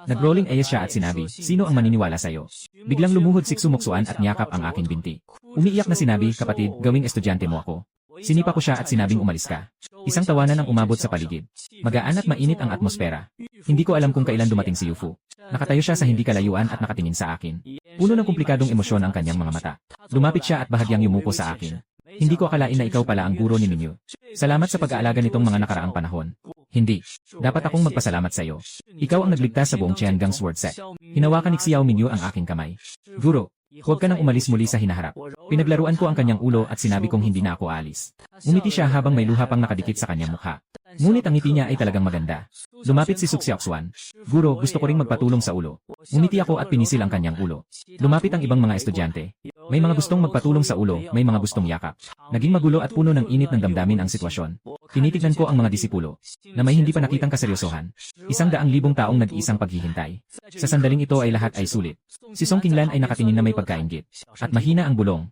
Nag-rolling eyes siya at sinabi, sino ang maniniwala sa'yo? Biglang lumuhod si Sumoxuan at niyakap ang aking binti. Umiiyak na sinabi, kapatid, gawing estudyante mo ako. Sinipa ko siya at sinabing umalis ka. Isang tawanan ang umabot sa paligid. Magaan at mainit ang atmosfera. Hindi ko alam kung kailan dumating si Yufu. Nakatayo siya sa hindi kalayuan at nakatingin sa akin. Puno ng komplikadong emosyon ang kanyang mga mata. Lumapit siya at bahagyang yumuko sa akin. Hindi ko akalain na ikaw pala ang guro ni Mingyu. Salamat sa pag-aalaga nitong mga nakaraang panahon. Hindi. Dapat akong magpasalamat sa iyo. Ikaw ang nagligtas sa buong Tiangang Sword Set. Hinawakan ni Xiao Mingyu ang aking kamay. Guro, huwag ka nang umalis muli sa hinaharap. Pinaglaruan ko ang kanyang ulo at sinabi kong hindi na ako alis. Ngumiti siya habang may luha pang nakadikit sa kanyang mukha. Ngunit ang ngiti niya ay talagang maganda. Lumapit si Suxiaoxuan. Guro, gusto ko ring magpatulong sa ulo. Ngumiti ako at pinisil ang kanyang ulo. Lumapit ang ibang mga estudyante. May mga gustong magpatulong sa ulo, may mga gustong yakap. Naging magulo at puno ng init ng damdamin ang sitwasyon. Tinitignan ko ang mga disipulo, na may hindi pa nakitang kaseryosohan. 100,000 taong nag-iisang paghihintay. Sa sandaling ito ay lahat ay sulit. Si Song Qinglan ay nakatingin na may pagkainggit. At mahina ang bulong.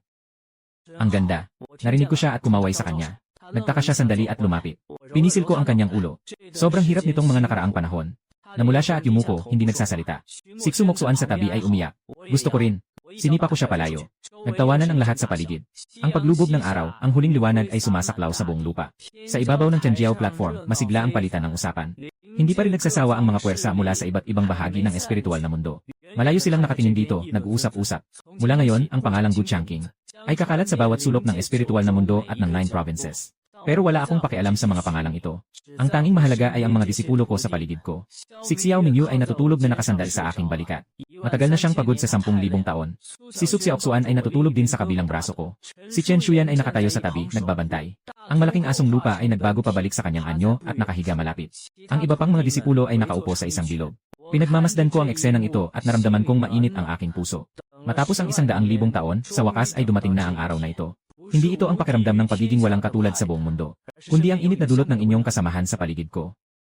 Ang ganda. Narinig ko siya at kumaway sa kanya. Nagtaka siya sandali at lumapit. Pinisil ko ang kanyang ulo. Sobrang hirap nitong mga nakaraang panahon. Namula siya at yumuko, hindi nagsasalita. Si Sumoksuan sa tabi ay umiyak. Gusto ko rin. Sinipa ko siya palayo. Nagtawanan ang lahat sa paligid. Ang paglubog ng araw, ang huling liwanag ay sumasaklaw sa buong lupa. Sa ibabaw ng Tianjiao platform, masigla ang palitan ng usapan. Hindi pa rin nagsasawa ang mga puwersa mula sa iba't ibang bahagi ng espiritual na mundo. Malayo silang nakatingin dito, nag-uusap-usap. Mula ngayon, ang pangalang Gu Changqing ay kakalat sa bawat sulok ng espiritual na mundo at ng 9 provinces. Pero wala akong pakialam sa mga pangalang ito. Ang tanging mahalaga ay ang mga disipulo ko sa paligid ko. Si Xiao Mingyu ay natutulog na nakasandal sa aking balikat. Matagal na siyang pagod sa 10,000 taon. Si Suxiaoxuan ay natutulog din sa kabilang braso ko. Si Chen Shuyan ay nakatayo sa tabi, nagbabantay. Ang malaking asong lupa ay nagbago pabalik sa kanyang anyo at nakahiga malapit. Ang iba pang mga disipulo ay nakaupo sa isang bilog. Pinagmamasdan ko ang eksenang ito at naramdaman kong mainit ang aking puso. Matapos ang 100,000 taon, sa wakas ay dumating na ang araw na ito. Hindi ito ang pakiramdam ng pagiging walang katulad sa buong mundo, kundi ang init na dulot ng inyong kasamahan sa paligid ko.